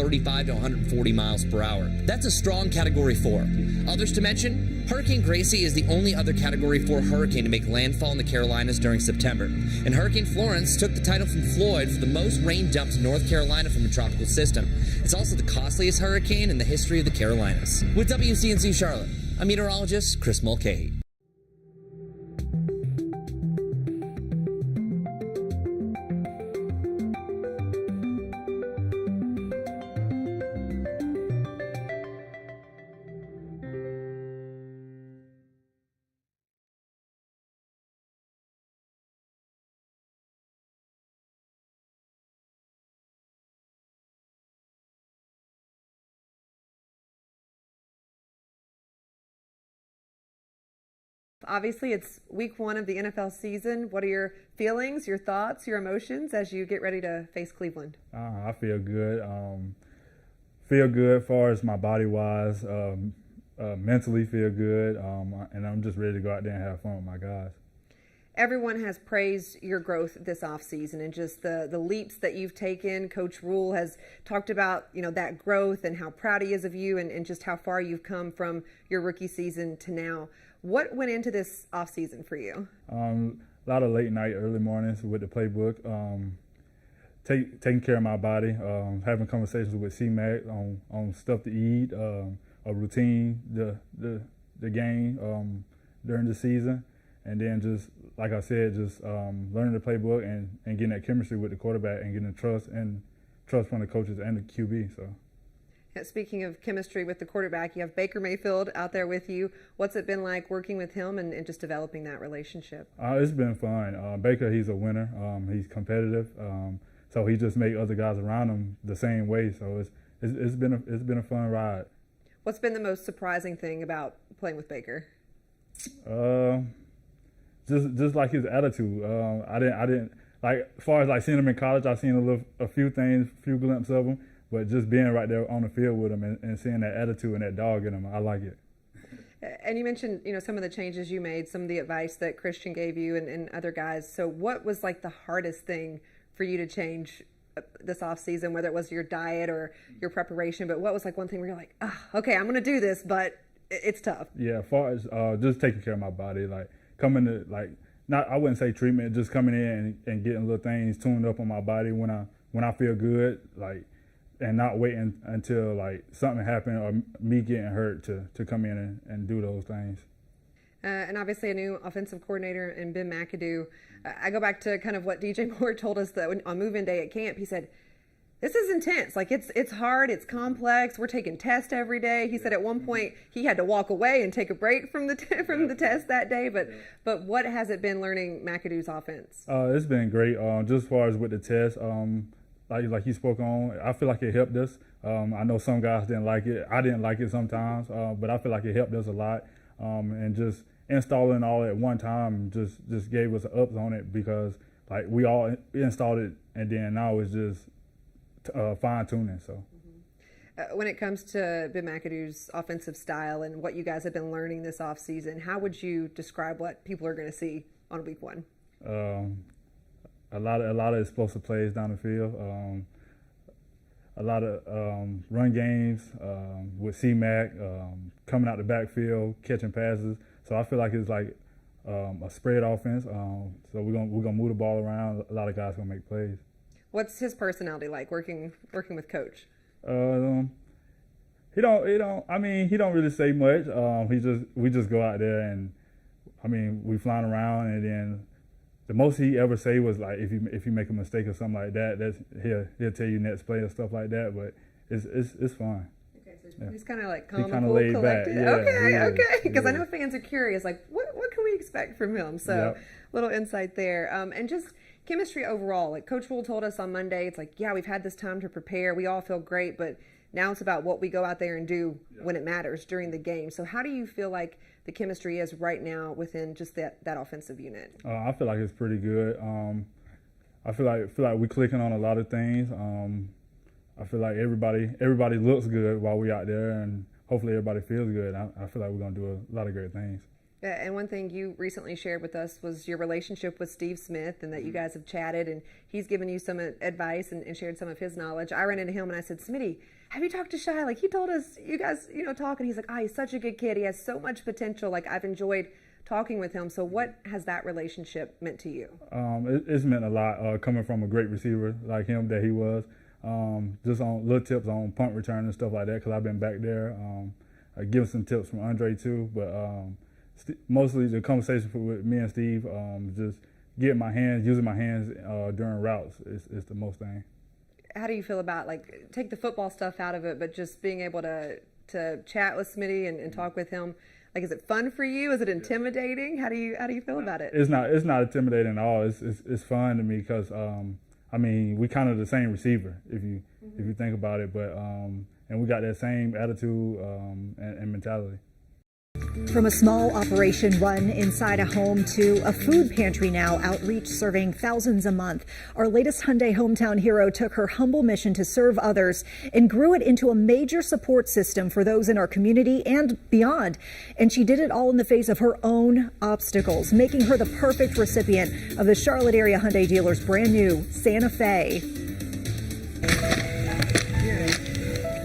35 to 140 miles per hour. That's a strong Category 4. Others to mention, Hurricane Gracie is the only other Category 4 hurricane to make landfall in the Carolinas during September. And Hurricane Florence took the title from Floyd for the most rain dumped in North Carolina from a tropical system. It's also the costliest hurricane in the history of the Carolinas. With WCNC Charlotte, I'm meteorologist Chris Mulcahy. Obviously, it's week 1 of the NFL season. What are your feelings, your thoughts, your emotions as you get ready to face Cleveland? I feel good. Feel good as far as my body-wise. Mentally feel good. And I'm just ready to go out there and have fun with my guys. Everyone has praised your growth this offseason and just the leaps that you've taken. Coach Rule has talked about, that growth and how proud he is of you and just how far you've come from your rookie season to now. What went into this offseason for you? A lot of late night, early mornings with the playbook, taking care of my body, having conversations with C-Mac on stuff to eat, a routine, the game during the season, and then just, like I said, just learning the playbook and getting that chemistry with the quarterback and getting the trust from the coaches and the QB. So. Speaking of chemistry with the quarterback, you have Baker Mayfield out there with you. What's it been like working with him and just developing that relationship? It's been fun. Baker, he's a winner. He's competitive. So he just makes other guys around him the same way. So it's been a fun ride. What's been the most surprising thing about playing with Baker? Just like his attitude. I didn't like, as far as like seeing him in college, I've seen a few things, a few glimpses of him. But just being right there on the field with him and seeing that attitude and that dog in him, I like it. And you mentioned, some of the changes you made, some of the advice that Christian gave you and other guys. So what was like the hardest thing for you to change this off season, whether it was your diet or your preparation? But what was like one thing where you're like, okay, I'm going to do this, but it's tough? Yeah, as far as just taking care of my body, like coming to I wouldn't say treatment, just coming in and getting little things tuned up on my body when I feel good, and not waiting until something happened or me getting hurt to come in and do those things. And obviously a new offensive coordinator in Ben Mcadoo. I go back to kind of what DJ Moore told us that on move-in day at camp. He said, this is intense. It's hard. It's complex. We're taking tests every day. He said at one point he had to walk away and take a break from the test that day. But what has it been learning Mcadoo's offense? It's been great. Just as far as with the test, like you spoke on, I feel like it helped us. I know some guys didn't like it. I didn't like it sometimes, but I feel like it helped us a lot. And just installing all at one time just gave us ups on it because we all installed it, and then now it's just fine tuning. So. When it comes to Ben Mcadoo's offensive style and what you guys have been learning this off season, how would you describe what people are going to see on week 1? A lot of explosive plays down the field. A lot of run games with C-Mac, coming out the backfield, catching passes. So I feel like it's like a spread offense. So we're gonna move the ball around. A lot of guys gonna make plays. What's his personality like working with Coach? He don't really say much. We just go out there and we flying around, and then the most he ever say was if you make a mistake or something like that, he'll tell you next play or stuff like that. But it's fun. Okay, so he's kind of calm and cool, collected. Yeah, okay. Because I know fans are curious, what can we expect from him? So little insight there, and just chemistry overall. Coach Rule told us on Monday, it's we've had this time to prepare. We all feel great, but now it's about what we go out there and do when it matters during the game. So how do you feel like the chemistry is right now within just that offensive unit? I feel like it's pretty good. I feel like we're clicking on a lot of things. I feel like everybody looks good while we're out there, and hopefully everybody feels good. I feel like we're gonna do a lot of great things. And one thing you recently shared with us was your relationship with Steve Smith, and that you guys have chatted, and he's given you some advice and shared some of his knowledge. I ran into him and I said, Smitty, have you talked to Shy? Like, he told us you guys, talk, and he's like, he's such a good kid. He has so much potential. Like, I've enjoyed talking with him. So what has that relationship meant to you? It's meant a lot coming from a great receiver like him that he was. Just on little tips on punt return and stuff like that, because I've been back there. Giving some tips from Andre too, but mostly the conversation with me and Steve, just using my hands during routes is the most thing. How do you feel about, like, take the football stuff out of it, but just being able to chat with Smitty and talk with him? Like, is it fun for you? Is it intimidating? How do you feel about it? It's not intimidating at all. It's fun to me because we kind of the same receiver if you think about it, but and we got that same attitude and mentality. From a small operation run inside a home to a food pantry now, outreach serving thousands a month. Our latest Hyundai hometown hero took her humble mission to serve others and grew it into a major support system for those in our community and beyond. And she did it all in the face of her own obstacles, making her the perfect recipient of the Charlotte area Hyundai dealer's brand new Santa Fe.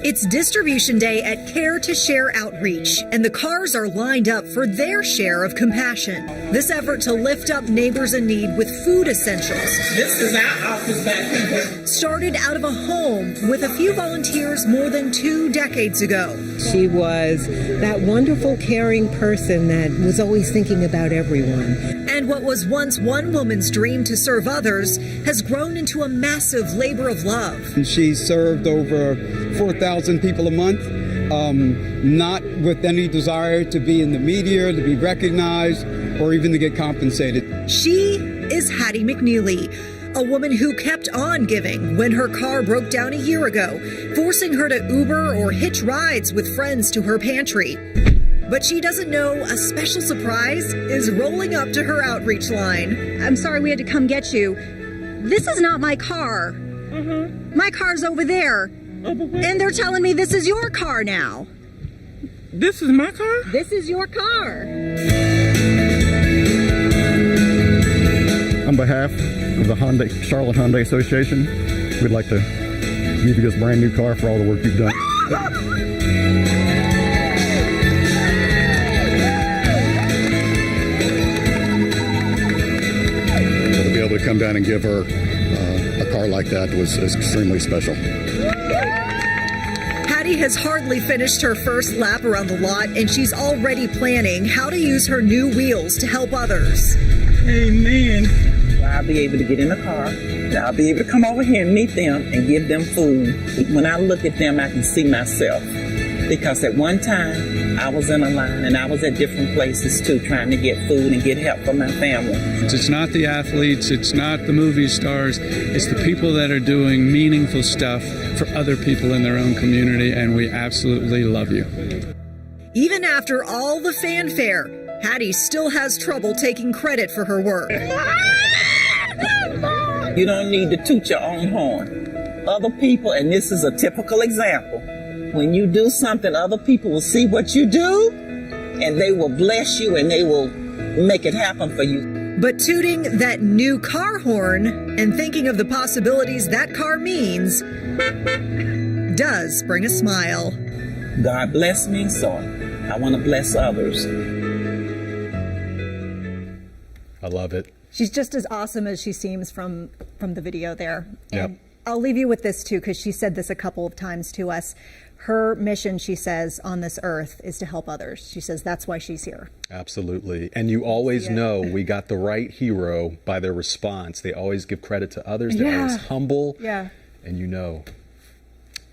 It's distribution day at Care to Share Outreach, and the cars are lined up for their share of compassion. This effort to lift up neighbors in need with food essentials. This is our office back here. Started out of a home with a few volunteers more than 2 decades ago. She was that wonderful, caring person that was always thinking about everyone. And what was once one woman's dream to serve others has grown into a massive labor of love. She served over 4,000 people a month, not with any desire to be in the media, to be recognized, or even to get compensated. She is Hattie Mcneely, a woman who kept on giving when her car broke down a year ago, forcing her to Uber or hitch rides with friends to her pantry. But she doesn't know a special surprise is rolling up to her outreach line. I'm sorry we had to come get you. This is not my car. My car's over there. And they're telling me this is your car now. This is my car? This is your car. On behalf of the Charlotte Hyundai Association, we'd like to give you this brand new car for all the work you've done. To be able to come down and give her a car like that was extremely special. Hattie has hardly finished her first lap around the lot, and she's already planning how to use her new wheels to help others. Amen. I'll be able to get in the car, and I'll be able to come over here and meet them and give them food. When I look at them, I can see myself. Because at one time, I was in a line, and I was at different places too, trying to get food and get help for my family. It's not the athletes, it's not the movie stars, it's the people that are doing meaningful stuff for other people in their own community, and we absolutely love you. Even after all the fanfare, Hattie still has trouble taking credit for her work. You don't need to toot your own horn. Other people, and this is a typical example, when you do something, other people will see what you do, and they will bless you, and they will make it happen for you. But tooting that new car horn and thinking of the possibilities that car means does bring a smile. God bless me, so I want to bless others. I love it. She's just as awesome as she seems from the video there. Yep. And I'll leave you with this too, because she said this a couple of times to us. Her mission, she says, on this earth is to help others. She says that's why she's here. Absolutely. And you always know we got the right hero by their response. They always give credit to others. They're always humble. Yeah. And you know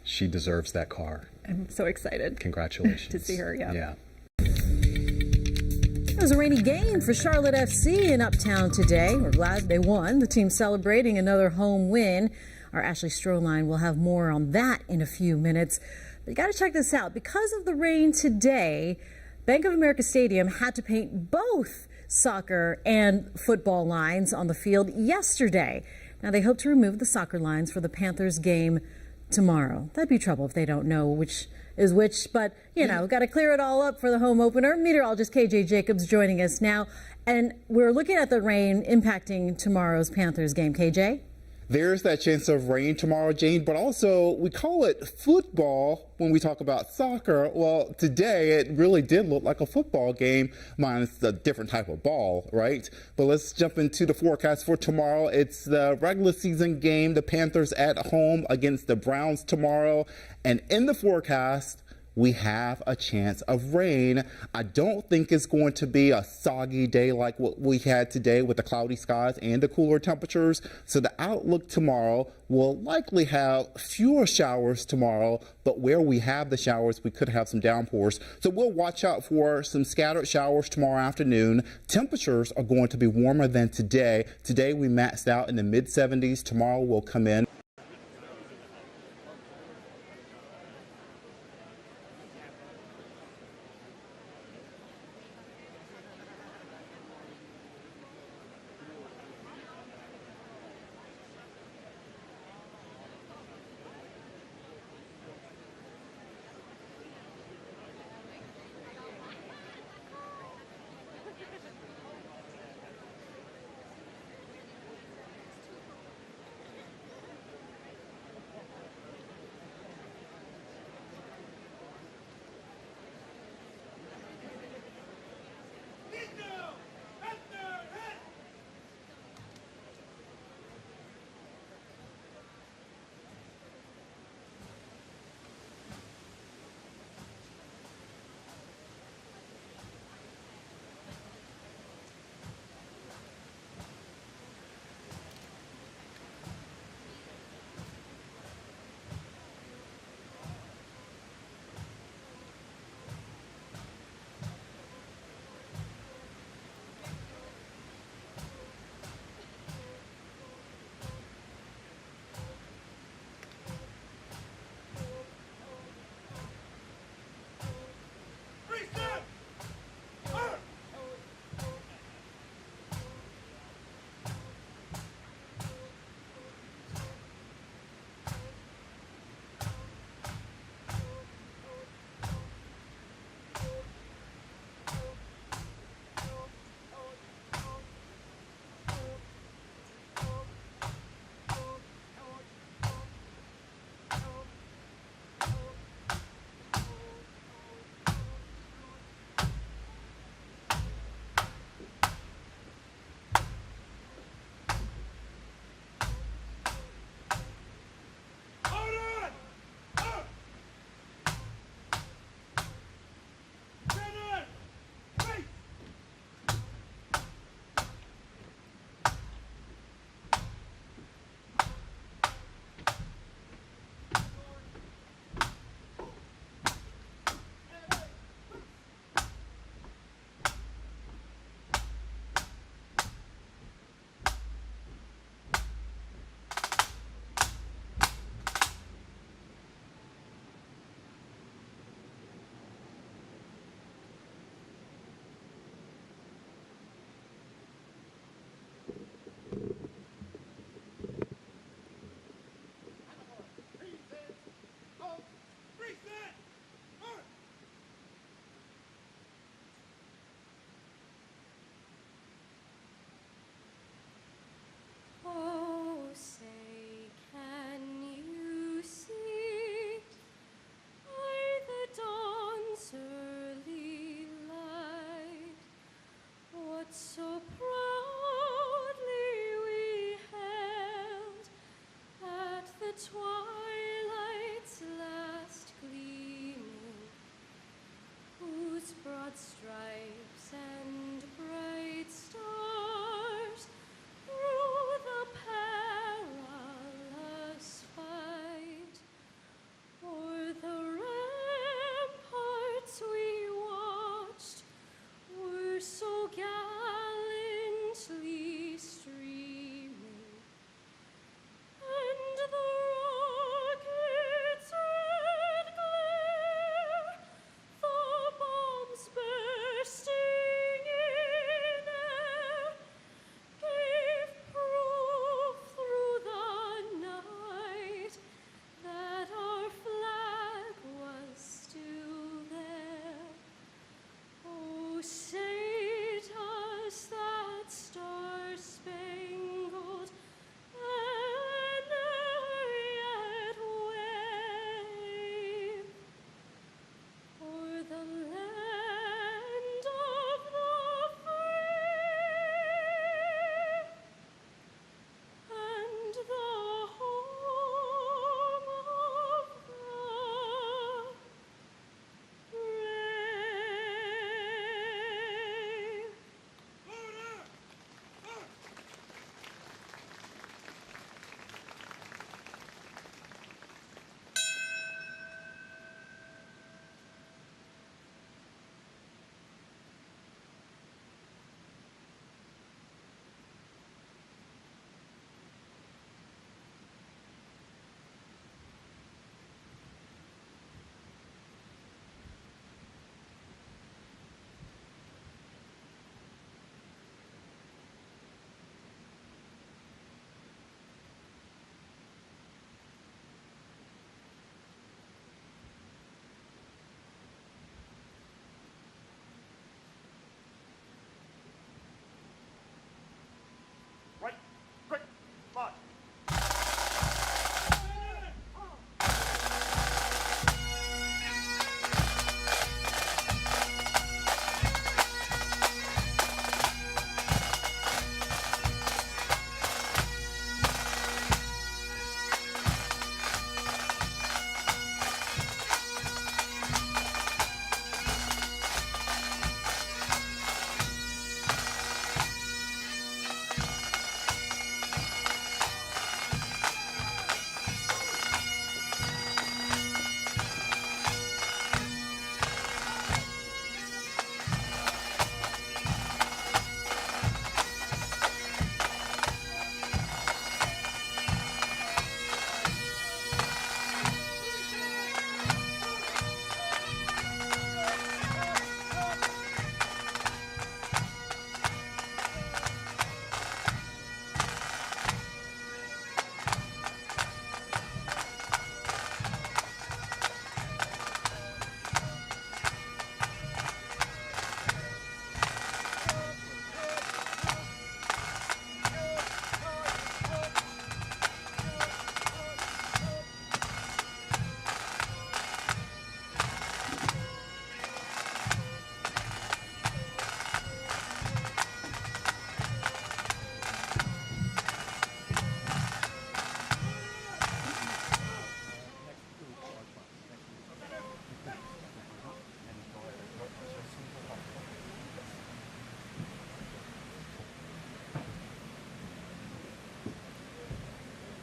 she deserves that car. I'm so excited. Congratulations. to see her, Yeah. It was a rainy game for Charlotte FC in Uptown today. We're glad they won. The team celebrating another home win. Our Ashley Stroline will have more on that in a few minutes. But you got to check this out. Because of the rain today, Bank of America Stadium had to paint both soccer and football lines on the field yesterday. Now they hope to remove the soccer lines for the Panthers game tomorrow. That'd be trouble if they don't know which is which, but got to clear it all up for the home opener. Meteorologist KJ Jacobs joining us now, and we're looking at the rain impacting tomorrow's Panthers game. KJ? There's that chance of rain tomorrow, Jane, but also we call it football when we talk about soccer. Well, today it really did look like a football game, minus a different type of ball, right? But let's jump into the forecast for tomorrow. It's the regular season game, the Panthers at home against the Browns tomorrow. And in the forecast, we have a chance of rain. I don't think it's going to be a soggy day like what we had today with the cloudy skies and the cooler temperatures. So the outlook tomorrow will likely have fewer showers tomorrow, but where we have the showers, we could have some downpours. So we'll watch out for some scattered showers tomorrow afternoon. Temperatures are going to be warmer than today. Today we maxed out in the mid 70s. Tomorrow we'll come in.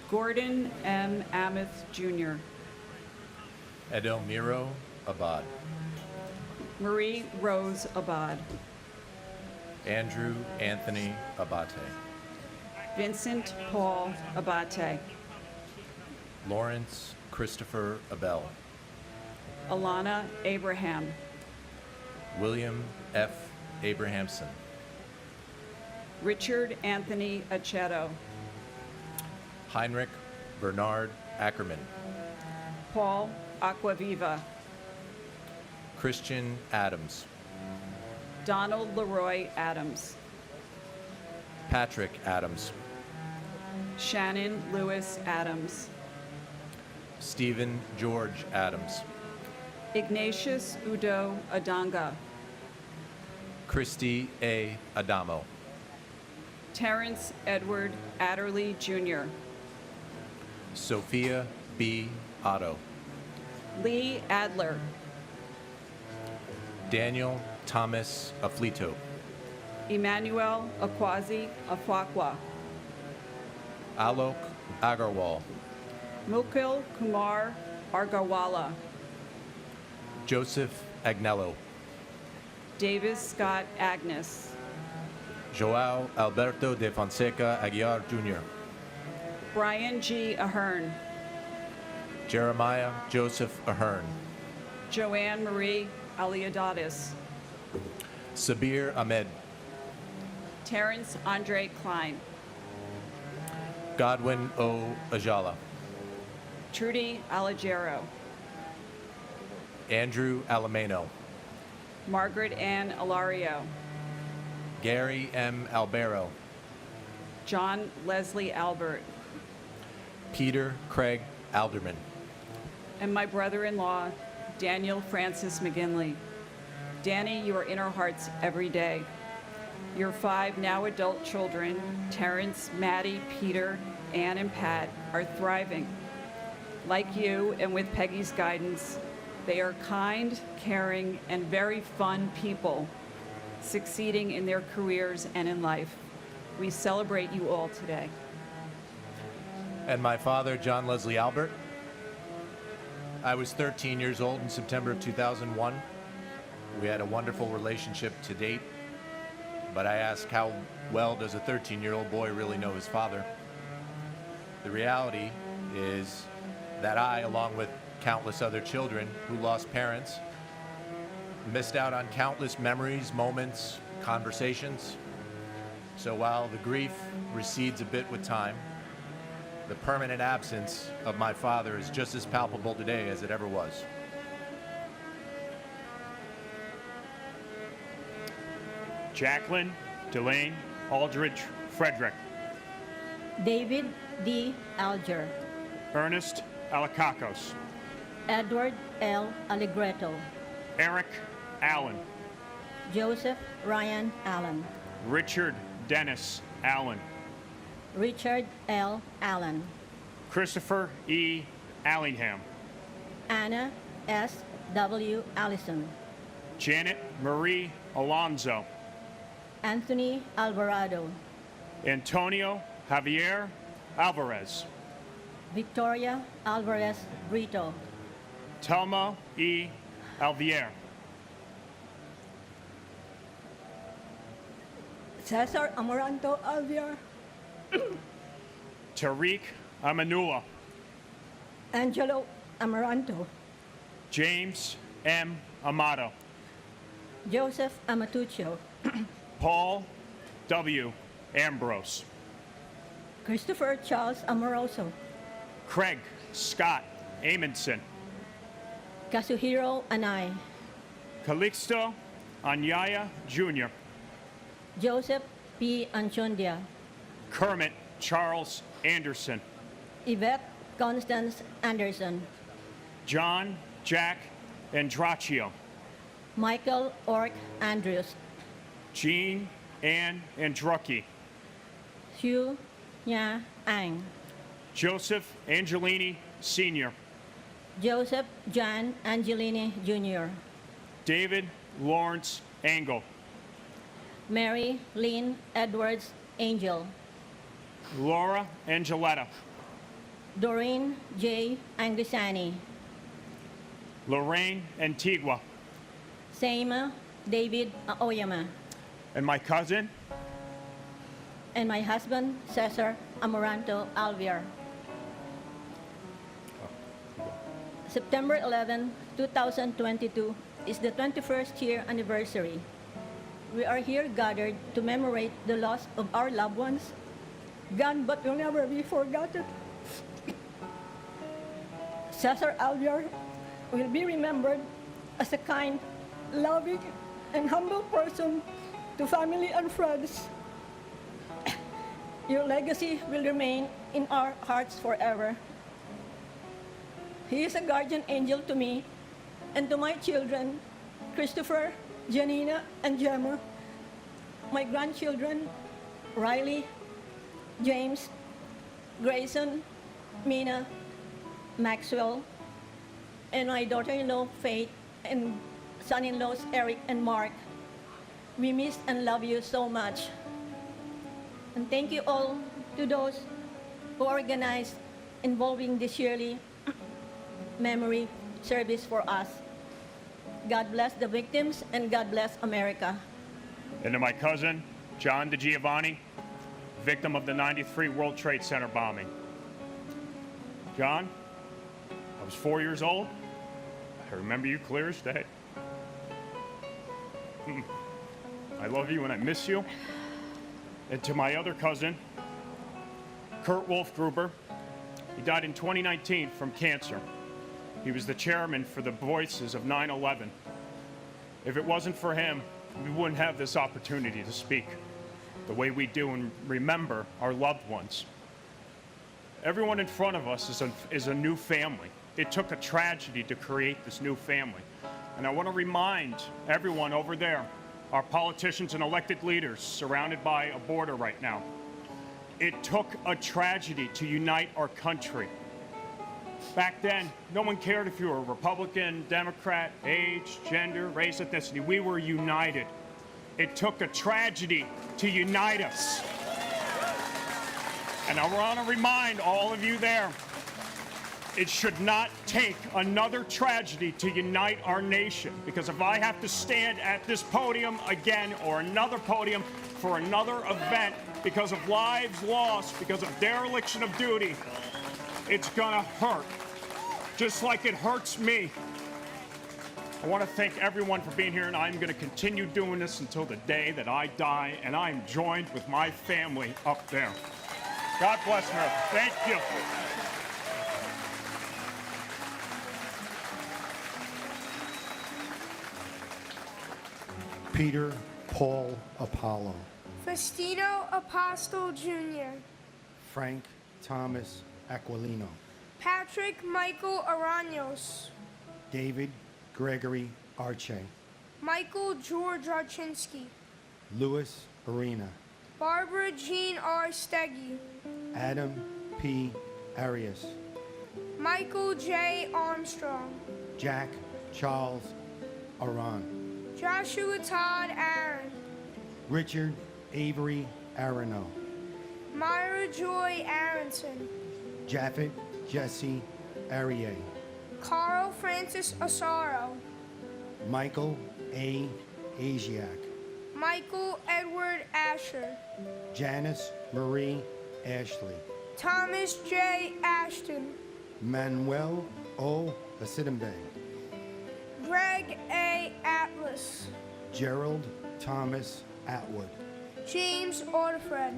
Gordon M. Ameth, Jr. Edelmiro Abad. Marie Rose Abad. Andrew Anthony Abate. Vincent Paul Abate. Lawrence Christopher Abel. Alana Abraham. William F. Abrahamson. Richard Anthony Aceto. Heinrich Bernard Ackerman. Paul Aquaviva. Christian Adams. Donald Leroy Adams. Patrick Adams. Shannon Lewis Adams. Stephen George Adams. Ignatius Udo Adanga. Christy A. Adamo. Terrence Edward Adderley, Jr. Sophia B. Otto. Lee Adler. Daniel Thomas Aflito. Emmanuel Akwazi Afwakwa. Alok Agarwal. Mukul Kumar Argawala. Joseph Agnello. Davis Scott Agnes. Joao Alberto de Fonseca Aguiar, Jr. Brian G. Ahern. Jeremiah Joseph Ahern. Joanne Marie Aliadatis. Sabir Ahmed. Terrence Andre Klein. Godwin O. Ajala. Trudy Alagero. Andrew Alameno. Margaret Ann Alario. Gary M. Albero. John Leslie Albert. Peter Craig Alderman. And my brother-in-law, Daniel Francis McGinley. Danny, you are in our hearts every day. Your 5 now adult children, Terrence, Maddie, Peter, Ann, and Pat, are thriving. Like you, and with Peggy's guidance, they are kind, caring, and very fun people, succeeding in their careers and in life. We celebrate you all today. And my father, John Leslie Albert. I was 13 years old in September of 2001. We had a wonderful relationship to date, but I asked, how well does a 13-year-old boy really know his father? The reality is that I, along with countless other children who lost parents, missed out on countless memories, moments, conversations. So while the grief recedes a bit with time, the permanent absence of my father is just as palpable today as it ever was. Jacqueline Delane Aldridge Frederick. David D. Alger. Ernest Alacacos. Edward L. Allegretto. Eric Allen. Joseph Ryan Allen. Richard Dennis Allen. Richard L. Allen. Christopher E. Allingham. Anna S. W. Allison. Janet Marie Alonzo. Anthony Alvarado. Antonio Javier Alvarez. Victoria Alvarez Brito. Telma E. Alvier. Cesar Amaranto Alvier. Tariq Amanula. Angelo Amaranto. James M. Amato. Joseph Amatuccio. Paul W. Ambrose. Christopher Charles Amoroso. Craig Scott Amundsen. Kazuhiro Anai. Calixto Anyaya Jr. Joseph P. Anchondia. Kermit Charles Anderson. Yvette Constance Anderson. John Jack Andraccio. Michael Ork Andrews. Jean Ann Andrucki. Hugh Nya Ang. Joseph Angelini Sr. Joseph John Angelini Jr. David Lawrence Engel. Mary Lynn Edwards Angel. Laura Angeletta. Doreen J. Angrisani, Lorraine Antigua, Seima David Aoyama, and my cousin, and my husband, Cesar Amaranto Alviar. September 11, 2022 is the 21st year anniversary. We are here gathered to commemorate the loss of our loved ones, gone but will never be forgotten. Cesar Alviar will be remembered as a kind, loving, and humble person to family and friends. Your legacy will remain in our hearts forever. He is a guardian angel to me and to my children, Christopher, Janina, and Gemma, my grandchildren, Riley, James, Grayson, Mina, Maxwell, and my daughter-in-law, Faith, and son-in-laws, Eric and Mark. We miss and love you so much. And thank you all to those who organized involving this yearly memory service for us. God bless the victims and God bless America. and to my cousin, John DiGiovanni, victim of the '93 World Trade Center bombing. John, I was 4 years old. I remember you clear as day. I love you and I miss you. And to my other cousin, Kurt Wolfgruber, he died in 2019 from cancer. He was the chairman for the Voices of 9/11. If it wasn't for him, we wouldn't have this opportunity to speak the way we do and remember our loved ones. Everyone in front of us is a new family. It took a tragedy to create this new family. And I want to remind everyone over there, our politicians and elected leaders surrounded by a border right now, it took a tragedy to unite our country. Back then, no one cared if you were Republican, Democrat, age, gender, race, ethnicity. We were united. It took a tragedy to unite us. And I want to remind all of you there, it should not take another tragedy to unite our nation, because if I have to stand at this podium again or another podium for another event because of lives lost, because of dereliction of duty, it's gonna hurt, just like it hurts me. I want to thank everyone for being here, and I'm going to continue doing this until the day that I die, and I'm joined with my family up there. God bless America. Thank you. Peter Paul Apollo. Faustino Apostle Jr. Frank Thomas Aquilino. Patrick Michael Araños. David Gregory Arche. Michael George Archinsky. Louis Arena. Barbara Jean R. Steggy. Adam P. Arias. Michael J. Armstrong. Jack Charles Aran. Joshua Todd Aaron. Richard Avery Arano. Myra Joy Aronson. Japhet Jesse Arier. Carl Francis Asaro. Michael A. Asiak. Michael Edward Asher. Janice Marie Ashley. Thomas J. Ashton. Manuel O. Asidambe. Greg A. Atlas. Gerald Thomas Atwood. James Ordefred.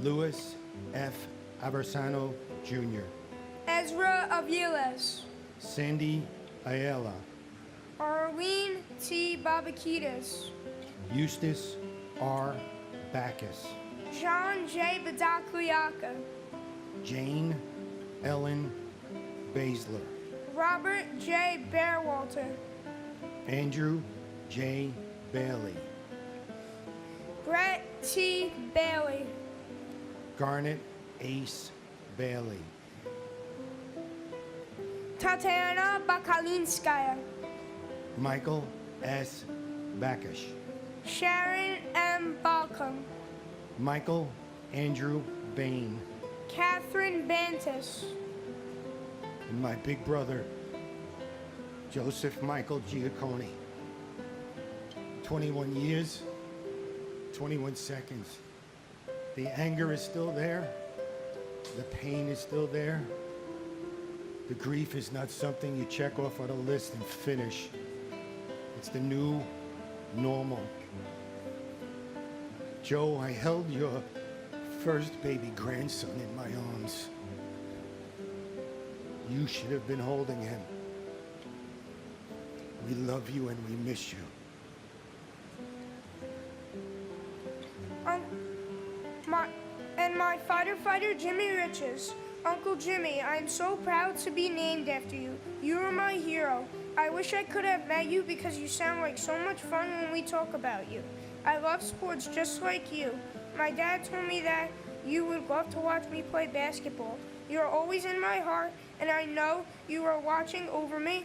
Louis F. Aversano Jr. Ezra Aviles. Sandy Ayala. Arlene T. Babakitas. Eustace R. Backus. John J. Badakliaka. Jane Ellen Baszler. Robert J. Bearwalter. Andrew J. Bailey. Brett T. Bailey. Garnet Ace Bailey. Tatiana Bakalinskaya. Michael S. Backish. Sharon M. Balcom. Michael Andrew Bain. Catherine Bantis. and my big brother, Joseph Michael Giaccone. 21 years, 21 seconds. The anger is still there. The pain is still there. The grief is not something you check off on a list and finish. It's the new normal. Joe, I held your first baby grandson in my arms. You should have been holding him. We love you and we miss you. My fighter Jimmy Riches. Uncle Jimmy, I am so proud to be named after you. You are my hero. I wish I could have met you because you sound like so much fun when we talk about you. I love sports just like you. My dad told me that you would love to watch me play basketball. You are always in my heart, and I know you are watching over me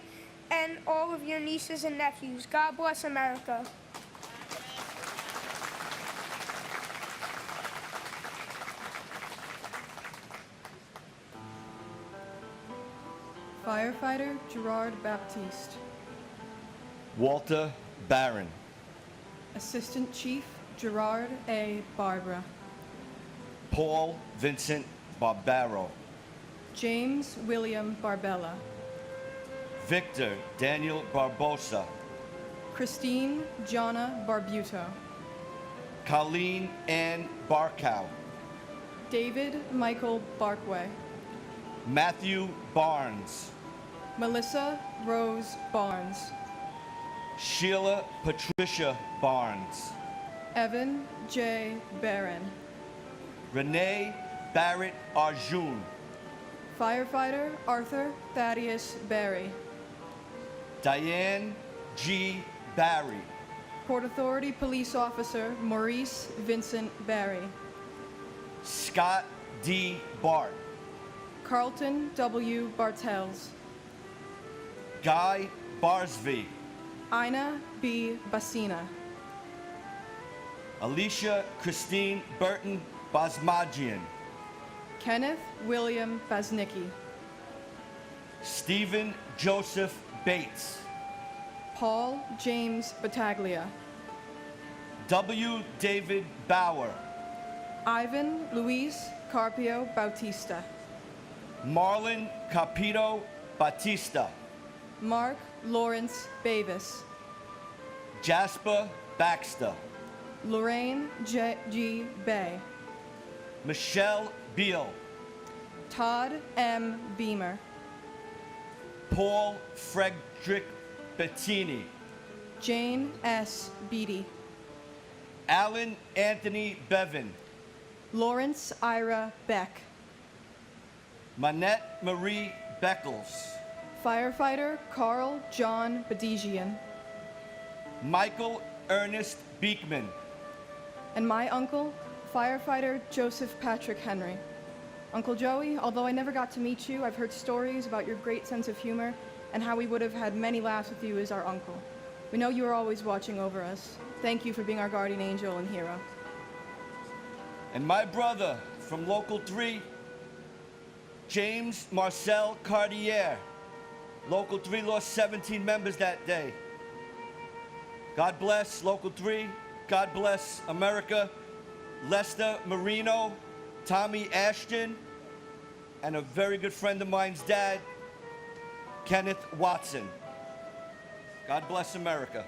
and all of your nieces and nephews. God bless America. Firefighter Gerard Baptiste. Walter Barron. Assistant Chief Gerard A. Barbara. Paul Vincent Barbaro. James William Barbella. Victor Daniel Barbosa. Christine Jonna Barbuto. Colleen Ann Barkow. David Michael Barkway. Matthew Barnes. Melissa Rose Barnes. Sheila Patricia Barnes. Evan J. Barron. Renee Barrett Arjun. Firefighter Arthur Thaddeus Barry. Diane G. Barry. Port Authority Police Officer Maurice Vincent Barry. Scott D. Bart. Carlton W. Bartels. Guy Barsby. Ina B. Basina. Alicia Christine Burton Basmajian. Kenneth William Basnicki. Stephen Joseph Bates. Paul James Battaglia. W. David Bauer. Ivan Luis Carpio Bautista. Marlon Capito Batista. Mark Lawrence Bavis. Jasper Baxter. Lorraine G. Bay. Michelle Beal. Todd M. Beamer. Paul Frederick Bettini. Jane S. Beatty. Alan Anthony Bevan. Lawrence Ira Beck. Manette Marie Beckles. Firefighter Carl John Badigian. Michael Ernest Beekman. And my uncle, Firefighter Joseph Patrick Henry. Uncle Joey, although I never got to meet you, I've heard stories about your great sense of humor and how we would have had many laughs with you as our uncle. We know you are always watching over us. Thank you for being our guardian angel and hero. And my brother from Local 3, James Marcel Cartier. Local 3 lost 17 members that day. God bless Local 3. God bless America. Lester Marino, Tommy Ashton, and a very good friend of mine's dad, Kenneth Watson. God bless America.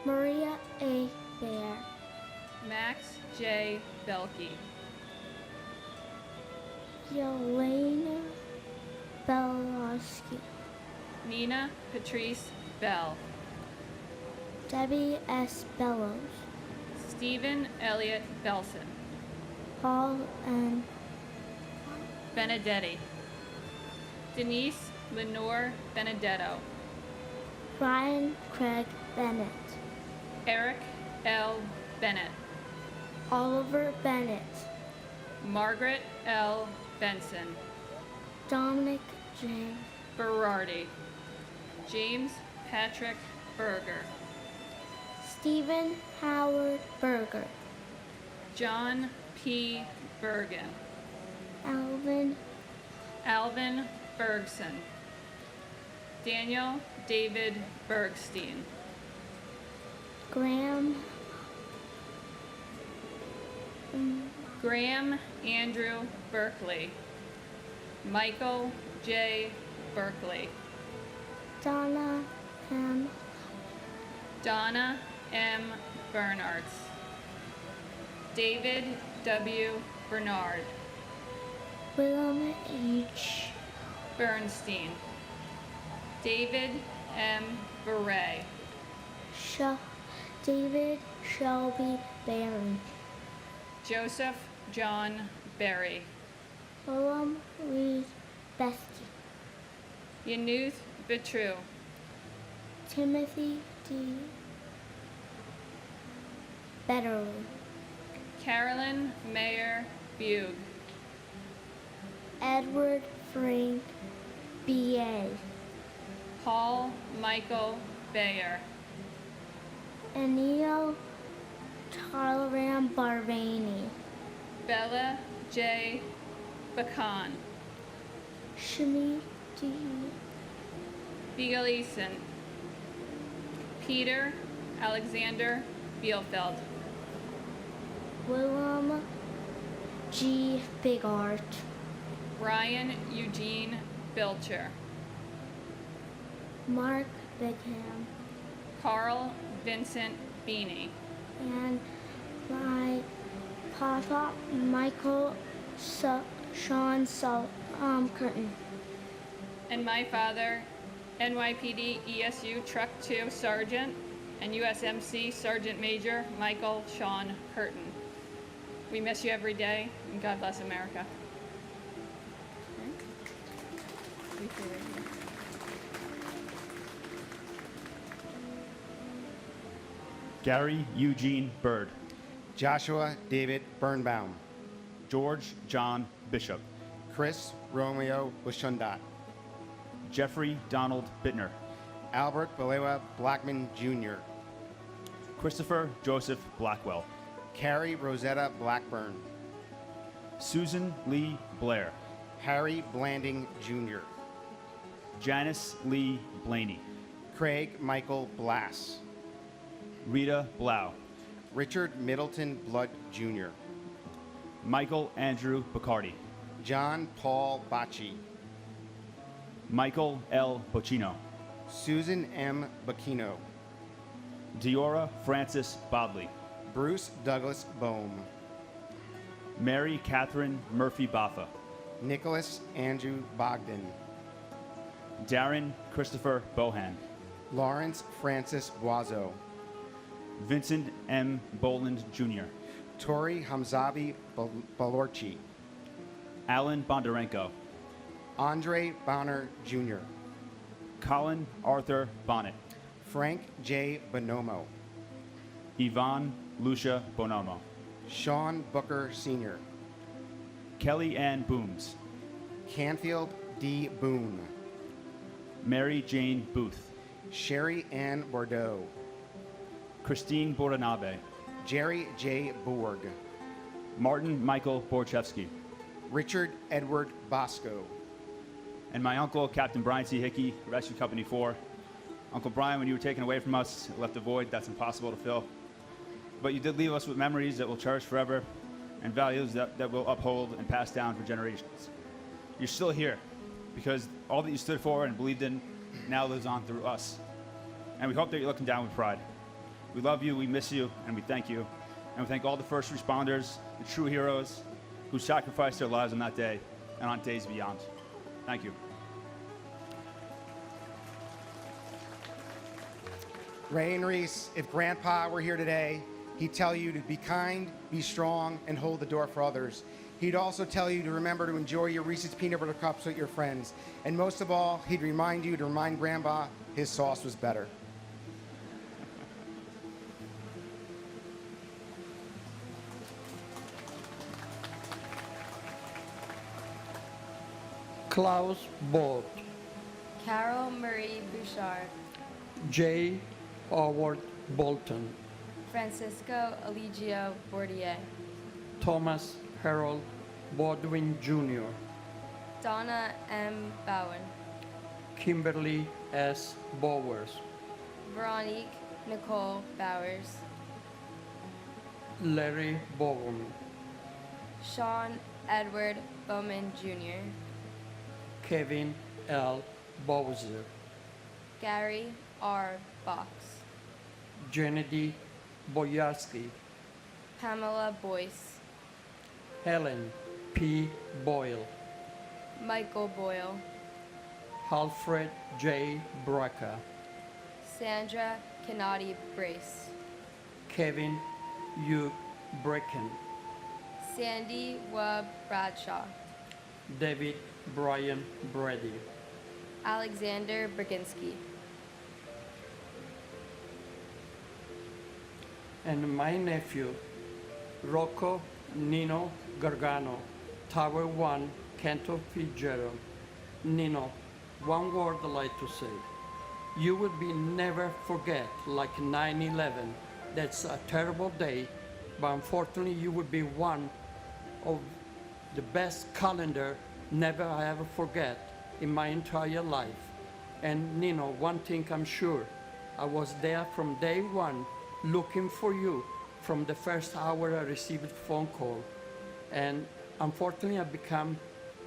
Maria A. Bear, Max J. Belkey, Yelena Belowski, Nina Patrice Bell, Debbie S. Bellows, Stephen Elliott Belson, Paul N. Benedetti, Denise Lenore Benedetto, Ryan Craig Bennett, Eric L. Bennett, Oliver Bennett, Margaret L. Benson, Dominic J. Berardi, James Patrick Berger, Stephen Howard Berger, John P. Bergen, Alvin Bergson, Daniel David Bergstein, Graham Andrew Berkeley, Michael J. Berkeley, Donna M. Bernards, David W. Bernard, William H. Bernstein, David M. Beret, David Shelby Barry, Joseph John Berry, Willem Reed Besky, Yanuth Vitru, Timothy D. Betterly, Carolyn Mayer Bug, Edward Frank B.A., Paul Michael Bayer, Anil Talaram Barvani, Bella J. Bacan, Shmi D. Beagleson, Peter Alexander Bielfeld, Willem G. Bigart, Ryan Eugene Bilcher, Mark Bigham, Carl Vincent Beanie, and my papa, Michael Sean Curtin. and my father, NYPD ESU Truck 2 Sergeant and USMC Sergeant Major Michael Sean Curtin. We miss you every day, and God bless America. Gary Eugene Bird, Joshua David Birnbaum, George John Bishop, Chris Romeo Bushundat, Jeffrey Donald Bittner, Albert Balewa Blackman Jr., Christopher Joseph Blackwell, Carrie Rosetta Blackburn, Susan Lee Blair, Harry Blanding Jr., Janice Lee Blaney, Craig Michael Blass, Rita Blau, Richard Middleton Blood Jr., Michael Andrew Bacardi, John Paul Bacci, Michael L. Bocino, Susan M. Bacchino, Diora Francis Bodley, Bruce Douglas Bohm, Mary Catherine Murphy Baffa, Nicholas Andrew Bogdan, Darren Christopher Bohan, Lawrence Francis Boiseau, Vincent M. Boland Jr., Tori Hamzavi Balorchi, Alan Bondarenko, Andre Bonner Jr., Colin Arthur Bonnet, Frank J. Bonomo, Yvonne Lucia Bonomo, Sean Booker Sr., Kelly Ann Booms, Canfield D. Boone, Mary Jane Booth, Sherry Ann Bordeaux, Christine Boranabe, Jerry J. Borg, Martin Michael Borchevsky, Richard Edward Bosco, and my uncle, Captain Brian C. Hickey, Rescue Company 4. Uncle Brian, when you were taken away from us, left a void that's impossible to fill. But you did leave us with memories that we'll cherish forever and values that we'll uphold and pass down for generations. You're still here because all that you stood for and believed in now lives on through us. And we hope that you're looking down with pride. We love you, we miss you, and we thank you. And we thank all the first responders, the true heroes who sacrificed their lives on that day and on days beyond. Thank you. Ray and Reese, if Grandpa were here today, he'd tell you to be kind, be strong, and hold the door for others. He'd also tell you to remember to enjoy your Reese's peanut butter cups with your friends. And most of all, he'd remind you to remind Grandpa his sauce was better. Klaus Bolt, Carol Marie Bouchard, J. Howard Bolton, Francisco Eligio Bordier, Thomas Harold Baldwin Jr., Donna M. Bowen, Kimberly S. Bowers, Veronique Nicole Bowers, Larry Bowen, Sean Edward Bowman Jr., Kevin L. Bowser, Gary R. Box, Gennady Boyarsky, Pamela Boyce, Helen P. Boyle, Michael Boyle, Alfred J. Braca, Sandra Kennedy Brace, Kevin U. Brecken, Sandy Webb Bradshaw, David Brian Brady, Alexander Brzezinski, and my nephew, Rocco Nino Gargano, Tower 1, Canto Fitzgerald. Nino, one word I'd like to say. You will be never forget, like 9/11. That's a terrible day, but unfortunately you will be one of the best calendar never I ever forget in my entire life. And Nino, one thing I'm sure, I was there from day one looking for you from the first hour I received a phone call. And unfortunately I become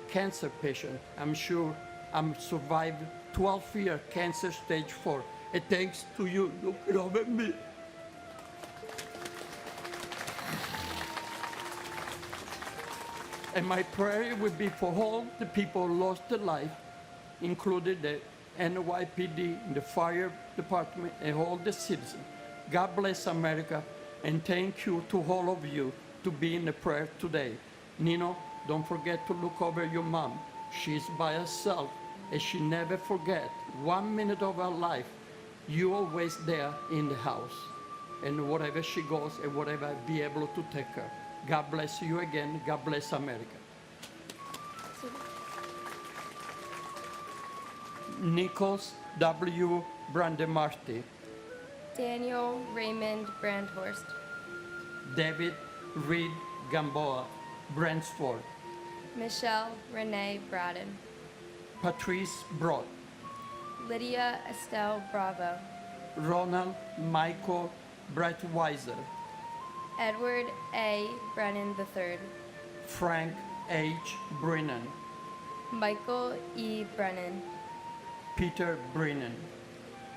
cancer patient. I'm sure I'm survived 12-year cancer stage 4. And thanks to you looking over me. And my prayer would be for all the people who lost their life, including the NYPD, the fire department, and all the citizens. God bless America, and thank you to all of you to be in the prayer today. Nino, don't forget to look over your mom. She's by herself, and she never forget 1 minute of her life. You always there in the house, and wherever she goes and whatever, be able to take her. God bless you again. God bless America. Nichols W. Brandemarty, Daniel Raymond Brandhorst, David Reed Gamboa, Bransford, Michelle Renee Braden, Patrice Broad, Lydia Estelle Bravo, Ronald Michael Breitweiser, Edward A. Brennan III, Frank H. Brennan, Michael E. Brennan, Peter Brennan,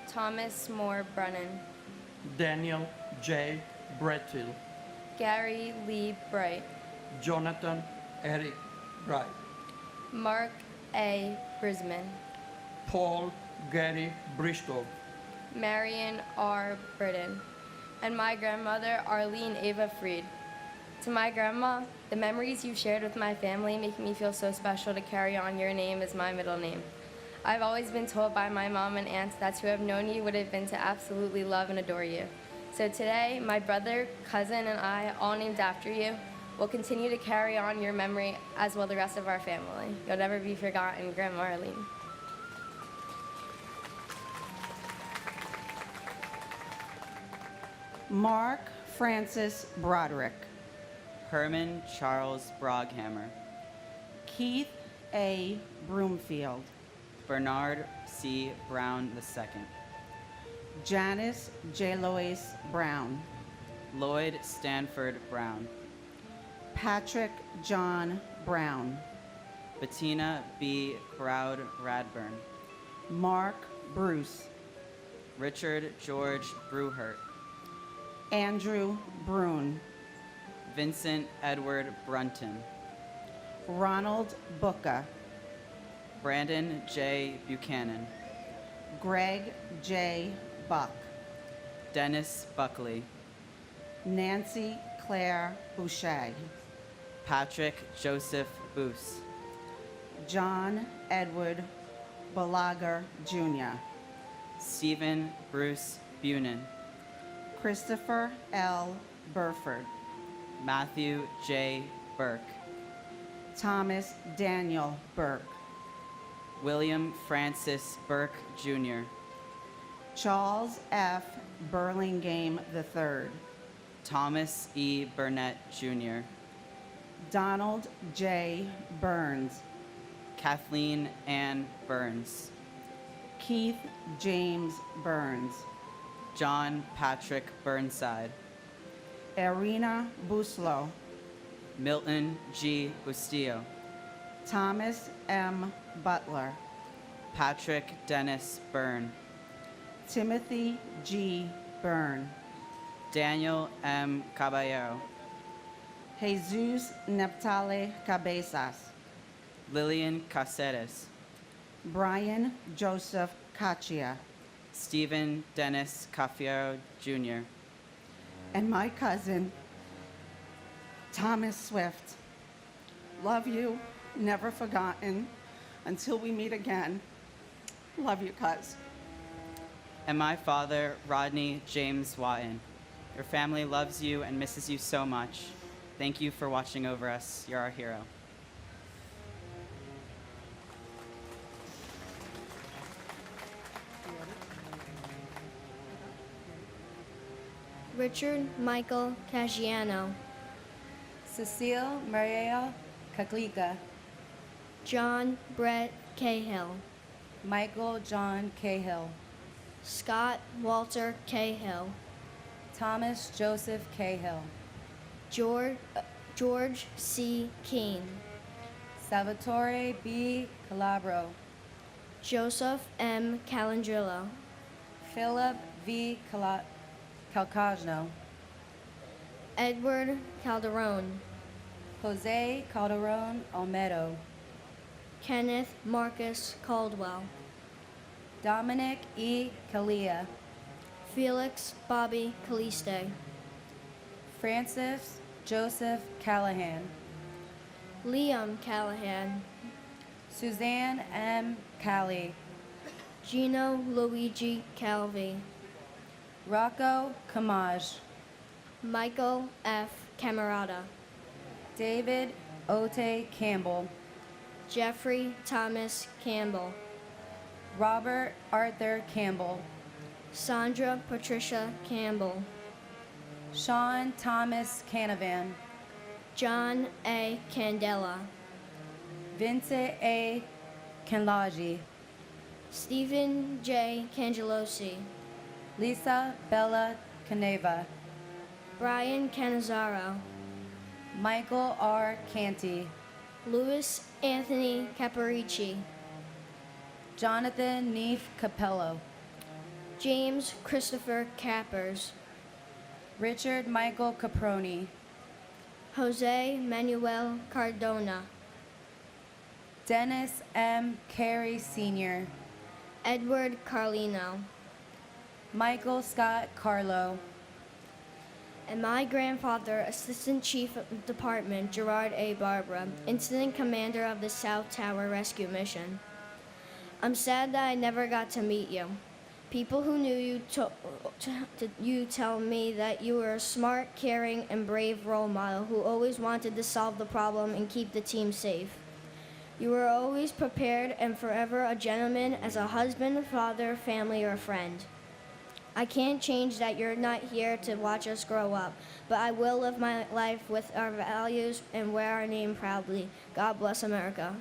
Thomas Moore Brennan, Daniel J. Brettil, Gary Lee Bright, Jonathan Eric Bright, Mark A. Brisman, Paul Gary Bristow, Marion R. Britton, and my grandmother, Arlene Ava Fried. To my grandma, the memories you've shared with my family make me feel so special to carry on your name as my middle name. I've always been told by my mom and aunts that to have known you would have been to absolutely love and adore you. So today, my brother, cousin, and I, all named after you, will continue to carry on your memory as will the rest of our family. You'll never be forgotten, Grandma Arlene. Mark Francis Broderick, Herman Charles Broghammer, Keith A. Broomfield, Bernard C. Brown II, Janice J. Lois Brown, Lloyd Stanford Brown, Patrick John Brown, Bettina B. Crowd Radburn, Mark Bruce, Richard George Brewhert, Andrew Brune, Vincent Edward Brunton, Ronald Booker, Brandon J. Buchanan, Greg J. Buck, Dennis Buckley, Nancy Claire Boucher, Patrick Joseph Boos, John Edward Balaguer Jr., Stephen Bruce Bunin, Christopher L. Burford, Matthew J. Burke, Thomas Daniel Burke, William Francis Burke Jr., Charles F. Burlingame III, Thomas E. Burnett Jr., Donald J. Burns, Kathleen Ann Burns, Keith James Burns, John Patrick Burnside, Irina Buslow, Milton G. Bustillo, Thomas M. Butler, Patrick Dennis Byrne, Timothy G. Byrne, Daniel M. Caballero, Jesus Neptali Cabezas, Lillian Caceres, Brian Joseph Caccia, Stephen Dennis Cafiero Jr., and my cousin, Thomas Swift. Love you, never forgotten. Until we meet again, love you, cuz. and my father, Rodney James Watton. Your family loves you and misses you so much. Thank you for watching over us. You're our hero. Richard Michael Caggiano, Cecile Maria Caglica, John Brett Cahill, Michael John Cahill, Scott Walter Cahill, Thomas Joseph Cahill, George C. Keene, Salvatore B. Calabro, Joseph M. Calandrillo, Philip V. Calcagno, Edward Calderon, Jose Calderon Olmedo, Kenneth Marcus Caldwell, Dominic E. Calia, Felix Bobby Caliste, Francis Joseph Callahan, Liam Callahan, Suzanne M. Cali, Gino Luigi Calvi, Rocco Camaj, Michael F. Camerata, David Ote Campbell, Jeffrey Thomas Campbell, Robert Arthur Campbell, Sandra Patricia Campbell, Sean Thomas Canavan, John A. Candela, Vincent A. Canlaji, Stephen J. Cangelosi, Lisa Bella Caneva, Brian Canizaro, Michael R. Canty, Louis Anthony Caparici, Jonathan Neef Capello, James Christopher Cappers, Richard Michael Caproni, Jose Manuel Cardona, Dennis M. Carey Sr., Edward Carlino, Michael Scott Carlo, and my grandfather, Assistant Chief of Department Gerard A. Barbara, Incident Commander of the South Tower Rescue Mission. I'm sad that I never got to meet you. People who knew you tell me that you were a smart, caring, and brave role model who always wanted to solve the problem and keep the team safe. You were always prepared and forever a gentleman as a husband, father, family, or friend. I can't change that you're not here to watch us grow up, but I will live my life with our values and wear our name proudly. God bless America.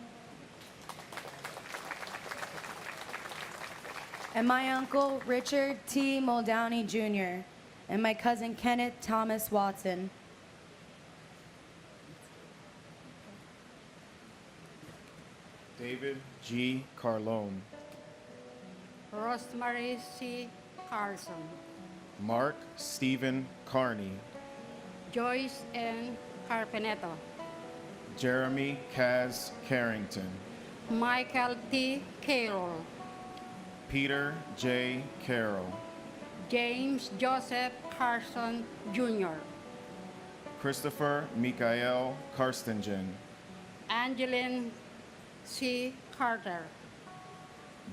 and my uncle Richard T. Muldowney Jr., and my cousin Kenneth Thomas Watson. David G. Carlone, Rosemary C. Carson, Mark Stephen Carney, Joyce N. Carpeneto, Jeremy Kaz Carrington, Michael T. Carroll, Peter J. Carroll, James Joseph Carson Jr., Christopher Mikael Karstingen, Angeline C. Carter,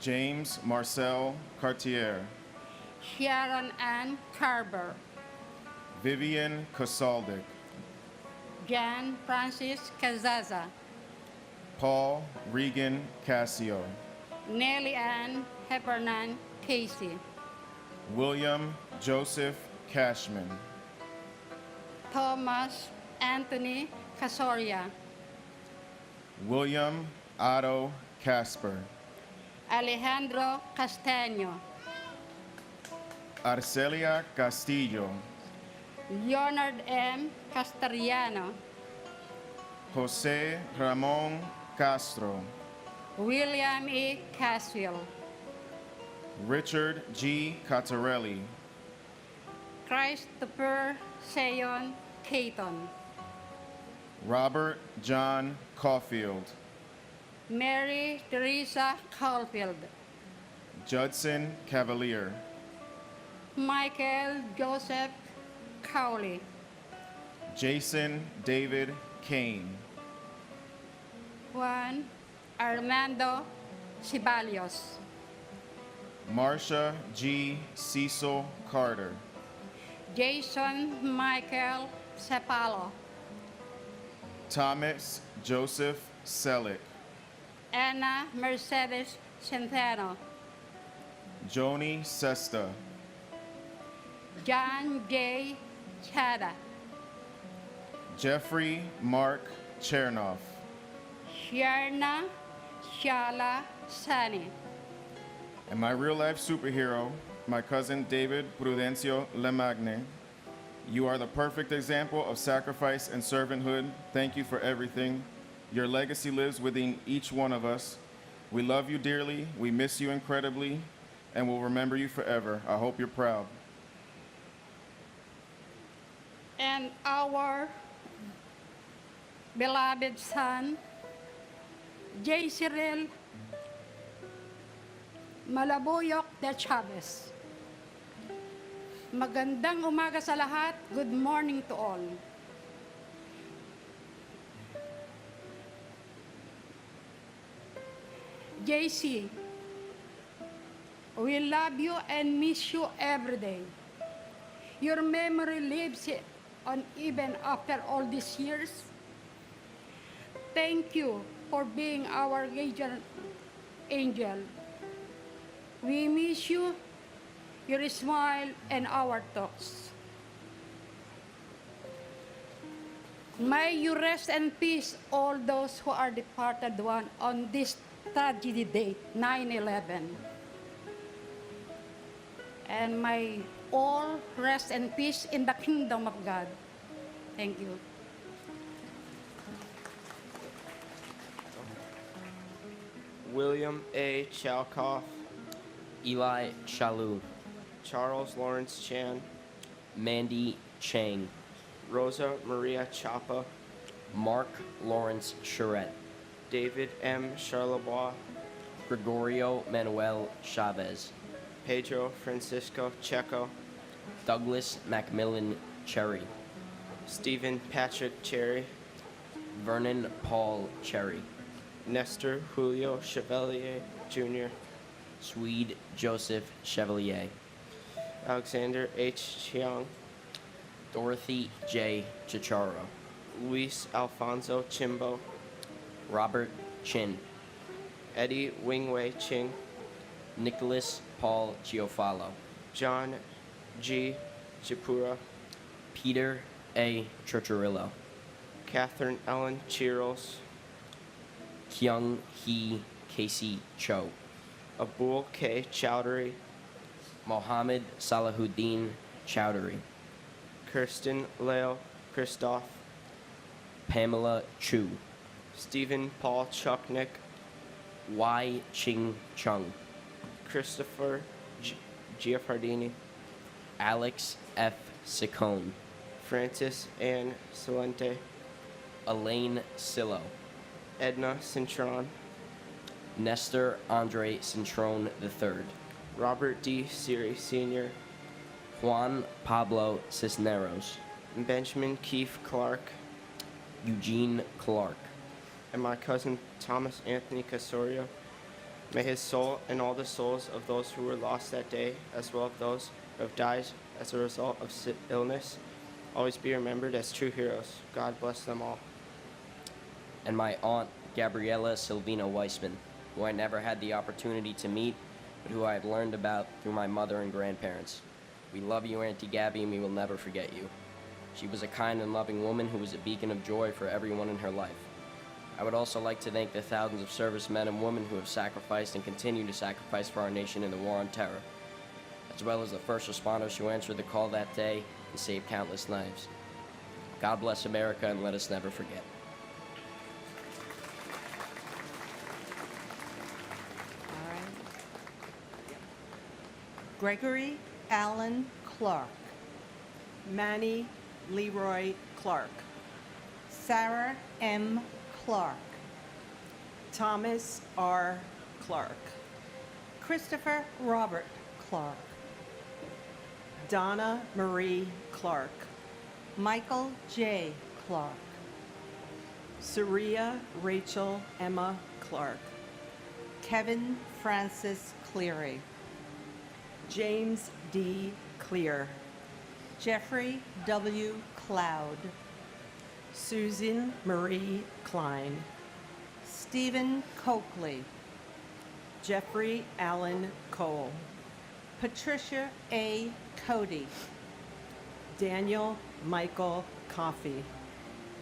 James Marcel Cartier, Sharon Ann Carver, Vivian Casaldic, Jan Francis Cazaza, Paul Regan Casio, Nellie Ann Heffernan Casey, William Joseph Cashman, Thomas Anthony Casoria, William Otto Casper, Alejandro Castaño, Arcelia Castillo, Leonard M. Castellano, Jose Ramon Castro, William E. Caswell, Richard G. Catarelli, Christopher Seyon Caton, Robert John Caulfield, Mary Teresa Caulfield, Judson Cavalier, Michael Joseph Cowley, Jason David Kane, Juan Armando Ceballos, Marsha G. Cecil Carter, Jason Michael Cepalo, Thomas Joseph Selleck, Anna Mercedes Centeno, Joni Sesta, John J. Chada, Jeffrey Mark Chernoff, Sharna Shala Sani, and my real-life superhero, my cousin David Prudencio Lemagne. You are the perfect example of sacrifice and servanthood. Thank you for everything. Your legacy lives within each one of us. We love you dearly, we miss you incredibly, and will remember you forever. I hope you're proud. and our beloved son, J. Cyril Malabuyok de Chavez. Magandang umaga sa lahat. Good morning to all. JC, we love you and miss you every day. Your memory lives on even after all these years. Thank you for being our guardian angel. We miss you, your smile, and our talks. May you rest in peace, all those who are departed one on this tragedy date, 9/11. And may all rest in peace in the kingdom of God. Thank you. William A. Chalkoff, Eli Shalou, Charles Lawrence Chan, Mandy Chang, Rosa Maria Chapa, Mark Lawrence Charette, David M. Charlebois, Gregorio Manuel Chavez, Pedro Francisco Checo, Douglas Macmillan Cherry, Stephen Patrick Cherry, Vernon Paul Cherry, Nestor Julio Chevalier Jr., Swede Joseph Chevalier, Alexander H. Chiang, Dorothy J. Chicharo, Luis Alfonso Chimbo, Robert Chin, Eddie Wingwei Ching, Nicholas Paul Giofalo, John G. Chipura, Peter A. Churchirillo, Catherine Ellen Chiros, Kyung Hee Casey Cho, Abul K. Chowdhury, Mohammed Salahuddin Chowdhury, Kirsten Leo Christoph, Pamela Chu, Stephen Paul Chuknik, Y. Ching Chung, Christopher Giaffardini, Alex F. Sicone, Francis Ann Salente, Elaine Sillo, Edna Cintron, Nestor Andre Cintrone III, Robert D. Siri Sr., Juan Pablo Cisneros, Benjamin Keith Clark, Eugene Clark, and my cousin Thomas Anthony Casorio. May his soul and all the souls of those who were lost that day, as well as those who have died as a result of illness, always be remembered as true heroes. God bless them all. and my aunt Gabriella Silvina Weissman, who I never had the opportunity to meet, but who I have learned about through my mother and grandparents. We love you, Auntie Gabby, and we will never forget you. She was a kind and loving woman who was a beacon of joy for everyone in her life. I would also like to thank the thousands of servicemen and women who have sacrificed and continue to sacrifice for our nation in the War on Terror, as well as the first responders who answered the call that day and saved countless lives. God bless America, and let us never forget. Gregory Allen Clark, Manny Leroy Clark, Sarah M. Clark, Thomas R. Clark, Christopher Robert Clark, Donna Marie Clark, Michael J. Clark, Saria Rachel Emma Clark, Kevin Francis Cleary, James D. Clear, Jeffrey W. Cloud, Susan Marie Klein, Stephen Coakley, Jeffrey Allen Cole, Patricia A. Cody, Daniel Michael Coffey,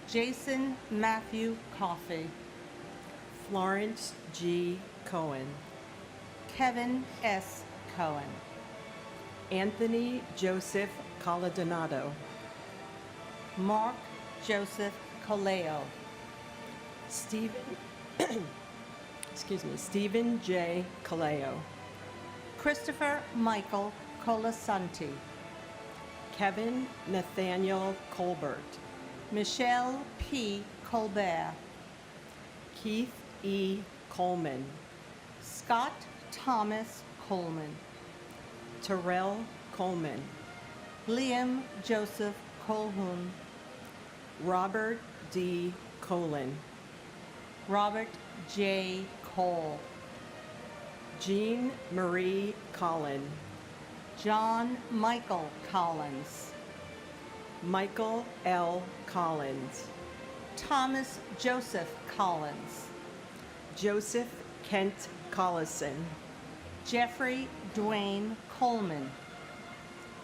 Jason Matthew Coffey, Florence G. Cohen, Kevin S. Cohen, Anthony Joseph Coladonato, Mark Joseph Coleo, Stephen J. Coleo, Christopher Michael Colasanti, Kevin Nathaniel Colbert, Michelle P. Colbert, Keith E. Coleman, Scott Thomas Coleman, Terrell Coleman, Liam Joseph Colhoun, Robert D. Colin, Robert J. Cole, Jean Marie Collin, John Michael Collins, Michael L. Collins, Thomas Joseph Collins, Joseph Kent Collison, Jeffrey Dwayne Coleman,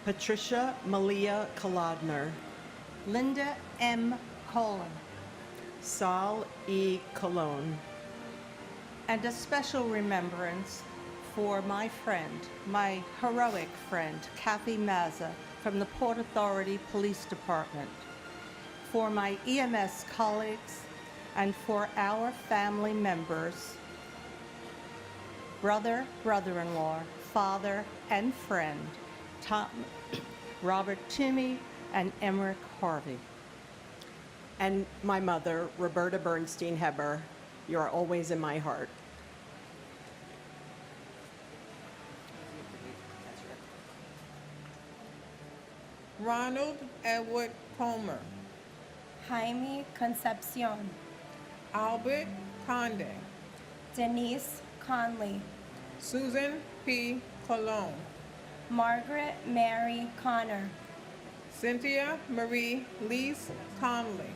Patricia Malia Kolodner, Linda M. Colon, Saul E. Cologne, and a special remembrance for my friend, my heroic friend, Kathy Mazza from the Port Authority Police Department, for my EMS colleagues, and for our family members, brother, brother-in-law, father, and friend, Robert Toomey and Emmerich Harvey. And my mother, Roberta Bernstein Heber, you are always in my heart. Ronald Edward Comer, Jaime Concepcion, Albert Conde, Denise Conley, Susan P. Cologne, Margaret Mary Connor, Cynthia Marie Lease Conley,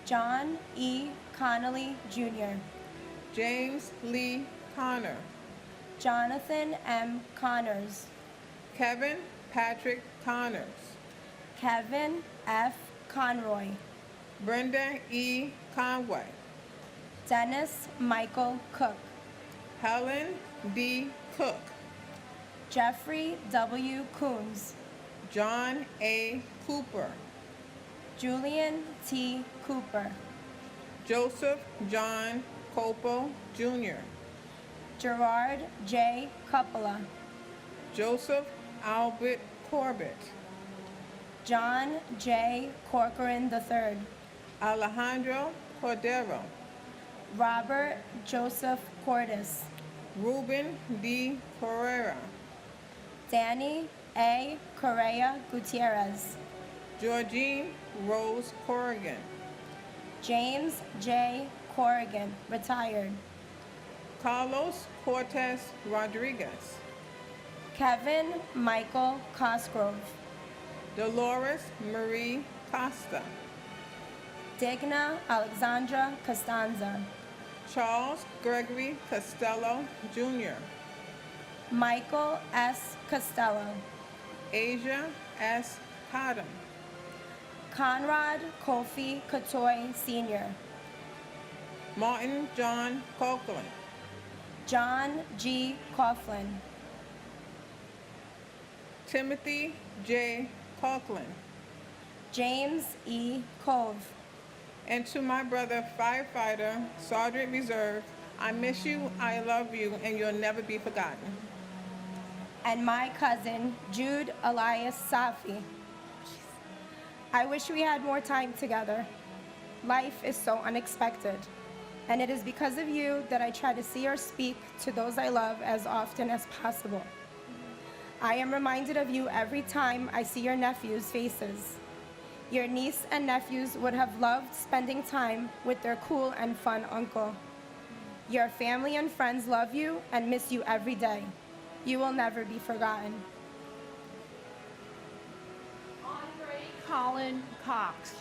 John E. Connolly Jr., James Lee Connor, Jonathan M. Connors, Kevin Patrick Connors, Kevin F. Conroy, Brenda E. Conway, Dennis Michael Cook, Helen D. Cook, Jeffrey W. Coons, John A. Cooper, Julian T. Cooper, Joseph John Copo Jr., Gerard J. Coppola, Joseph Albert Corbett, John J. Corcoran III, Alejandro Cordero, Robert Joseph Cordes, Ruben D. Correa, Danny A. Correa Gutierrez, Georgine Rose Corrigan, James J. Corrigan, retired, Carlos Cortez Rodriguez, Kevin Michael Cosgrove, Dolores Marie Costa, Digna Alexandra Costanza, Charles Gregory Costello Jr., Michael S. Costello, Asia S. Cottom, Conrad Kofi Katoy Sr., Martin John Copeland, John G. Coughlin, Timothy J. Coughlin, James E. Cove, and to my brother, firefighter, Sergeant Reserve, I miss you, I love you, and you'll never be forgotten. and my cousin, Jude Elias Safi. I wish we had more time together. Life is so unexpected, and it is because of you that I try to see or speak to those I love as often as possible. I am reminded of you every time I see your nephews' faces. Your niece and nephews would have loved spending time with their cool and fun uncle. Your family and friends love you and miss you every day. You will never be forgotten. Andre Colin Cox,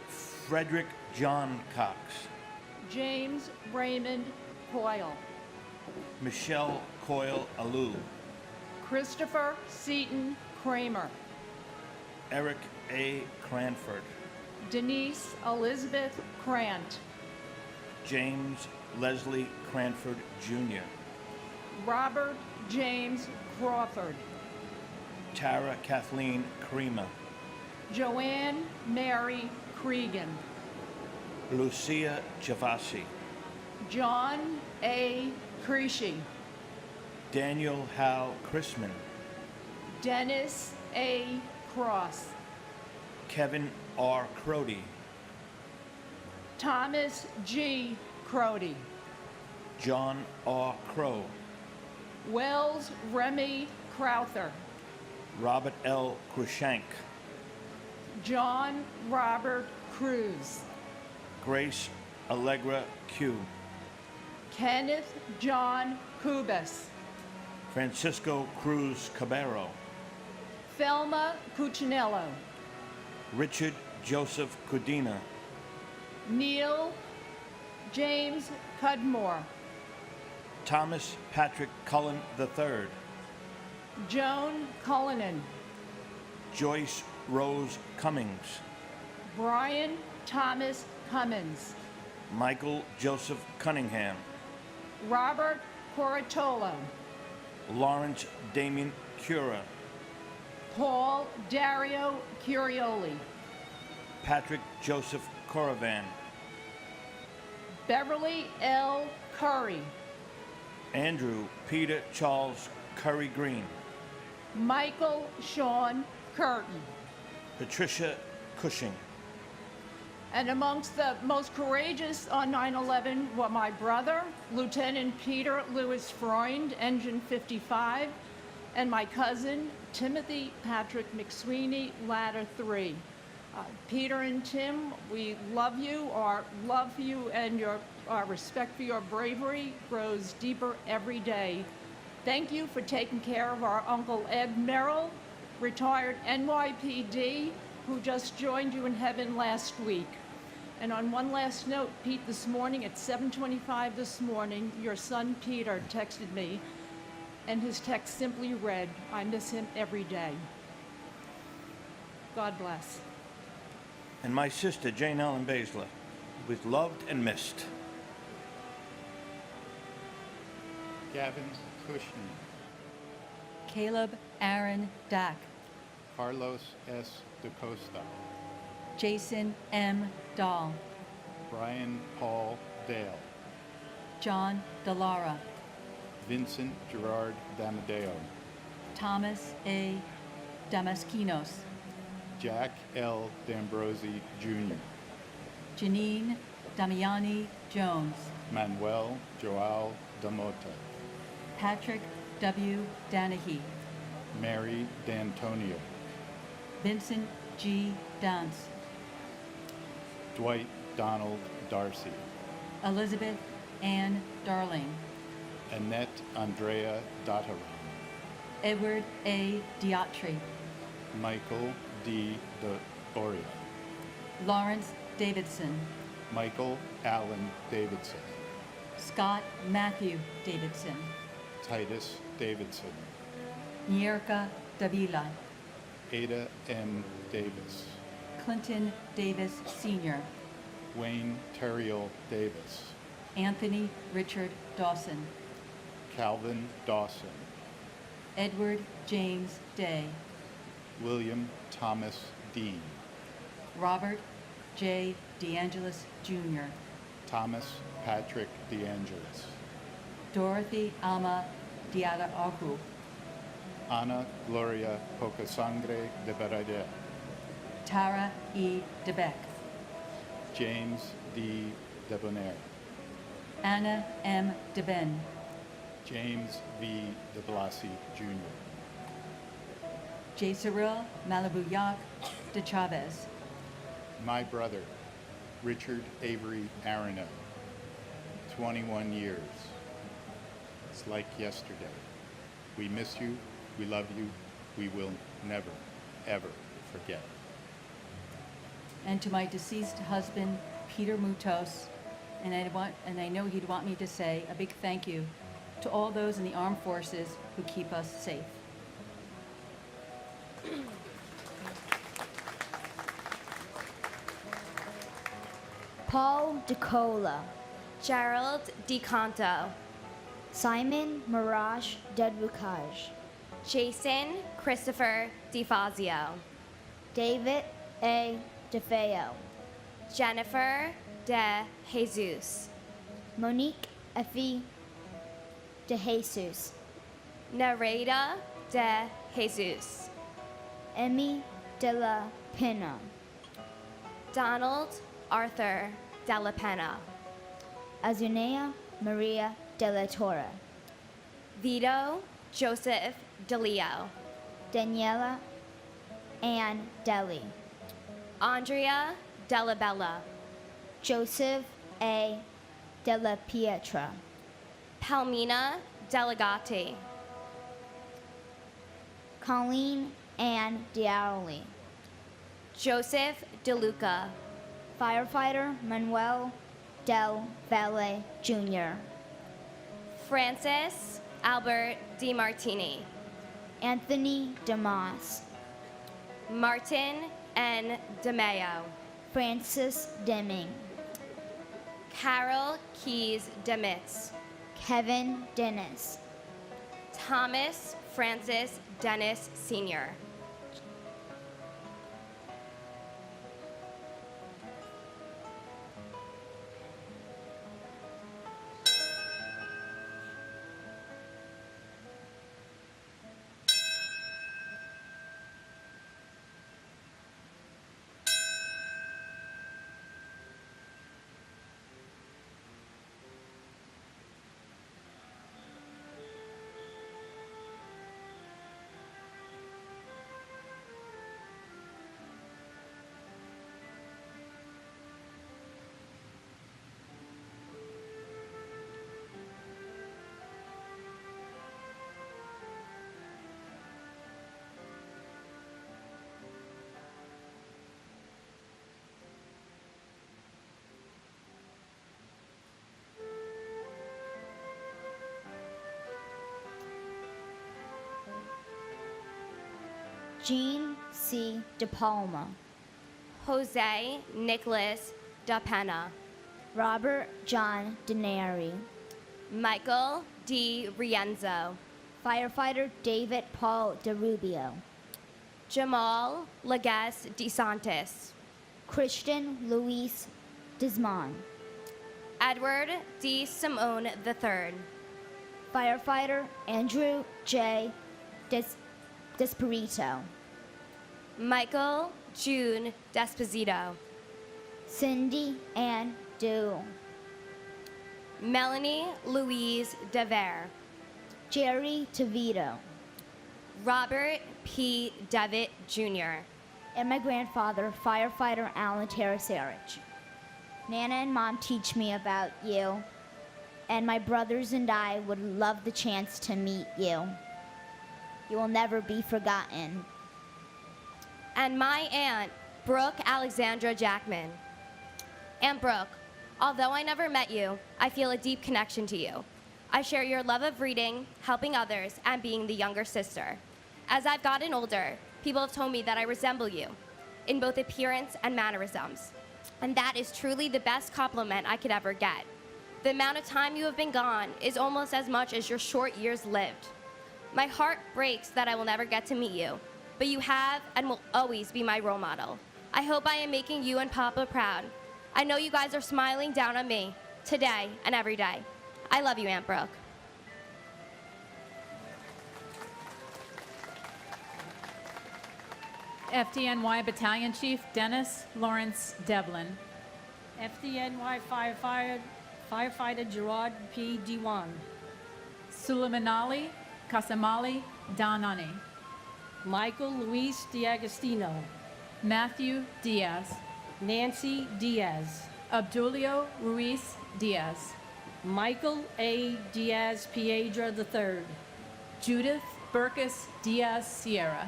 Frederick John Cox, James Raymond Coyle, Michelle Coyle Alou, Christopher Seaton Kramer, Eric A. Cranford, Denise Elizabeth Krant, James Leslie Cranford Jr., Robert James Crawford, Tara Kathleen Crema, Joanne Mary Cregan, Lucia Javasi, John A. Creasy, Daniel Hal Chrisman, Dennis A. Cross, Kevin R. Crody, Thomas G. Crody, John R. Crow, Wells Remy Crowther, Robert L. Krushank, John Robert Cruz, Grace Allegra Q, Kenneth John Kubas, Francisco Cruz Cabero, Thelma Cuccinello, Richard Joseph Cudina, Neil James Cudmore, Thomas Patrick Cullen III, Joan Cullinan, Joyce Rose Cummings, Brian Thomas Cummins, Michael Joseph Cunningham, Robert Coratolo, Lawrence Damien Cura, Paul Dario Curioli, Patrick Joseph Coravan, Beverly L. Curry, Andrew Peter Charles Curry Green, Michael Sean Curtin. Patricia Cushing. And amongst the most courageous on 9/11 were my brother, Lieutenant Peter Lewis Freund, Engine 55, and my cousin, Timothy Patrick McSweeney, Ladder 3. Peter and Tim, we love you. Our love for you and our respect for your bravery grows deeper every day. Thank you for taking care of our Uncle Ed Merrill, retired NYPD, who just joined you in heaven last week. And on one last note, Pete, this morning at 7:25 this morning, your son Peter texted me, and his text simply read, "I miss him every day." God bless. And my sister, Jane Ellen Baszler, was loved and missed. Gavin Cushman, Caleb Aaron Dack, Carlos S. DaCosta, Jason M. Dahl, Brian Paul Dale, John Delara, Vincent Gerard Damadeo, Thomas A. Damaskinos, Jack L. D'Ambrosi Jr., Janine Damiani Jones, Manuel Joao Damota, Patrick W. Danahy, Mary D'Antonio, Vincent G. Dance, Dwight Donald Darcy, Elizabeth Ann Darling, Annette Andrea Dataran, Edward A. Diatri, Michael D. Oria, Lawrence Davidson, Michael Allen Davidson, Scott Matthew Davidson, Titus Davidson, Nierka Davila, Ada M. Davis, Clinton Davis Sr., Wayne Terriel Davis, Anthony Richard Dawson, Calvin Dawson, Edward James Day, William Thomas Dean, Robert J. DeAngelis Jr., Thomas Patrick DeAngelis, Dorothy Alma Diada Ahu, Ana Gloria Pocasangre de Baradel, Tara E. DeBeck, James D. Debonair, Anna M. DeBen, James V. de Blasi Jr., J. Cyril Malabuyak de Chavez, my brother, Richard Avery Arano, 21 years. It's like yesterday. We miss you, we love you, we will never, ever forget. and to my deceased husband, Peter Mutos, and I know he'd want me to say a big thank you to all those in the armed forces who keep us safe. Paul DeCola, Gerald DeCanto, Simon Mirage Dedbukaj, Jason Christopher DeFazio, David A. DeFeo, Jennifer De Jesus, Monique Effie De Jesus, Nareda De Jesus, Emmy De La Pena, Donald Arthur De La Pena, Azunea Maria De La Torre, Vito Joseph DeLeo, Daniela Ann Deli, Andrea Della Bella, Joseph A. De La Pietra, Palmina Delegati, Colleen Ann Diaroli, Joseph DeLuca, Firefighter Manuel Del Valle Jr., Francis Albert DiMartini, Anthony DeMoss, Martin N. DeMeo, Francis Deming, Carol Keys Demitz, Kevin Dennis, Thomas Francis Dennis Sr., Jean C. De Palma, Jose Nicholas Da Pena, Robert John Denary, Michael D. Rienzo, Firefighter David Paul DeRubio, Jamal Lagues DeSantis, Christian Luis Dismon, Edward D. Simone III, Firefighter Andrew J. Desperito. Michael June Desposito. Cindy Ann Dew. Melanie Louise DeVere. Jerry DeVito. Robert P. Devitt Jr. And my grandfather, firefighter Alan Terasarich. Nana and Mom teach me about you, and my brothers and I would love the chance to meet you. You will never be forgotten. And my aunt, Brooke Alexandra Jackman. Aunt Brooke, although I never met you, I feel a deep connection to you. I share your love of reading, helping others, and being the younger sister. As I've gotten older, people have told me that I resemble you in both appearance and mannerisms. And that is truly the best compliment I could ever get. The amount of time you have been gone is almost as much as your short years lived. My heart breaks that I will never get to meet you, but you have and will always be my role model. I hope I am making you and Papa proud. I know you guys are smiling down on me today and every day. I love you, Aunt Brooke. FDNY Battalion Chief Dennis Lawrence Devlin. FDNY Firefighter Gerard P. Diwan. Suleimanali Kasamali Danani. Michael Luis D'Agostino. Matthew Diaz. Nancy Diaz. Abdulio Ruiz Diaz. Michael A. Diaz Piedra III. Judith Burkus Diaz Sierra.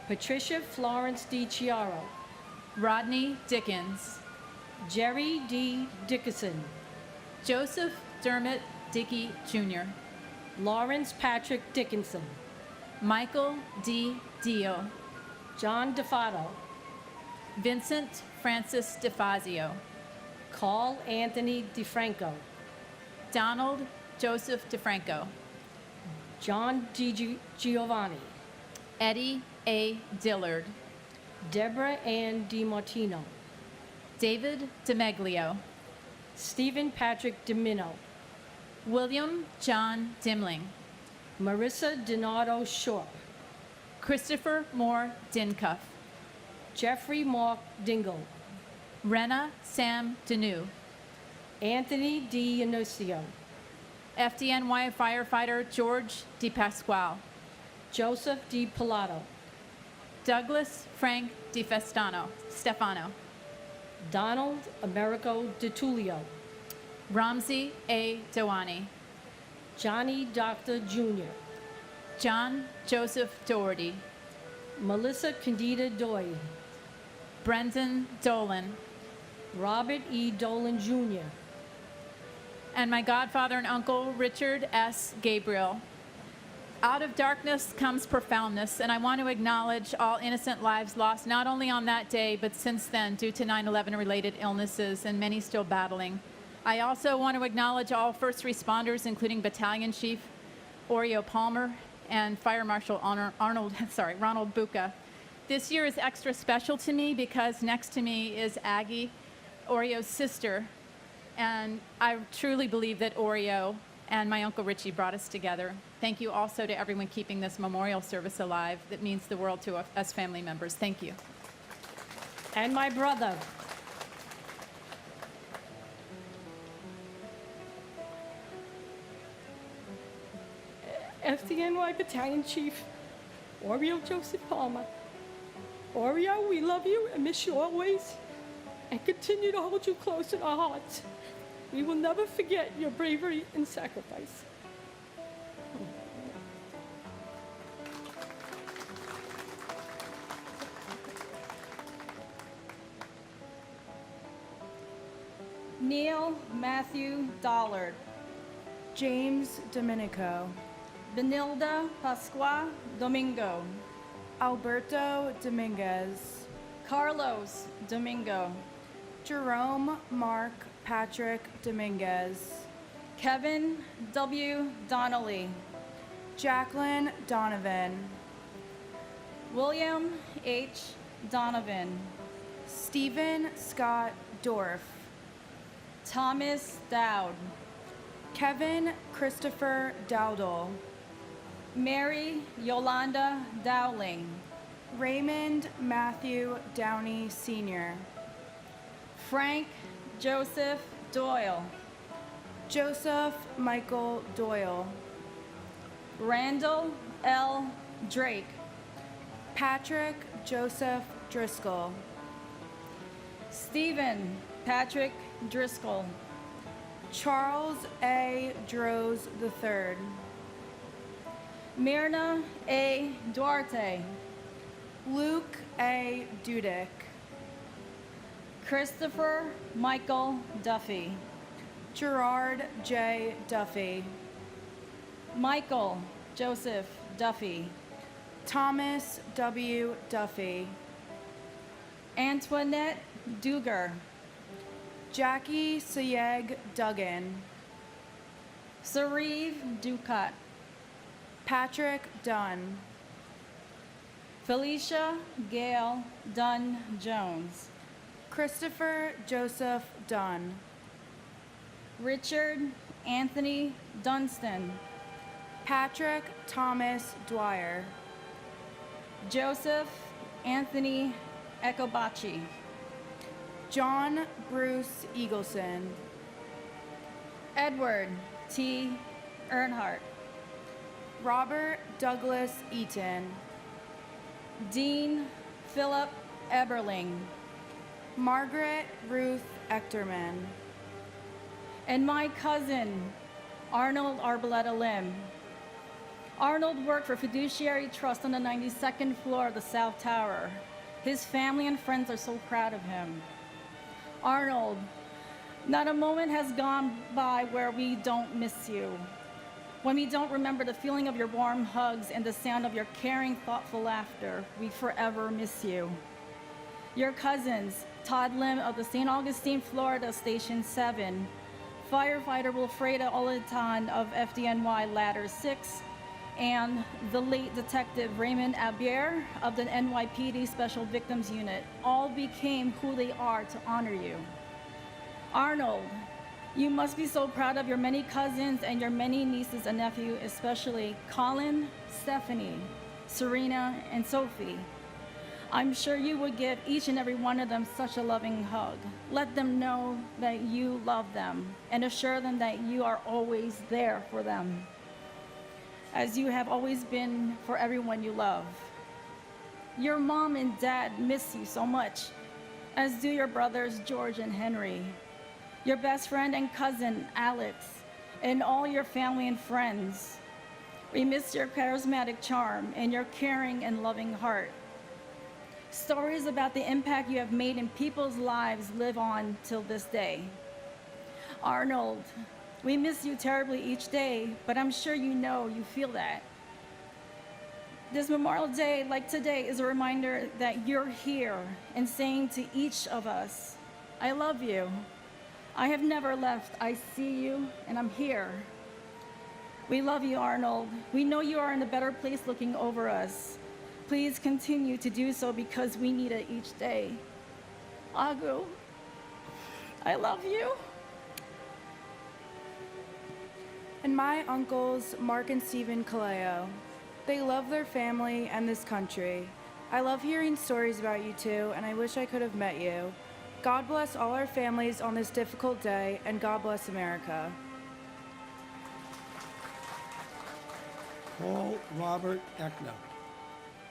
Patricia Florence D. Chiaro. Rodney Dickens. Jerry D. Dickerson. Joseph Dermot Dickey Jr. Lawrence Patrick Dickinson. Michael D. Dio. John DeFato. Vincent Francis DeFazio. Carl Anthony DeFranco. Donald Joseph DeFranco. John G. Giovanni. Eddie A. Dillard. Deborah Ann DiMartino. David DeMeglio. Stephen Patrick Dimino. William John Dimling. Marissa Donato Short. Christopher Moore Dincuff. Jeffrey Mark Dingle. Renna Sam Deneau. Anthony D. Inocio. FDNY firefighter George DiPasquale. Joseph D. Pilato. Douglas Frank Stefano. Donald Americo DiTullio. Ramsey A. Dewani. Johnny Doctor Jr. John Joseph Doherty. Melissa Candida Doyle. Brendan Dolan. Robert E. Dolan Jr. And my godfather and uncle, Richard S. Gabriel. Out of darkness comes profoundness, and I want to acknowledge all innocent lives lost not only on that day, but since then due to 9/11 related illnesses and many still battling. I also want to acknowledge all first responders, including Battalion Chief Oreo Palmer and Fire Marshal Ronald Buca. This year is extra special to me because next to me is Aggie, Oreo's sister, and I truly believe that Oreo and my Uncle Richie brought us together. Thank you also to everyone keeping this memorial service alive. That means the world to us family members. Thank you. And my brother. FDNY Battalion Chief Oreo Joseph Palmer. Oreo, we love you and miss you always, and continue to hold you close in our hearts. We will never forget your bravery and sacrifice. Neil Matthew Dollard. James Domenico. Benilda Pasqua Domingo. Alberto Dominguez. Carlos Domingo. Jerome Mark Patrick Dominguez. Kevin W. Donnelly. Jacqueline Donovan. William H. Donovan. Stephen Scott Dorff. Thomas Dowd. Kevin Christopher Dowdle. Mary Yolanda Dowling. Raymond Matthew Downey Sr. Frank Joseph Doyle. Joseph Michael Doyle. Randall L. Drake. Patrick Joseph Driscoll. Stephen Patrick Driscoll. Charles A. Droz III. Myrna A. Duarte. Luke A. Dudick. Christopher Michael Duffy. Gerard J. Duffy. Michael Joseph Duffy. Thomas W. Duffy. Antoinette Duger. Jackie Sayeg Duggan. Sariv Ducat. Patrick Dunn. Felicia Gail Dunn Jones. Christopher Joseph Dunn. Richard Anthony Dunstan. Patrick Thomas Dwyer. Joseph Anthony Ecobachi. John Bruce Eagleson. Edward T. Earnhardt. Robert Douglas Eaton. Dean Philip Eberling. Margaret Ruth Echterman. And my cousin, Arnold Arboleta Lim. Arnold worked for Fiduciary Trust on the 92nd floor of the South Tower. His family and friends are so proud of him. Arnold, not a moment has gone by where we don't miss you. When we don't remember the feeling of your warm hugs and the sound of your caring, thoughtful laughter, we forever miss you. Your cousins, Todd Lim of the St. Augustine, Florida, Station 7, firefighter Wilfreda Oletan of FDNY Ladder 6, and the late Detective Raymond Abier of the NYPD Special Victims Unit all became who they are to honor you. Arnold, you must be so proud of your many cousins and your many nieces and nephews, especially Colin, Stephanie, Serena, and Sophie. I'm sure you would give each and every one of them such a loving hug. Let them know that you love them and assure them that you are always there for them, as you have always been for everyone you love. Your mom and dad miss you so much, as do your brothers George and Henry, your best friend and cousin Alex, and all your family and friends. We miss your charismatic charm and your caring and loving heart. Stories about the impact you have made in people's lives live on till this day. Arnold, we miss you terribly each day, but I'm sure you know you feel that. This Memorial Day, like today, is a reminder that you're here and saying to each of us, I love you. I have never left. I see you, and I'm here. We love you, Arnold. We know you are in a better place looking over us. Please continue to do so because we need it each day. Agu, I love you. And my uncles, Mark and Stephen Kaleo. They love their family and this country. I love hearing stories about you two, and I wish I could have met you. God bless all our families on this difficult day, and God bless America. Paul Robert Eckner.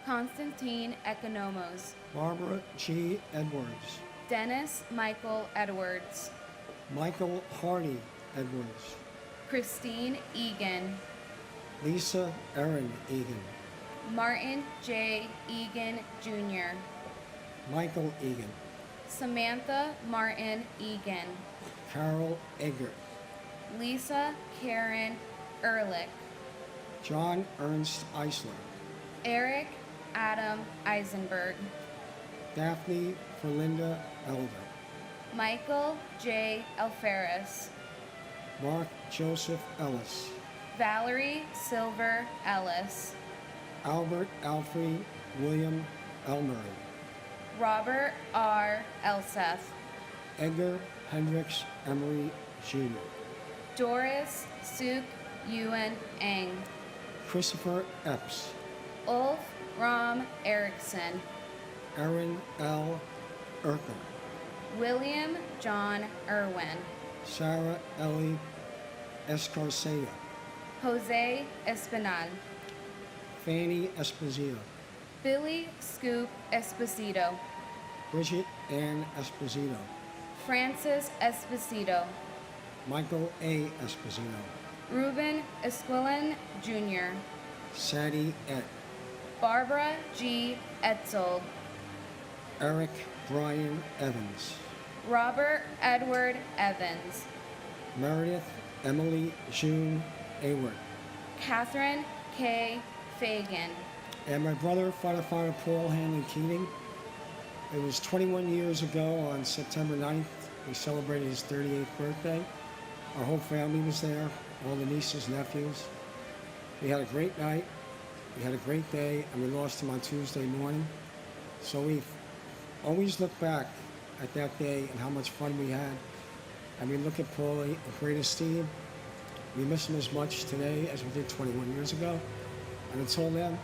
Constantine Economos. Barbara G. Edwards. Dennis Michael Edwards. Michael Hardy Edwards. Christine Egan. Lisa Erin Egan. Martin J. Egan Jr. Michael Egan. Samantha Martin Egan. Carol Eggert. Lisa Karen Ehrlich. John Ernst Eisler. Eric Adam Eisenberg. Daphne Ferlinda Elder. Michael J. Alferez. Mark Joseph Ellis. Valerie Silver Ellis. Albert Alfred William Elmery. Robert R. Elseth. Edgar Hendricks Emery Jr. Doris Suk Yuen Eng. Christopher Epps, Ulf Rom Erickson, Aaron L. Urkel, William John Irwin, Sarah Ellie Escarcega, Jose Espinal, Fanny Esposito, Billy Scoop Esposito, Bridget Ann Esposito, Francis Esposito, Michael A. Esposito, Ruben Esquilin Jr., Sadie Et, Barbara G. Etzold, Eric Brian Evans, Robert Edward Evans, Meredith Emily June Award, Catherine K. Fagan, and my brother, firefighter Paul Hanley Keating. It was 21 years ago on September 9th. We celebrated his 38th birthday. Our whole family was there, all the nieces, nephews. We had a great night. We had a great day, and we lost him on Tuesday morning. So we always look back at that day and how much fun we had. And we look at Paul in great esteem. We miss him as much today as we did 21 years ago. And until then,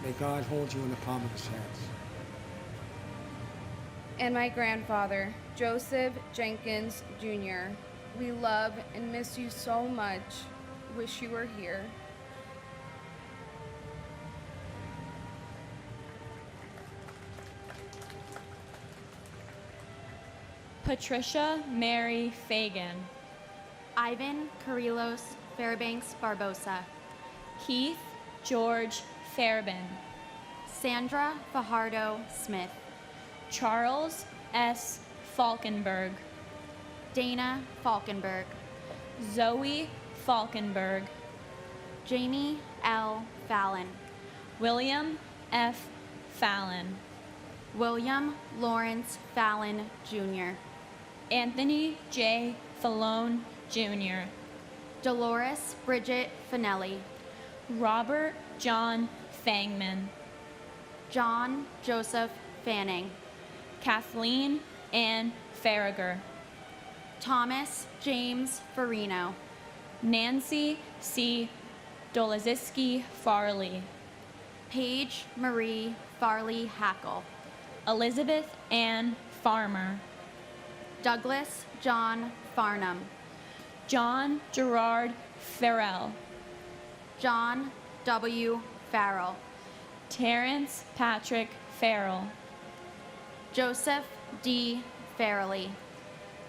may God hold you in the palm of his hands. and my grandfather, Joseph Jenkins Jr. We love and miss you so much. Wish you were here. Patricia Mary Fagan, Ivan Carrillos Fairbanks Barbosa, Keith George Fairbairn, Sandra Fajardo Smith, Charles S. Falkenberg, Dana Falkenberg, Zoe Falkenberg, Jamie L. Fallon, William F. Fallon, William Lawrence Fallon Jr., Anthony J. Fallone Jr., Dolores Bridget Finelli, Robert John Fangman, John Joseph Fanning, Kathleen Ann Farragher, Thomas James Farino, Nancy C. Dolaziski Farley, Paige Marie Farley Hackle, Elizabeth Ann Farmer, Douglas John Farnham, John Gerard Farrell, John W. Farrell, Terrence Patrick Farrell, Joseph D. Farrelly,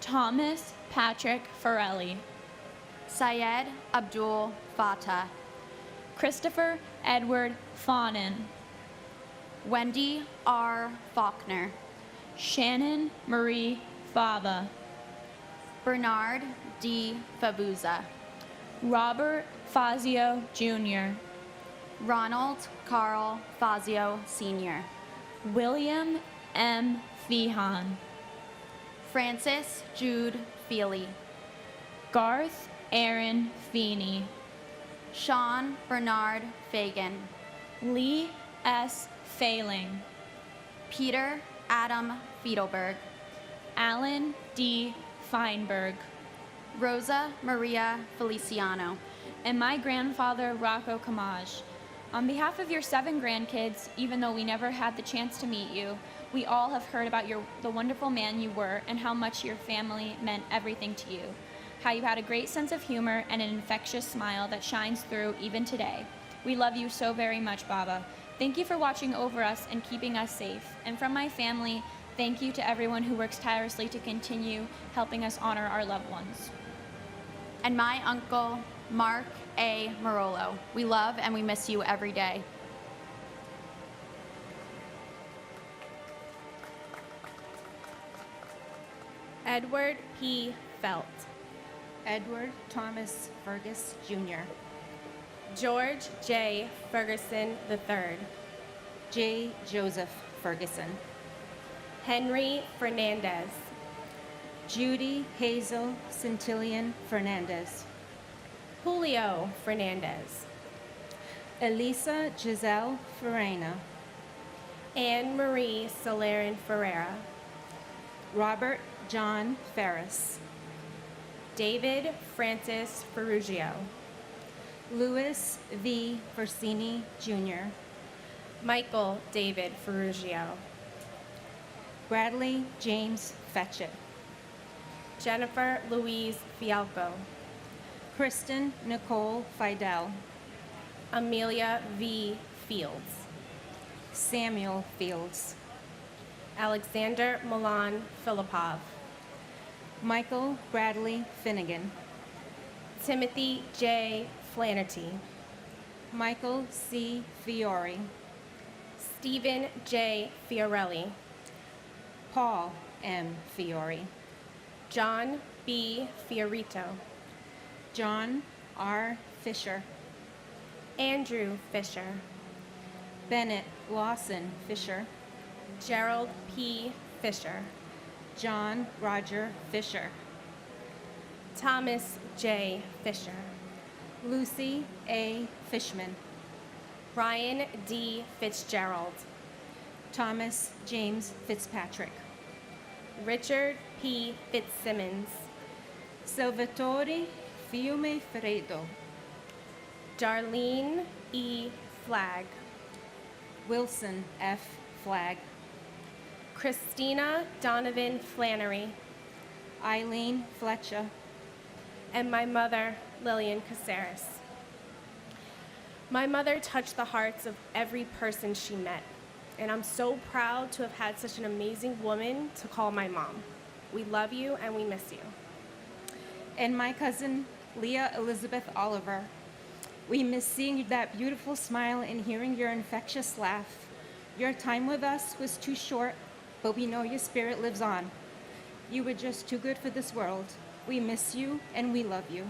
Thomas Patrick Farrelly, Syed Abdul Fatah, Christopher Edward Fawnin, Wendy R. Faulkner, Shannon Marie Fava, Bernard D. Fabuza, Robert Fazio Jr., Ronald Carl Fazio Sr., William M. Feehan, Francis Jude Feely, Garth Aaron Feeney, Sean Bernard Fagan, Lee S. Failing, Peter Adam Fiedelberg, Alan D. Feinberg, Rosa Maria Feliciano, and my grandfather, Rocco Kamaj. On behalf of your 7 grandkids, even though we never had the chance to meet you, we all have heard about the wonderful man you were and how much your family meant everything to you. How you had a great sense of humor and an infectious smile that shines through even today. We love you so very much, Baba. Thank you for watching over us and keeping us safe. And from my family, thank you to everyone who works tirelessly to continue helping us honor our loved ones. and my uncle, Mark A. Marolo. We love and we miss you every day. Edward P. Felt, Edward Thomas Fergus Jr., George J. Ferguson III, J. Joseph Ferguson, Henry Fernandez, Judy Hazel Centillion Fernandez, Julio Fernandez, Elisa Giselle Farina, Anne Marie Solerin Ferreira, Robert John Ferris, David Francis Ferrugio, Louis V. Versini, Jr., Michael David Ferrugio, Bradley James Fetchett, Jennifer Louise Fialco, Kristen Nicole Fidel, Amelia V. Fields, Samuel Fields, Alexander Milan Filipov, Michael Bradley Finnegan, Timothy J. Flaherty, Michael C. Fiore, Stephen J. Fiorelli, Paul M. Fiore, John B. Fiorito, John R. Fisher, Andrew Fisher, Bennett Lawson Fisher, Gerald P. Fisher, John Roger Fisher, Thomas J. Fisher, Lucy A. Fishman, Ryan D. Fitzgerald, Thomas James Fitzpatrick, Richard P. Fitzsimmons, Salvatore Fiume Fredo, Darlene E. Flagg, Wilson F. Flagg, Christina Donovan Flannery, Eileen Fletcher, and my mother, Lillian Caceres. My mother touched the hearts of every person she met, and I'm so proud to have had such an amazing woman to call my mom. We love you and we miss you. and my cousin Leah Elizabeth Oliver. We miss seeing that beautiful smile and hearing your infectious laugh. Your time with us was too short, but we know your spirit lives on. You were just too good for this world. We miss you and we love you.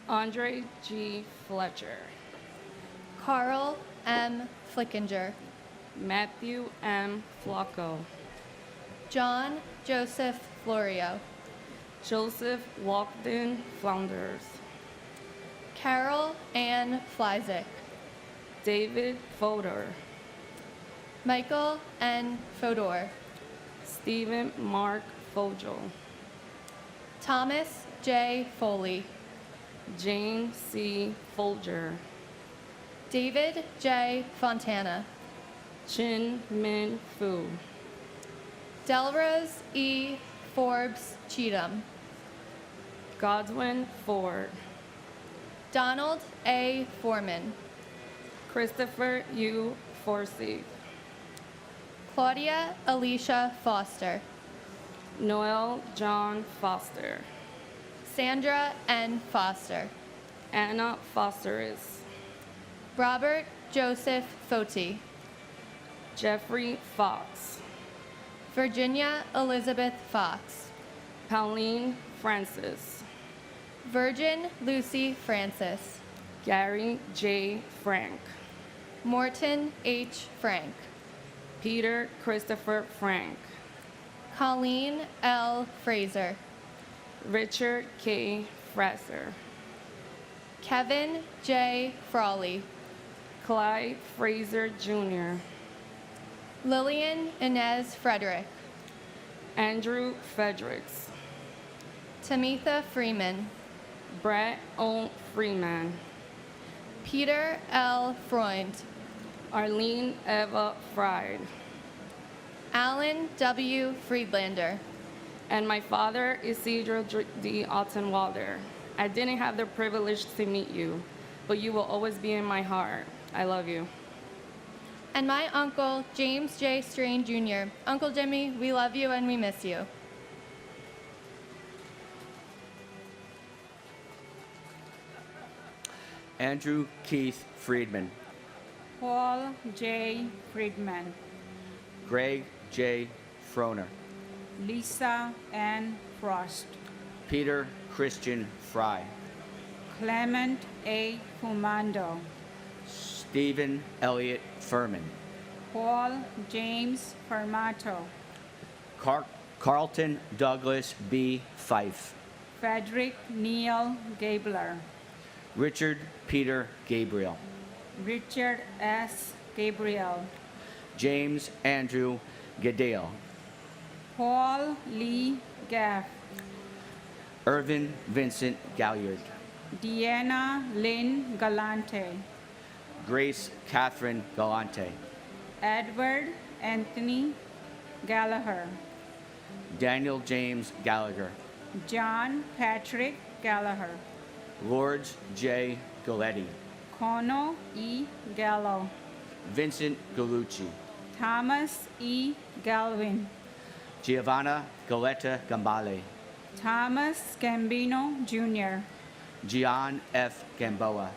Andre G. Fletcher, Carl M. Flickinger, Matthew M. Flacco, John Joseph Florio, Joseph Walkden Flounders, Carol Ann Flyzik, David Fodor, Michael N. Fodor, Stephen Mark Fogel, Thomas J. Foley, James C. Folger, David J. Fontana, Chin Min Fu, Delrose E. Forbes Cheatham, Godwin Ford, Donald A. Foreman, Christopher U. Forsyth, Claudia Alicia Foster, Noel John Foster, Sandra N. Foster, Anna Fosteris, Robert Joseph Foti, Jeffrey Fox, Virginia Elizabeth Fox, Pauline Francis, Virgin Lucy Francis, Gary J. Frank, Morton H. Frank, Peter Christopher Frank, Colleen L. Fraser, Richard K. Fraser, Kevin J. Frawley, Clyde Fraser Jr., Lillian Inez Frederick, Andrew Fredericks, Tamitha Freeman, Brett O. Freeman, Peter L. Freund, Arlene Eva Fried, Alan W. Friedlander, and my father, Isidro D. Altenwalder. I didn't have the privilege to meet you, but you will always be in my heart. I love you. and my uncle, James J. Strain Jr. Uncle Jimmy, we love you and we miss you. Andrew Keith Friedman, Paul J. Friedman, Greg J. Froner, Lisa N. Frost, Peter Christian Fry, Clement A. Fumando, Stephen Elliott Furman, Paul James Fermato, Carlton Douglas B. Fife, Frederick Neil Gabler, Richard Peter Gabriel, Richard S. Gabriel, James Andrew Gadale, Paul Lee Gaff, Irvin Vincent Galliard, Deanna Lynn Galante, Grace Catherine Galante, Edward Anthony Gallagher, Daniel James Gallagher, John Patrick Gallagher, Lourdes J. Galletti, Kono E. Gallo, Vincent Gallucci, Thomas E. Galvin, Giovanna Galetta Gambale, Thomas Gambino Jr., Gian F. Gamboa,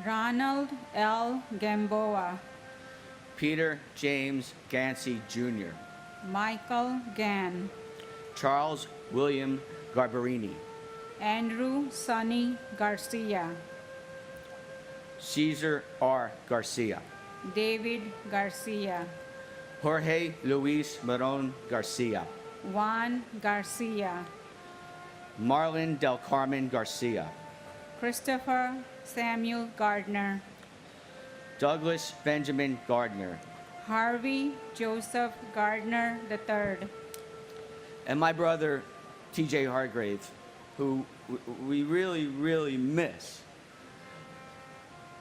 Ronald L. Gamboa, Peter James Gansey Jr., Michael Gann, Charles William Garbarini, Andrew Sonny Garcia, Cesar R. Garcia, David Garcia, Jorge Luis Maron Garcia, Juan Garcia, Marlon Del Carmen Garcia, Christopher Samuel Gardner, Douglas Benjamin Gardner, Harvey Joseph Gardner III, and my brother TJ Hargrave, who we really, really miss.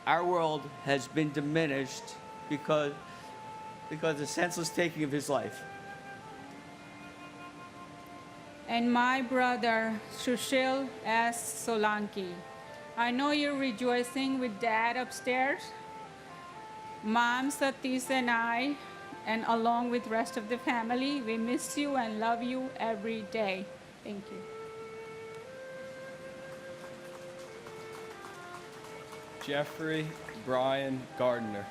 Our world has been diminished because the senseless taking of his life. and my brother Sushil S. Solanki. I know you're rejoicing with Dad upstairs. Mom, Satish, and I, and along with rest of the family, we miss you and love you every day. Thank you. Jeffrey Brian Gardner,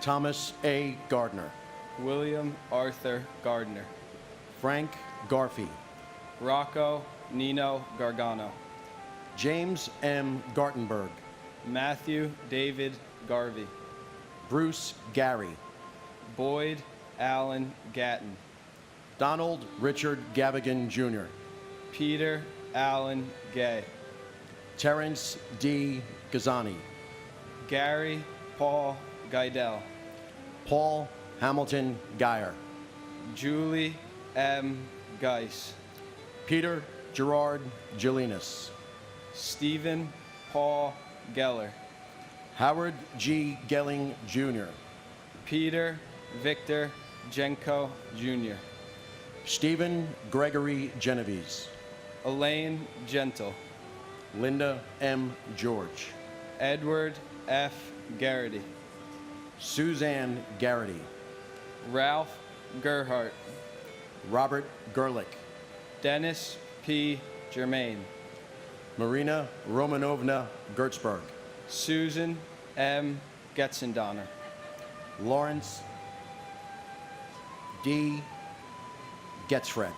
Thomas A. Gardner, William Arthur Gardner, Frank Garfey, Rocco Nino Gargano, James M. Gartenberg, Matthew David Garvey, Bruce Gary, Boyd Allen Gatton, Donald Richard Gavigan Jr., Peter Allen Gay, Terrence D. Gazani, Gary Paul Guidel, Paul Hamilton Geyer, Julie M. Geis, Peter Gerard Gelinas, Stephen Paul Geller, Howard G. Gelling Jr., Peter Victor Jenko Jr., Stephen Gregory Genovese, Elaine Gentle, Linda M. George, Edward F. Garrity, Suzanne Garrity, Ralph Gerhart, Robert Gerlich, Dennis P. Germain, Marina Romanovna Gertzberg, Susan M. Getzendonner, Lawrence D. Getzfred.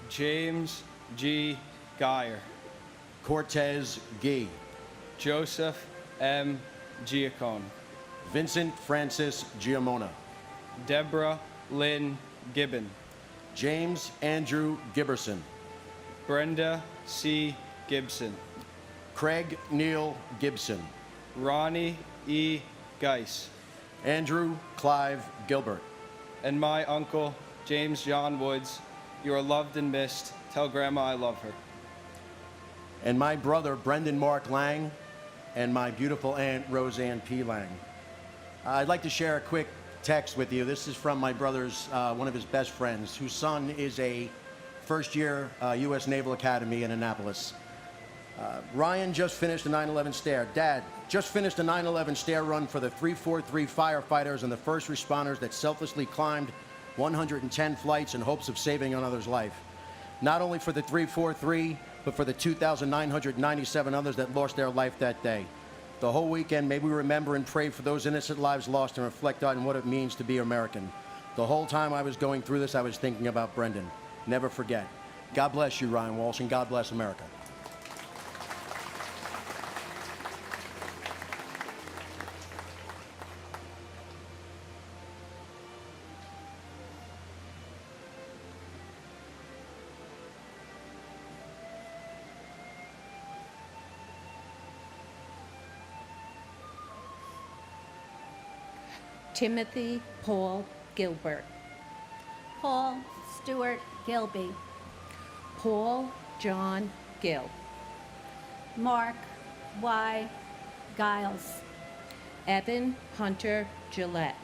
James G. Geyer, Cortez Gee, Joseph M. Giacone, Vincent Francis Giamona, Deborah Lynn Gibbon, James Andrew Giberson, Brenda C. Gibson, Craig Neil Gibson, Ronnie E. Geis, Andrew Clive Gilbert, and my uncle, James John Woods. You are loved and missed. Tell Grandma I love her. and my brother Brendan Mark Lang, and my beautiful aunt Roseanne P. Lang. I'd like to share a quick text with you. This is from my brother's, one of his best friends, whose son is a first-year U.S. Naval Academy in Annapolis. Ryan just finished a 9/11 stare. Dad, just finished a 9/11 stare run for the 343 firefighters and the first responders that selflessly climbed 110 flights in hopes of saving another's life. Not only for the 343, but for the 2,997 others that lost their life that day. The whole weekend, may we remember and pray for those innocent lives lost and reflect on what it means to be American. The whole time I was going through this, I was thinking about Brendan. Never forget. God bless you, Ryan Walsh, and God bless America. Timothy Paul Gilbert, Paul Stewart Gilby, Paul John Gill, Mark Y. Giles, Evan Hunter Gillette,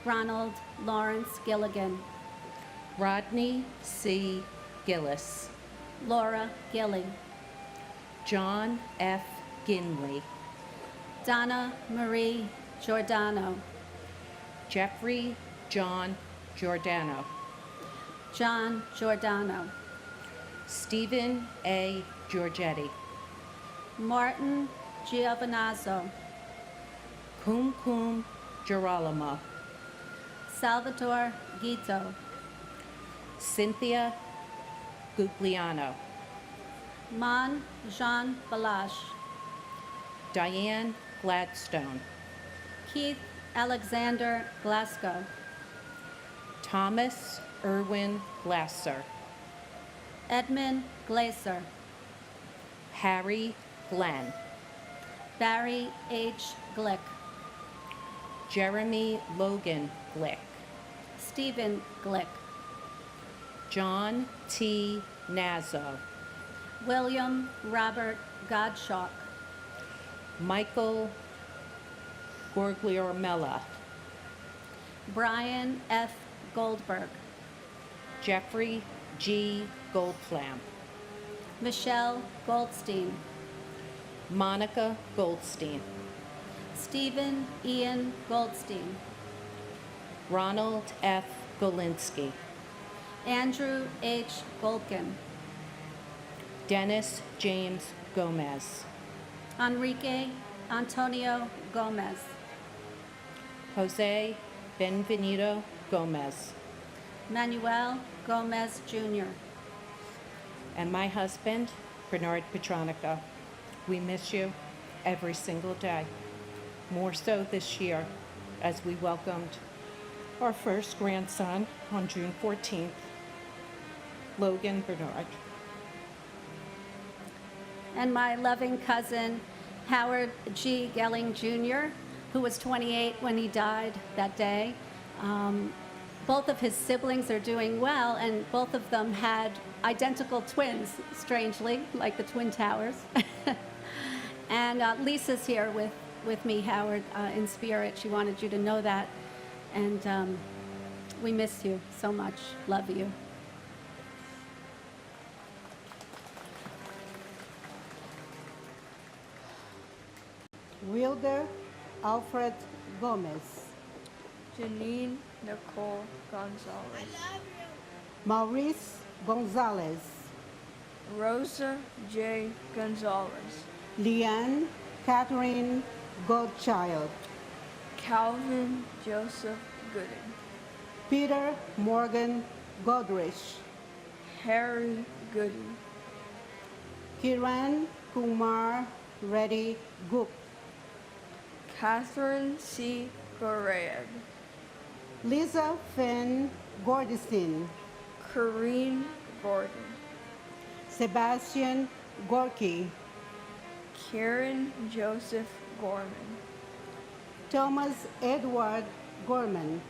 Ronald Lawrence Gilligan, Rodney C. Gillis, Laura Gilly, John F. Ginley, Donna Marie Giordano, Jeffrey John Giordano, John Giordano, Stephen A. Giorgetti, Martin Giovanazzo, Kum Kum Girolamo, Salvatore Guito, Cynthia Gugliano, Man Jean Balash, Diane Gladstone, Keith Alexander Glasgow, Thomas Irwin Glasser, Edmund Glaser, Harry Glenn, Barry H. Glick, Jeremy Logan Glick, Stephen Glick, John T. Nazo, William Robert Godshock, Michael Gorgliormella, Brian F. Goldberg, Jeffrey G. Goldflam, Michelle Goldstein, Monica Goldstein, Stephen Ian Goldstein, Ronald F. Golinsky, Andrew H. Golkin, Dennis James Gomez, Enrique Antonio Gomez, Jose Benvenido Gomez, Manuel Gomez Jr., and my husband, Bernard Petronica. We miss you every single day, more so this year as we welcomed our first grandson on June 14th, Logan Bernard. and my loving cousin, Howard G. Gelling Jr., who was 28 when he died that day. Both of his siblings are doing well, and both of them had identical twins, strangely, like the Twin Towers. And Lisa's here with me, Howard, in spirit. She wanted you to know that. And we miss you so much. Love you. Wilder Alfred Gomez, Janine Nicole Gonzalez, Maurice Gonzalez, Rosa J. Gonzalez, Leanne Catherine Godchild, Calvin Joseph Gooding, Peter Morgan Godrich, Harry Goody, Kiran Kumar Reddy Gup, Catherine C. Gorayag, Lisa Finn Gordestein, Corrine Gordon, Sebastian Gorky, Kieran Joseph Gorman, Thomas Edward Gorman,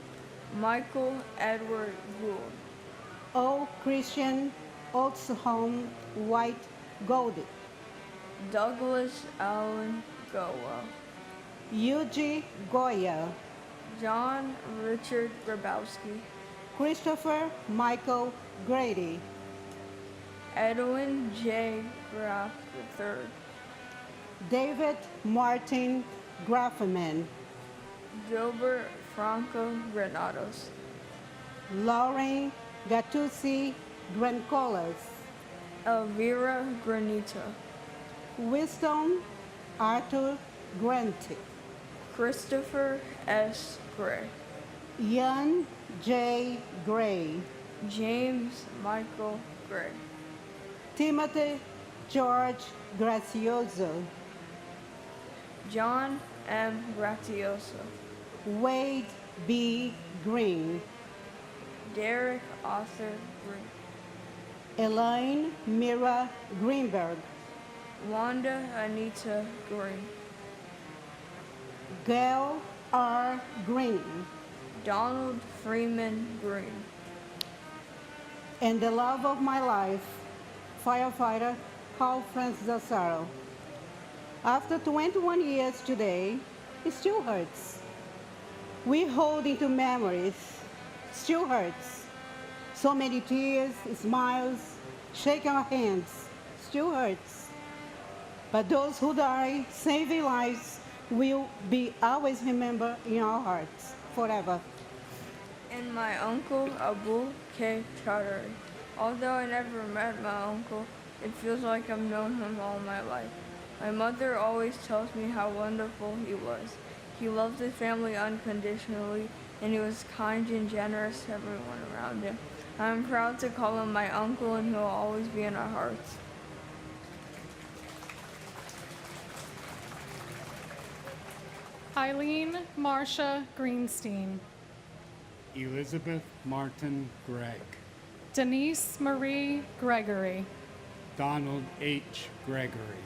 Michael Edward Gould, O. Christian Oxholm White Goldie, Douglas Allen Goa, Yuji Goya, John Richard Grabowski, Christopher Michael Grady, Edwin J. Graff III, David Martin Grafferman, Gilbert Franco Granados, Lauren Gattusi Grancolas, Elvira Granita, Wisdom Arthur Grant, Christopher S. Gray, Ian J. Gray, James Michael Gray, Timothy George Gracioso, John M. Gratioso, Wade B. Green, Derek Arthur Green, Elaine Mira Greenberg, Wanda Anita Green, Gail R. Green, Donald Freeman Green, and the love of my life, firefighter Paul Francis Zasaro. After 21 years today, it still hurts. We hold into memories, still hurts. So many tears, smiles, shaking our hands, still hurts. But those who die, saving lives, will be always remembered in our hearts forever. and my uncle Abu K. Chaudhary. Although I never met my uncle, it feels like I've known him all my life. My mother always tells me how wonderful he was. He loved his family unconditionally, and he was kind and generous to everyone around him. I'm proud to call him my uncle, and he'll always be in our hearts. Eileen Marcia Greenstein, Elizabeth Martin Gregg, Denise Marie Gregory, Donald H. Gregory,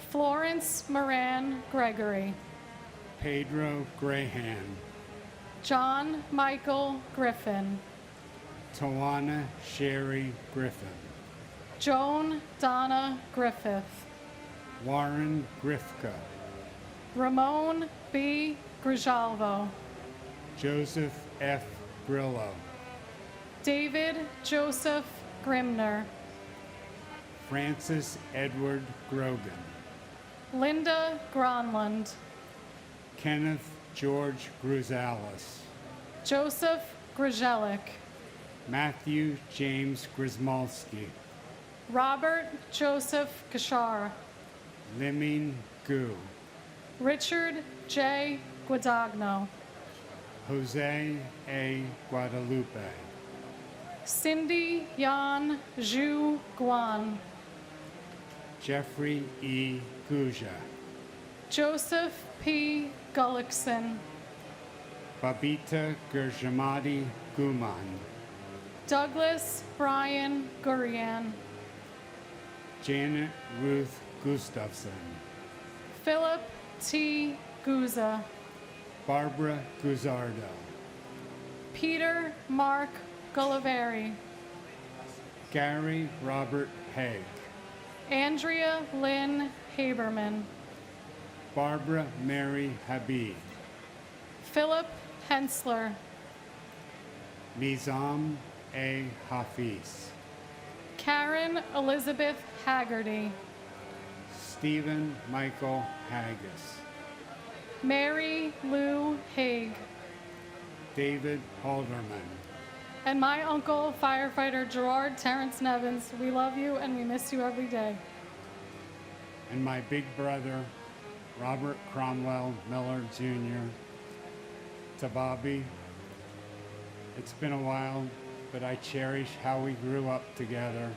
Florence Moran Gregory, Pedro Grahan, John Michael Griffin, Tawana Sherry Griffin, Joan Donna Griffith, Warren Grifka, Ramon B. Grijalvo, Joseph F. Grillo, David Joseph Grimner, Francis Edward Grogan, Linda Gronlund, Kenneth George Gruzalis, Joseph Grzelik, Matthew James Grismalski, Robert Joseph Kashar, Liming Gu, Richard J. Guadagno, Jose A. Guadalupe, Cindy Yan Zhu Guan, Jeffrey E. Guja, Joseph P. Gullickson, Babita Gerjamadi Guman, Douglas Brian Gurian, Janet Ruth Gustafson, Philip T. Guza, Barbara Guzardo, Peter Mark Gullivari, Gary Robert Haig, Andrea Lynn Haberman, Barbara Mary Habib, Philip Hensler, Nizam A. Hafiz, Karen Elizabeth Haggerty, Stephen Michael Haggis, Mary Lou Haig, David Halderman, and my uncle, firefighter Gerard Terrence Nevins. We love you and we miss you every day. and my big brother, Robert Cromwell Miller Jr., to Bobby. It's been a while. but I cherish how we grew up together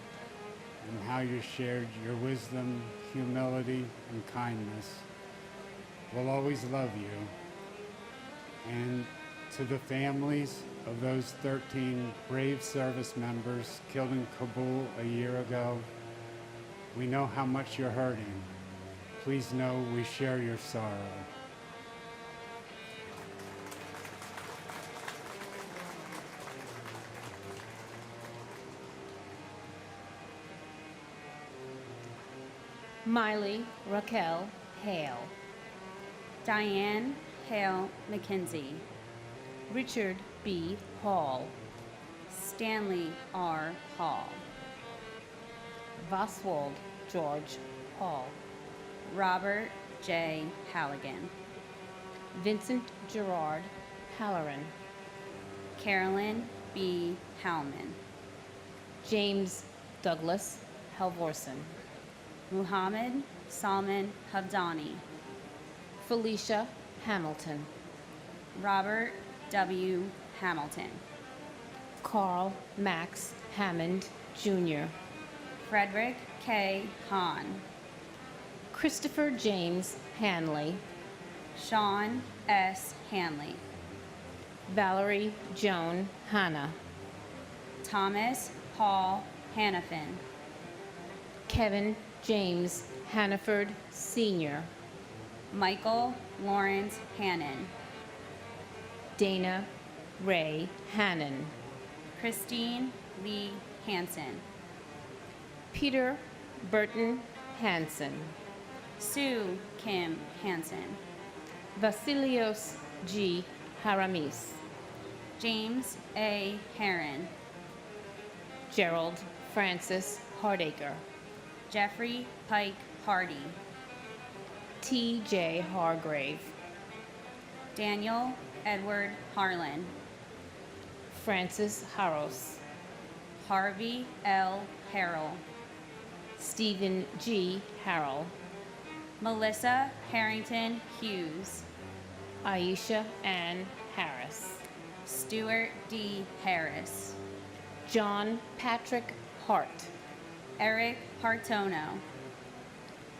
and how you shared your wisdom, humility, and kindness. We'll always love you. And to the families of those 13 brave service members killed in Kabul a year ago, we know how much you're hurting. Please know we share your sorrow. Miley Raquel Hale, Diane Hale McKenzie, Richard B. Hall, Stanley R. Hall, Voswald George Hall, Robert J. Halligan, Vincent Gerard Halloran, Carolyn B. Howman, James Douglas Halvorsen, Muhammad Salman Habdani, Felicia Hamilton, Robert W. Hamilton, Carl Max Hammond, Jr., Frederick K. Hahn, Christopher James Hanley, Sean S. Hanley, Valerie Joan Hanna, Thomas Paul Hannafin, Kevin James Hannaford, Sr., Michael Lawrence Hannon, Dana Ray Hannon, Christine Lee Hansen, Peter Burton Hansen, Sue Kim Hansen, Vasilios G. Haramis, James A. Heron, Gerald Francis Hardacre, Jeffrey Pike Hardy, T.J. Hargrave, Daniel Edward Harlan, Francis Harros, Harvey L. Harrell, Stephen G. Harrell, Melissa Harrington Hughes, Aisha Ann Harris, Stuart D. Harris, John Patrick Hart, Eric Partono,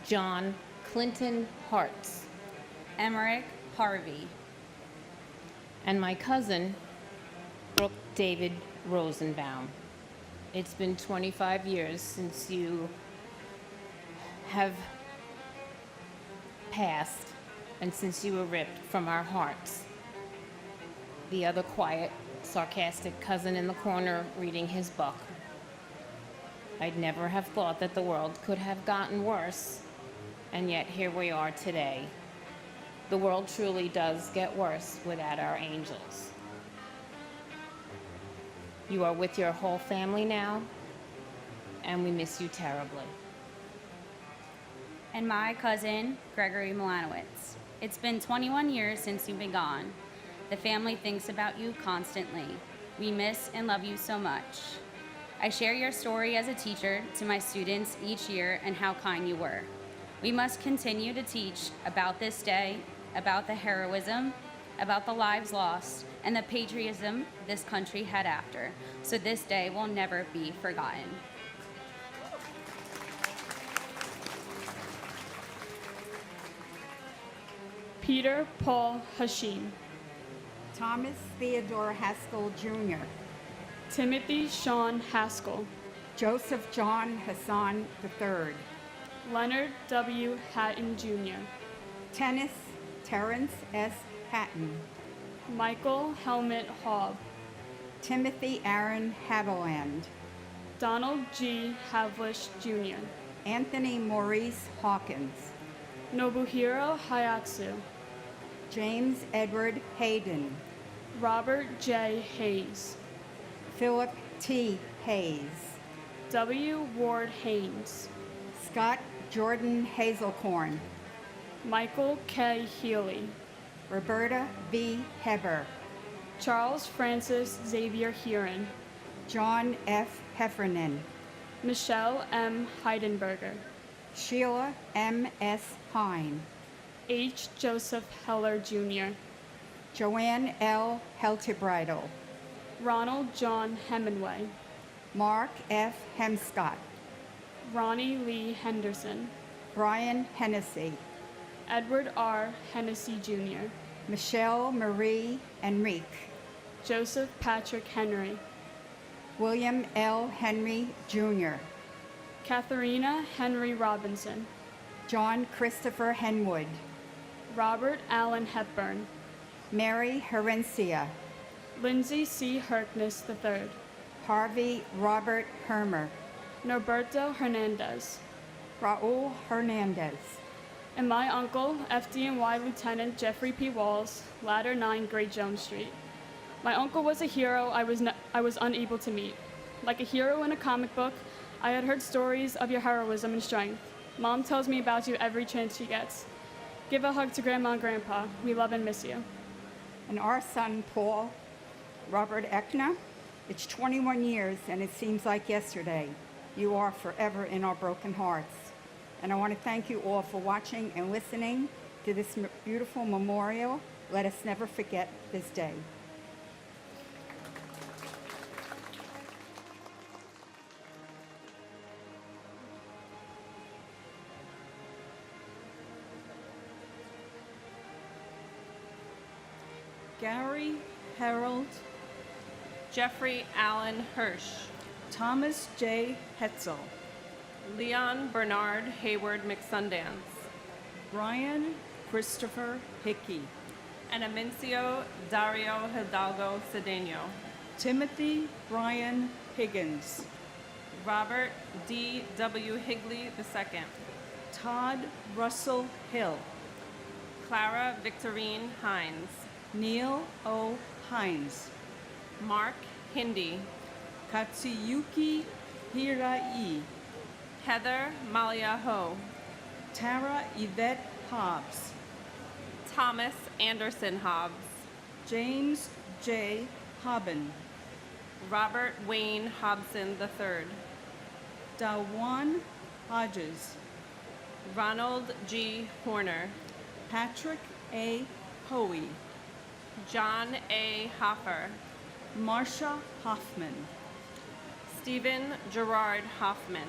John Clinton Hartz, Emmerich Harvey, and my cousin, Brooke David Rosenbaum. It's been 25 years since you have passed and since you were ripped from our hearts. The other quiet, sarcastic cousin in the corner reading his book. I'd never have thought that the world could have gotten worse, and yet here we are today. The world truly does get worse without our angels. You are with your whole family now, and we miss you terribly. and my cousin, Gregory Milanowitz. It's been 21 years since you've been gone. The family thinks about you constantly. We miss and love you so much. I share your story as a teacher to my students each year and how kind you were. We must continue to teach about this day, about the heroism, about the lives lost, and the patriotism this country had after, so this day will never be forgotten. Peter Paul Hashim, Thomas Theodore Haskell Jr., Timothy Sean Haskell, Joseph John Hassan III, Leonard W. Hatton Jr., Terrence S. Hatton, Michael Helmut Hobb, Timothy Aaron Haviland, Donald G. Havlish Jr., Anthony Maurice Hawkins, Nobuhiro Hayatsu, James Edward Hayden, Robert J. Hayes, Philip T. Hayes, W. Ward Haynes, Scott Jordan Hazelcorn, Michael K. Healy, Roberta V. Heber, Charles Francis Xavier Heron, John F. Heffernan, Michelle M. Heidenberger, Sheila M. S. Hine, H. Joseph Heller Jr., Joanne L. Heltebridle, Ronald John Hemingway, Mark F. Hemscott, Ronnie Lee Henderson, Brian Hennessy, Edward R. Hennessy Jr., Michelle Marie Enrique, Joseph Patrick Henry, William L. Henry Jr., Katharina Henry Robinson, John Christopher Henwood, Robert Allen Hepburn, Mary Herencia, Lindsay C. Harkness III, Harvey Robert Hermer, Norberto Hernandez, Raul Hernandez, and my uncle, FD&Y Lieutenant Jeffrey P. Walls, Ladder 9, Great Jones Street. My uncle was a hero I was unable to meet. Like a hero in a comic book, I had heard stories of your heroism and strength. Mom tells me about you every chance she gets. Give a hug to Grandma and Grandpa. We love and miss you. and our son, Paul Robert Eckner. It's 21 years, and it seems like yesterday. You are forever in our broken hearts. And I want to thank you all for watching and listening to this beautiful memorial. Let us never forget this day. Gary Harold, Jeffrey Allen Hirsch, Thomas J. Hetzel, Leon Bernard Hayward McSundance, Brian Christopher Hickey, and Amincio Dario Hidalgo Cedeno, Timothy Brian Higgins, Robert D. W. Higley II, Todd Russell Hill, Clara Victorine Hines, Neil O. Hines, Mark Hindi, Katsuyuki Hirai, Heather Malia Ho, Tara Yvette Hobbs, Thomas Anderson Hobbs, James J. Hobben, Robert Wayne Hobson III, Dawan Hodges, Ronald G. Horner, Patrick A. Hoey, John A. Hoffer, Marsha Hoffman, Stephen Gerard Hoffman,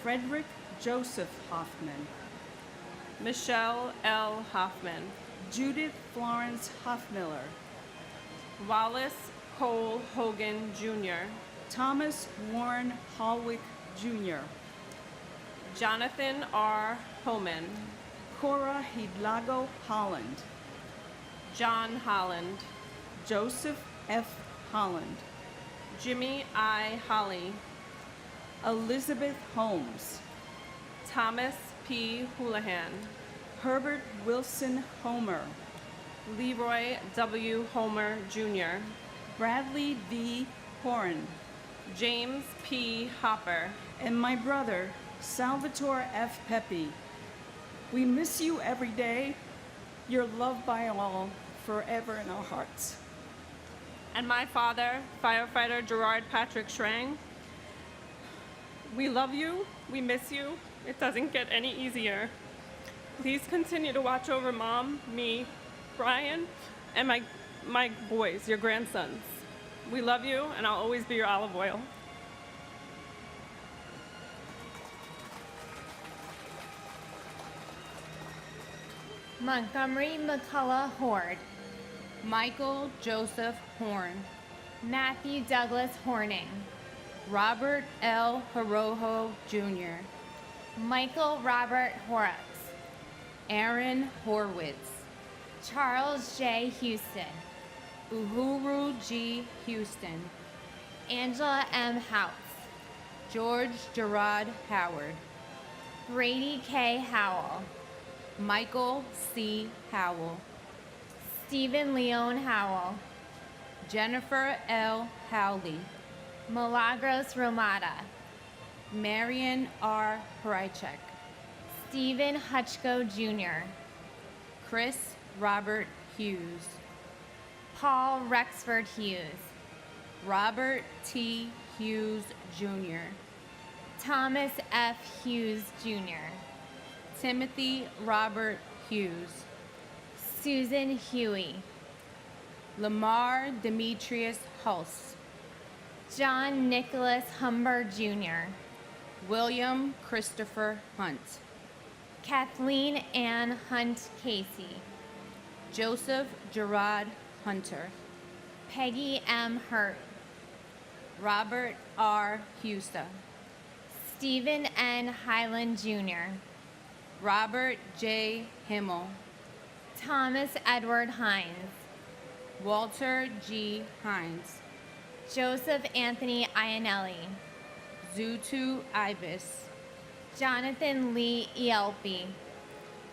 Frederick Joseph Hoffman, Michelle L. Hoffman, Judith Florence Hoffmiller, Wallace Cole Hogan Jr., Thomas Warren Hallwick Jr., Jonathan R. Homan, Cora Hidlago Holland, John Holland, Joseph F. Holland, Jimmy I. Holly, Elizabeth Holmes, Thomas P. Houlihan, Herbert Wilson Homer, Leroy W. Homer Jr., Bradley V. Horan, James P. Hopper, and my brother, Salvatore F. Pepe. We miss you every day. You're loved by all, forever in our hearts. and my father, firefighter Gerard Patrick Schrang. We love you. We miss you. It doesn't get any easier. Please continue to watch over Mom, me, Brian, and my boys, your grandsons. We love you, and I'll always be your olive oil. Montgomery McCullough Horde, Michael Joseph Horn, Matthew Douglas Horning, Robert L. Horojo Jr., Michael Robert Horrocks, Aaron Horwitz, Charles J. Houston, Uhuru G. Houston, Angela M. House, George Gerard Howard, Brady K. Howell, Michael C. Howell, Stephen Leon Howell, Jennifer L. Howley, Milagros Romata, Marion R. Hrychek, Stephen Hutchko Jr., Chris Robert Hughes, Paul Rexford Hughes, Robert T. Hughes Jr., Thomas F. Hughes Jr., Timothy Robert Hughes, Susan Huey, Lamar Demetrius Hulse, John Nicholas Humber Jr., William Christopher Hunt, Kathleen Ann Hunt Casey, Joseph Gerard Hunter, Peggy M. Hurt, Robert R. Husta, Stephen N. Highland Jr., Robert J. Himmel, Thomas Edward Hines, Walter G. Hines, Joseph Anthony Iannelli, Zutu Ibis, Jonathan Lee Ielpi,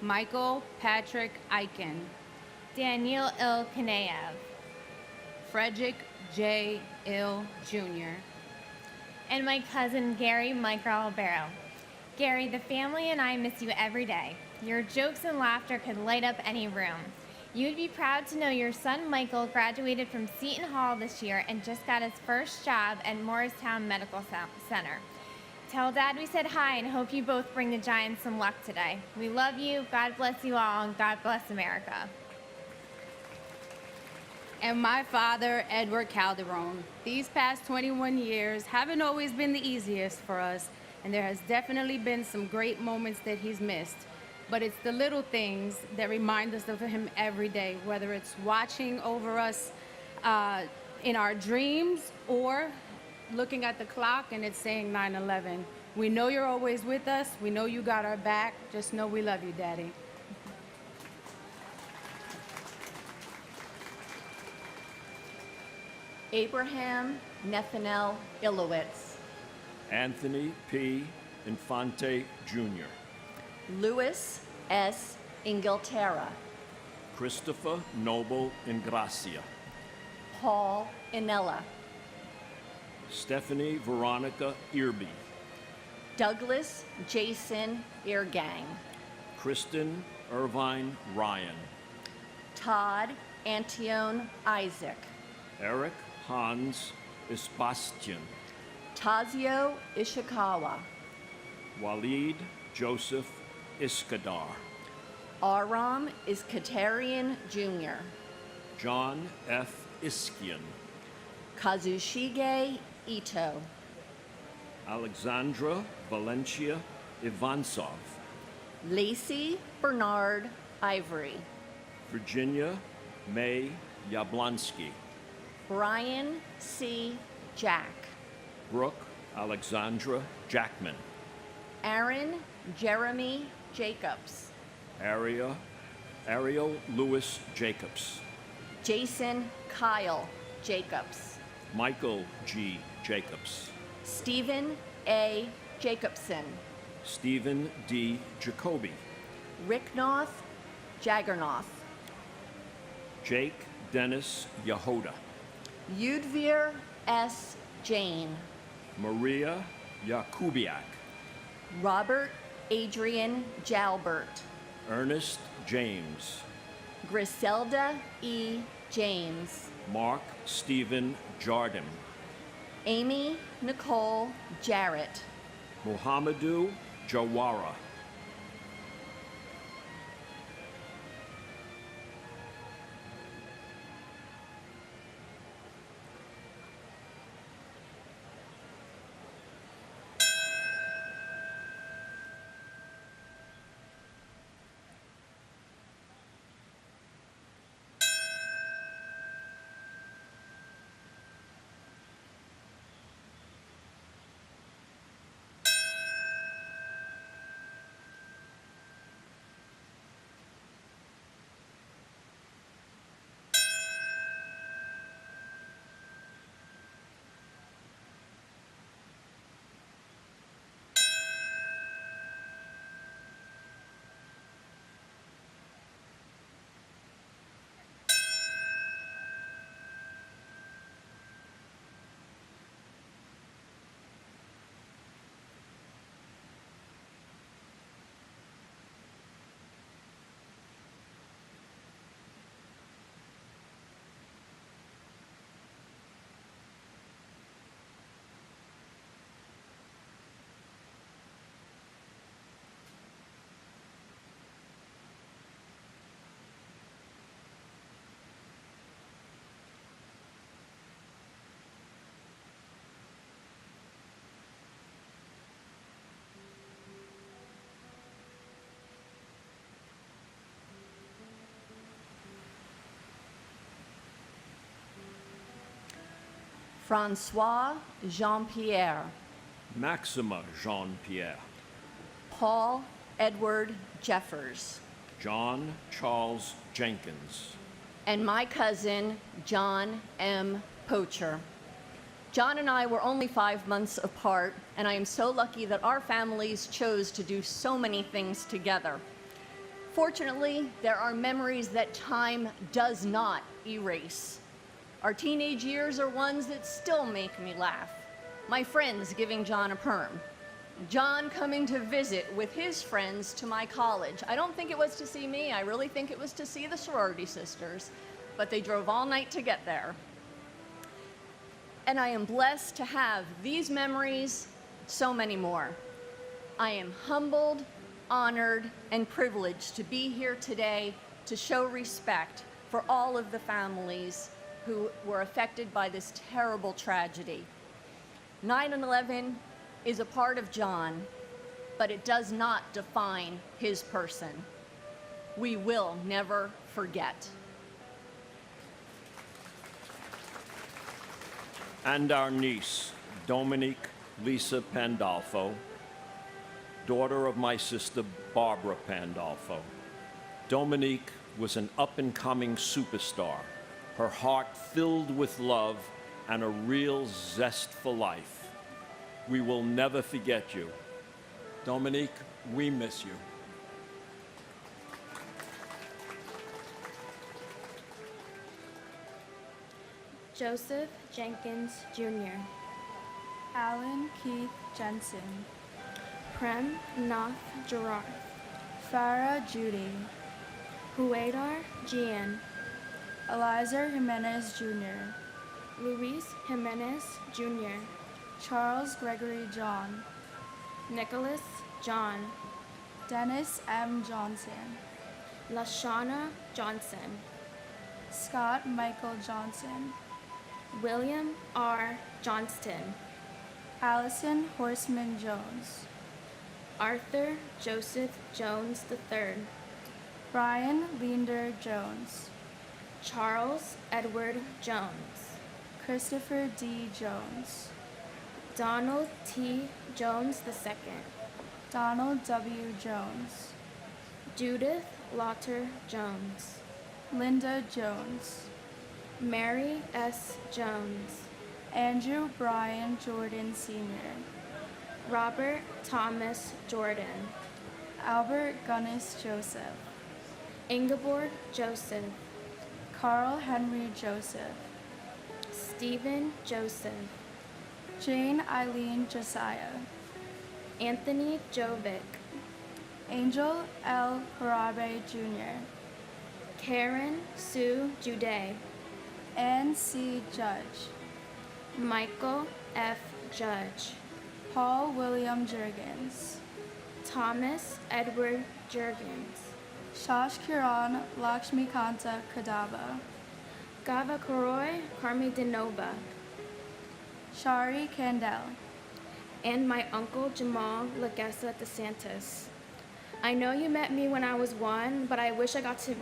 Michael Patrick Eichen, Daniel Il Kanaev, Frederick J. Ill Jr., and my cousin Gary Michael Barrow. Gary, the family and I miss you every day. Your jokes and laughter could light up any room. You'd be proud to know your son Michael graduated from Seton Hall this year and just got his first job at Morristown Medical Center. Tell Dad we said hi and hope you both bring the Giants some luck today. We love you, God bless you all, and God bless America. and my father, Edward Calderon. These past 21 years haven't always been the easiest for us, and there has definitely been some great moments that he's missed. But it's the little things that remind us of him every day, whether it's watching over us in our dreams or looking at the clock and it's saying 9/11. We know you're always with us. We know you got our back. Just know we love you, Daddy. Abraham Nathaniel Illowitz, Anthony P. Infante Jr., Louis S. Inglaterra, Christopher Noble Ingracia, Paul Inella, Stephanie Veronica Irby, Douglas Jason Eargang, Kristen Irvine Ryan, Todd Antione Isaac, Eric Hans Isbastian, Tazio Ishikawa, Walid Joseph Iskandar, Aram Iskatarian Jr., John F. Iskian, Kazushige Ito, Alexandra Valencia Ivansov, Lacey Bernard Ivory, Virginia May Yablonsky, Brian C. Jack, Brooke Alexandra Jackman, Aaron Jeremy Jacobs, Ariel Lewis Jacobs, Jason Kyle Jacobs, Michael G. Jacobs, Stephen A. Jacobson, Stephen D. Jacoby, Ricknoth Jaggernoth, Jake Dennis Yahoda, Yudvir S. Jane, Maria Yakubiak, Robert Adrian Jalbert, Ernest James, Griselda E. James, Mark Stephen Jardim, Amy Nicole Jarrett, Muhammadu Jawara, Francois Jean-Pierre, Maxima Jean-Pierre, Paul Edward Jeffers, John Charles Jenkins, and my cousin, John M. Poacher. John and I were only 5 months apart, and I am so lucky that our families chose to do so many things together. Fortunately, there are memories that time does not erase. Our teenage years are ones that still make me laugh. My friends giving John a perm. John coming to visit with his friends to my college. I don't think it was to see me, I really think it was to see the sorority sisters, but they drove all night to get there. And I am blessed to have these memories, so many more. I am humbled, honored, and privileged to be here today to show respect for all of the families who were affected by this terrible tragedy. 9/11 is a part of John, but it does not define his person. We will never forget. and our niece, Dominique Lisa Pandolfo, daughter of my sister, Barbara Pandolfo. Dominique was an up-and-coming superstar, her heart filled with love and a real zest for life. We will never forget you. Dominique, we miss you. Joseph Jenkins Jr., Alan Keith Jensen, Prem Nath Gerard, Farah Judy, Huedar Gian, Eliza Jimenez Jr., Luis Jimenez Jr., Charles Gregory John, Nicholas John, Dennis M. Johnson, Lashana Johnson, Scott Michael Johnson, William R. Johnston, Allison Horseman Jones, Arthur Joseph Jones III, Brian Leander Jones, Charles Edward Jones, Christopher D. Jones, Donald T. Jones II, Donald W. Jones, Judith Lauter Jones, Linda Jones, Mary S. Jones, Andrew Brian Jordan Sr., Robert Thomas Jordan, Albert Gunnis Joseph, Ingeborg Joseph, Carl Henry Joseph, Stephen Joseph, Jane Eileen Josiah, Anthony Jovic, Angel L. Parabe Jr., Karen Sue Jude, Ann C. Judge, Michael F. Judge, Paul William Jurgens, Thomas Edward Jurgens, Shash Kiran Lakshmikanta Kadava, Gavakaroi Karmi Denova, Shari Kandel, and my uncle Jamal Lagessa DeSantis. I know you met me when I was 1, but I wish I got to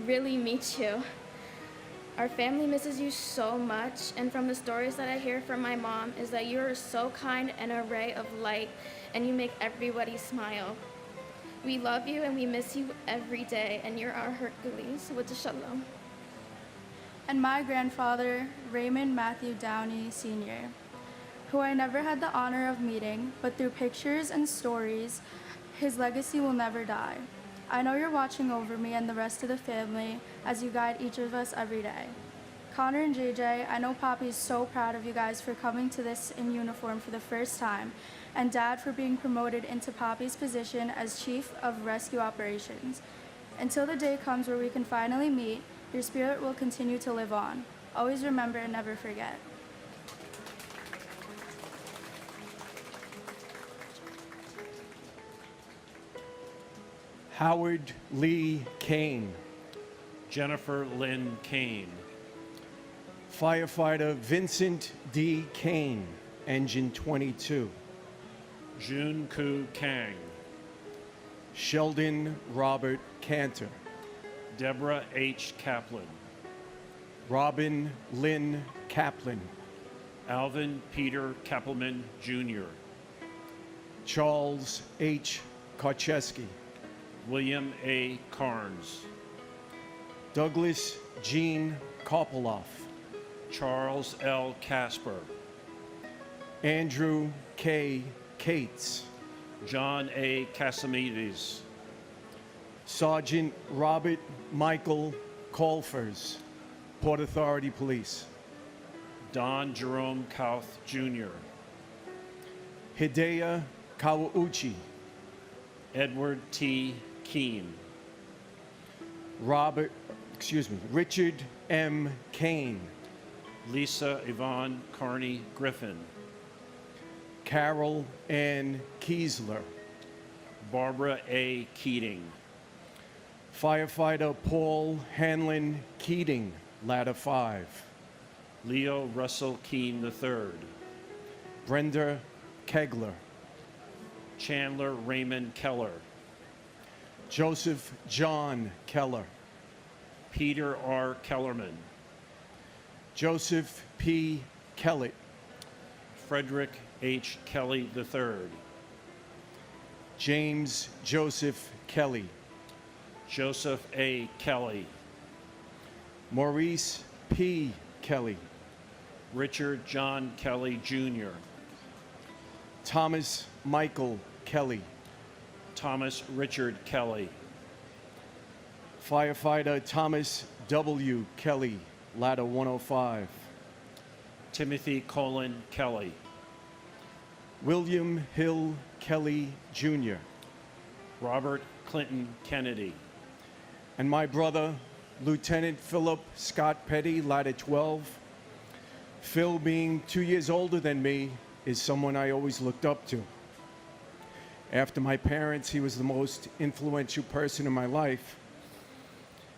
really meet you. Our family misses you so much, and from the stories that I hear from my mom is that you're so kind and a ray of light, and you make everybody smile. We love you and we miss you every day, and you're our Hercules with the shalom. and my grandfather, Raymond Matthew Downey Sr., who I never had the honor of meeting, but through pictures and stories, his legacy will never die. I know you're watching over me and the rest of the family as you guide each of us every day. Connor and JJ, I know Poppy is so proud of you guys for coming to this in uniform for the first time, and Dad for being promoted into Poppy's position as Chief of Rescue Operations. Until the day comes where we can finally meet, your spirit will continue to live on. Always remember and never forget. Howard Lee Kane, Jennifer Lynn Kane, Firefighter Vincent D. Kane, Engine 22, Jun Ku Kang, Sheldon Robert Cantor, Deborah H. Kaplan, Robin Lynn Kaplan, Alvin Peter Kappelman, Jr., Charles H. Karcheski, William A. Carnes, Douglas Jean Karpoloff, Charles L. Casper, Andrew K. Cates, John A. Casamides, Sergeant Robert Michael Colfers, Port Authority Police, Don Jerome Kauth, Jr., Hideo Kawauchi, Edward T. Keene, Richard M. Kane, Lisa Yvonne Carney Griffin, Carol Ann Kiesler, Barbara A. Keating, Firefighter Paul Hanlon Keating, Ladder 5, Leo Russell Keene III, Brenda Kegler, Chandler Raymond Keller, Joseph John Keller, Peter R. Kellerman, Joseph P. Kellett, Frederick H. Kelly III, James Joseph Kelly, Joseph A. Kelly, Maurice P. Kelly, Richard John Kelly, Jr., Thomas Michael Kelly, Thomas Richard Kelly, Firefighter Thomas W. Kelly, Ladder 105, Timothy Colin Kelly, William Hill Kelly Jr., Robert Clinton Kennedy, and my brother, Lieutenant Philip Scott Petty, Ladder 12. Phil, being 2 years older than me, is someone I always looked up to. After my parents, he was the most influential person in my life.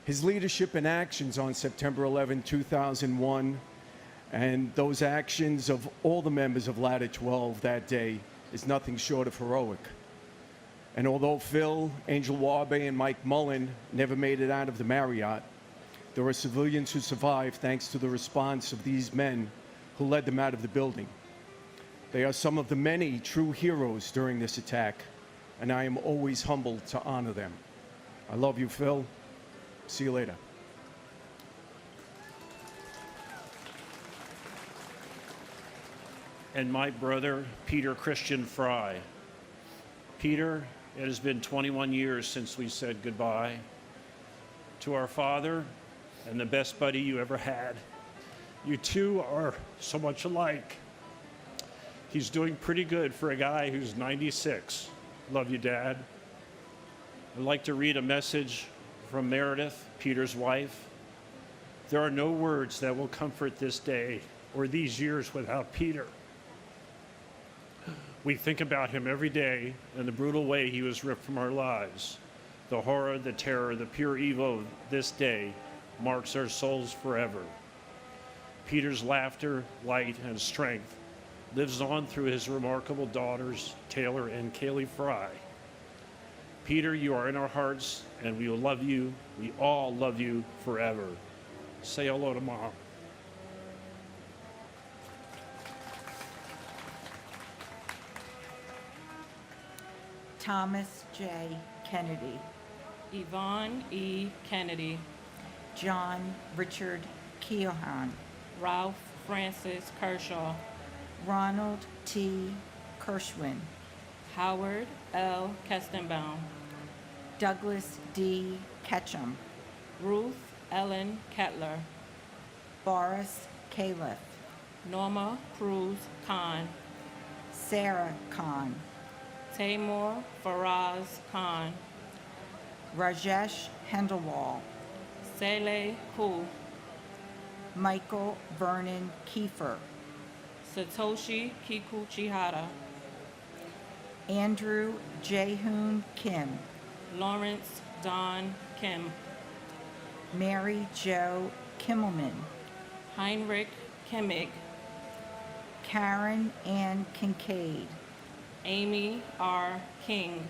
His leadership and actions on September 11, 2001, and those actions of all the members of Ladder 12 that day is nothing short of heroic. And although Phil, Angel Warbe, and Mike Mullen never made it out of the Marriott, there are civilians who survived thanks to the response of these men who led them out of the building. They are some of the many true heroes during this attack, and I am always humbled to honor them. I love you, Phil. See you later. and my brother, Peter Christian Fry. Peter, it has been 21 years since we said goodbye. To our father and the best buddy you ever had, you two are so much alike. He's doing pretty good for a guy who's 96. Love you, Dad. I'd like to read a message from Meredith, Peter's wife. There are no words that will comfort this day or these years without Peter. We think about him every day and the brutal way he was ripped from our lives. The horror, the terror, the pure evil of this day marks our souls forever. Peter's laughter, light, and strength lives on through his remarkable daughters, Taylor and Kaylee Fry. Peter, you are in our hearts, and we will love you. We all love you forever. Say hello to Mom. Thomas J. Kennedy, Yvonne E. Kennedy, John Richard Keohane, Ralph Francis Kershaw, Ronald T. Kirschwin, Howard L. Kestenbaum, Douglas D. Ketchum, Ruth Ellen Kettler, Boris Califf, Norma Cruz Khan, Sarah Khan, Taymor Faraz Khan, Rajesh Hendelwal, Sele Ku, Michael Vernon Kiefer, Satoshi Kikuchihara, Andrew Jaehoon Kim, Lawrence Don Kim, Mary Jo Kimmelman, Heinrich Kimmig, Karen Ann Kincaid, Amy R. King,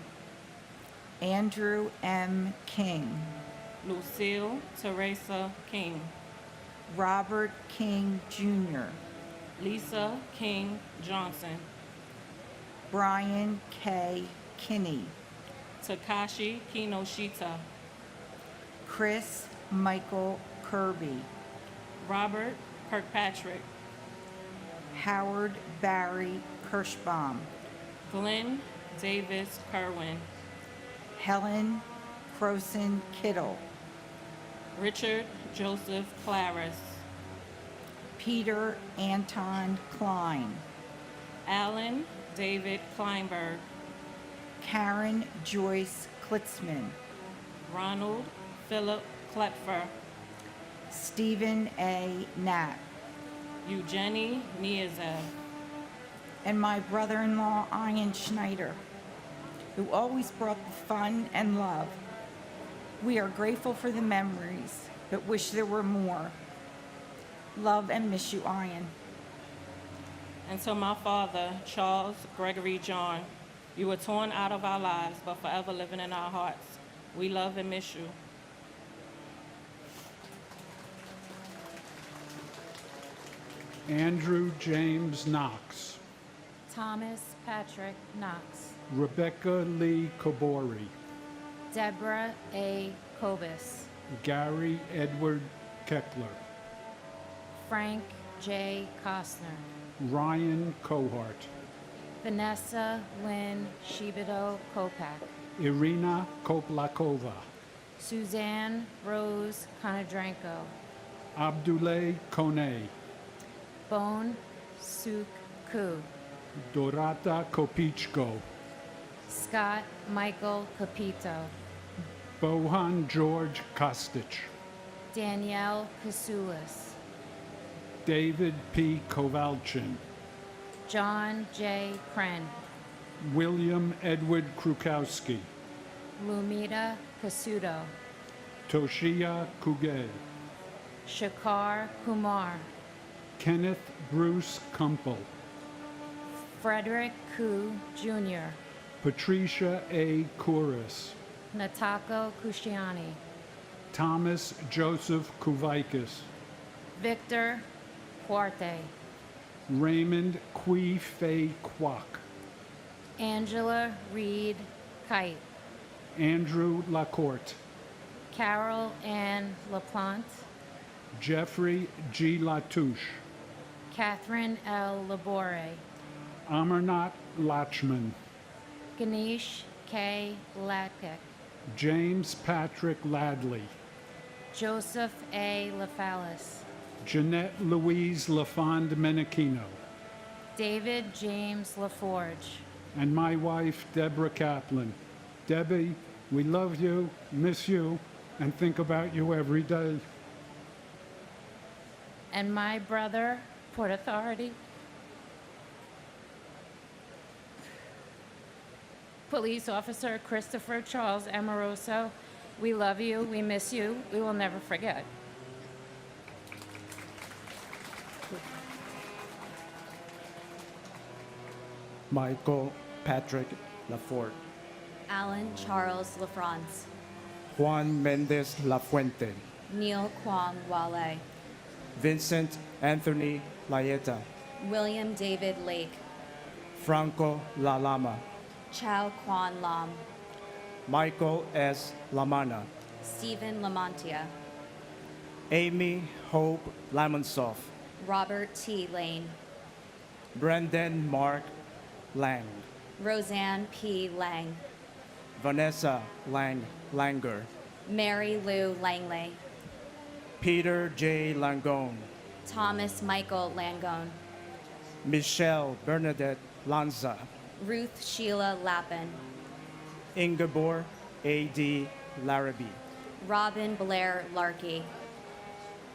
Andrew M. King, Lucille Teresa King, Robert King Jr., Lisa King Johnson, Brian K. Kinney, Takashi Kinoshita, Chris Michael Kirby, Robert Kirkpatrick, Howard Barry Kirschbaum, Glenn Davis Kerwin, Helen Croson Kittle, Richard Joseph Claris, Peter Anton Klein, Alan David Kleinberg, Karen Joyce Klitzman, Ronald Philip Klepfer, Stephen A. Knapp, Eugenie Niezev, and my brother-in-law Ian Schneider, who always brought the fun and love. We are grateful for the memories, but wish there were more. Love and miss you, Ian. and to my father, Charles Gregory John. You were torn out of our lives, but forever living in our hearts. We love and miss you. Andrew James Knox, Thomas Patrick Knox, Rebecca Lee Kobori, Deborah A. Kobus, Gary Edward Keckler, Frank J. Costner, Ryan Cohart, Vanessa Lynn Shibido Kopak, Irina Koplakova, Suzanne Rose Konodrenko, Abdullah Kone, Bone Suk Ku, Dorata Kopichko, Scott Michael Capito, Bohan George Kostich, Danielle Kasulis, David P. Kovalchin, John J. Kren, William Edward Krukowski, Lumita Kasudo, Toshia Kuge, Shakar Kumar, Kenneth Bruce Kumpel, Frederick Ku Jr., Patricia A. Kouris, Natako Kushiani, Thomas Joseph Kuvaikis, Victor Cuarte, Raymond Kui Fei Kwok, Angela Reed Kite, Andrew Lacourte, Carol Ann LaPlante, Jeffrey G. Latouche, Catherine L. Labore, Amarnath Lachman, Ganesh K. Latkek, James Patrick Ladley, Joseph A. LaFallis, Jeanette Louise LaFond Menachino, David James LaForge, and my wife, Deborah Kaplan. Debbie, we love you, miss you, and think about you every day. and my brother, Port Authority, Police Officer Christopher Charles Amoroso. We love you, we miss you, we will never forget. Michael Patrick Lafort, Alan Charles LaFrance, Juan Mendez Lafuente, Neil Kwong Wale, Vincent Anthony Laeta, William David Lake, Franco Lalama, Chow Kwan Lam, Michael S. Lamana, Stephen Lamontia, Amy Hope Lamonsoff, Robert T. Lane, Brendan Mark Lang, Roseanne P. Lang, Vanessa Langer, Mary Lou Langley, Peter J. Langone, Thomas Michael Langone, Michelle Bernadette Lanza, Ruth Sheila Lappin, Ingeborg A.D. Larrabee, Robin Blair Larkey,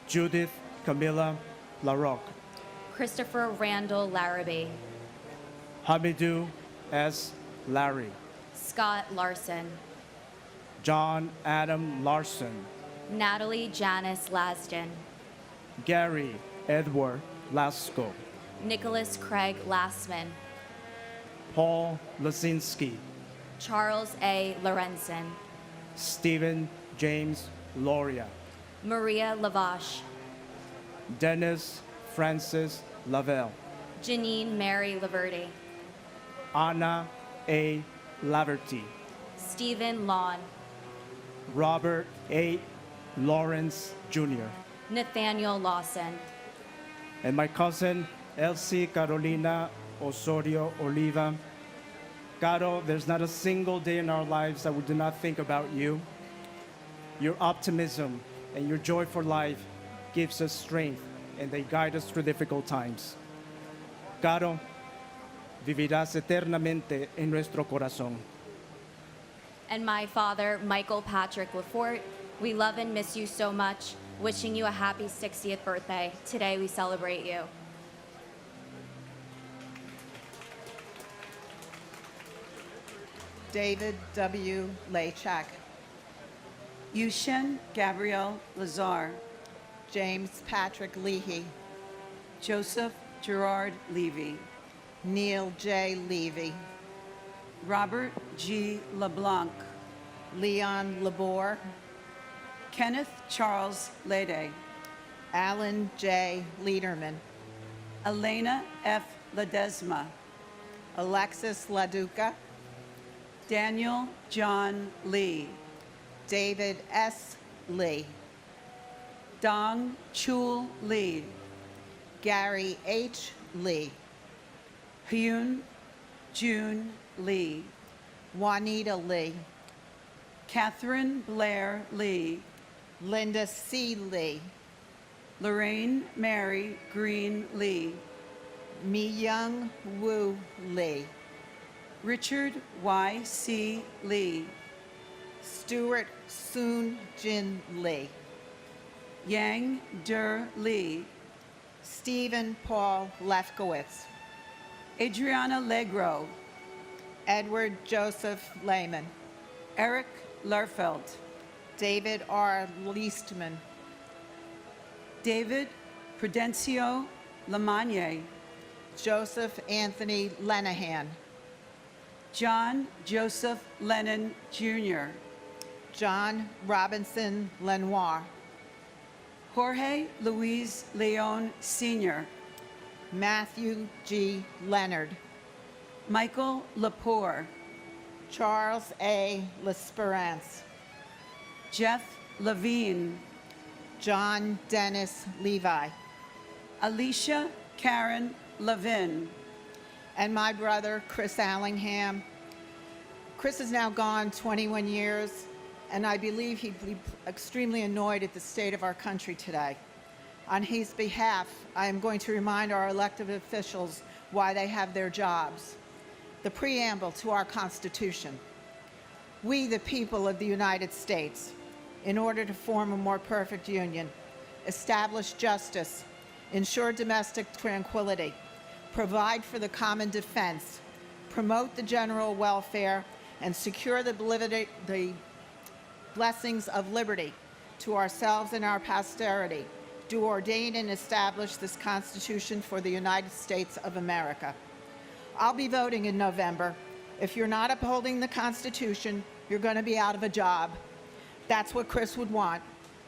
Judith Camilla LaRocque, Christopher Randall Larrabee, Hamidou S. Larry, Scott Larson, John Adam Larson, Natalie Janice Lasden, Gary Edward Lasko, Nicholas Craig Lassman, Paul Lasinski, Charles A. Lorenzen, Stephen James Loria, Maria Lavache, Dennis Francis Lavelle, Janine Mary Laverty, Anna A. Laverty, Stephen Lawn, Robert A. Lawrence Jr., Nathaniel Lawson, and my cousin Elsie Carolina Osorio Oliva. Caro, there's not a single day in our lives that we do not think about you. Your optimism and your joy for life gives us strength, and they guide us through difficult times. Caro, vivirás eternamente en nuestro corazón. and my father, Michael Patrick Lafort. We love and miss you so much. Wishing you a happy 60th birthday. Today we celebrate you. David W. Lachak, Yushin Gabrielle Lazar, James Patrick Leahy, Joseph Gerard Levy, Neil J. Levy, Robert G. LeBlanc, Leon Labor, Kenneth Charles Lede, Alan J. Lederman, Elena F. Ledesma, Alexis LaDuca, Daniel John Lee, David S. Lee, Dong Chul Lee, Gary H. Lee, Hyun June Lee, Juanita Lee, Catherine Blair Lee, Linda C. Lee, Lorraine Mary Green Lee, Mi Young Woo Lee, Richard Y. C. Lee, Stuart Soon Jin Lee, Yang Der Lee, Stephen Paul Lefkowitz, Adriana Legro, Edward Joseph Lehman, Eric Lerfeld, David R. Leastman, David Prudencio Lamagne, Joseph Anthony Lenahan, John Joseph Lennon Jr., John Robinson Lenoir, Jorge Luis Leon Sr., Matthew G. Leonard, Michael Lepore, Charles A. L'Esperance, Jeff Levine, John Dennis Levi, Alicia Karen Levin, and my brother, Chris Allingham. Chris is now gone 21 years, and I believe he'd be extremely annoyed at the state of our country today. On his behalf, I am going to remind our elected officials why they have their jobs. The preamble to our Constitution. We, the people of the United States, in order to form a more perfect union, establish justice, ensure domestic tranquility, provide for the common defense, promote the general welfare, and secure the blessings of liberty to ourselves and our posterity, do ordain and establish this Constitution for the United States of America. I'll be voting in November. If you're not upholding the Constitution, you're going to be out of a job. That's what Chris would want.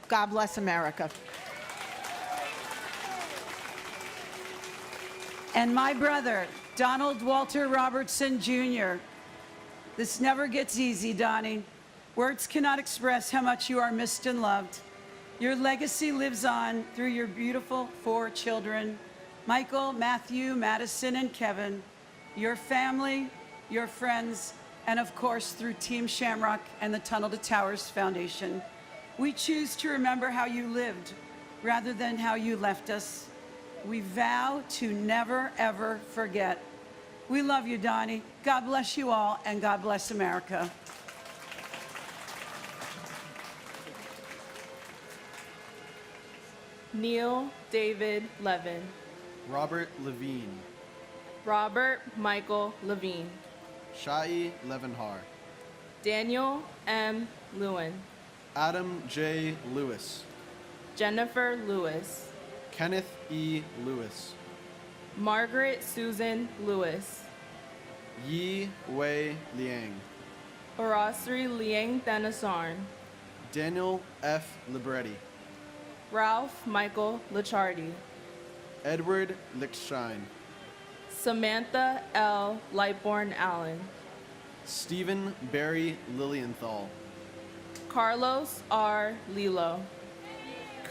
God bless America. and my brother, Donald Walter Robertson Jr. This never gets easy, Donnie. Words cannot express how much you are missed and loved. Your legacy lives on through your beautiful 4 children, Michael, Matthew, Madison, and Kevin, your family, your friends, and of course through Team Shamrock and the Tunnel to Towers Foundation. We choose to remember how you lived rather than how you left us. We vow to never, ever forget. We love you, Donnie. God bless you all, and God bless America. Neil David Levin, Robert Levine, Robert Michael Levine, Shai Levenhar, Daniel M. Lewin, Adam J. Lewis, Jennifer Lewis, Kenneth E. Lewis, Margaret Susan Lewis, Yi Wei Liang, Orasri Liang Thanasarn, Daniel F. Libretti, Ralph Michael Lichardi, Edward Lichtschein, Samantha L. Lightborn Allen, Stephen Barry Lilienthal, Carlos R. Lilo,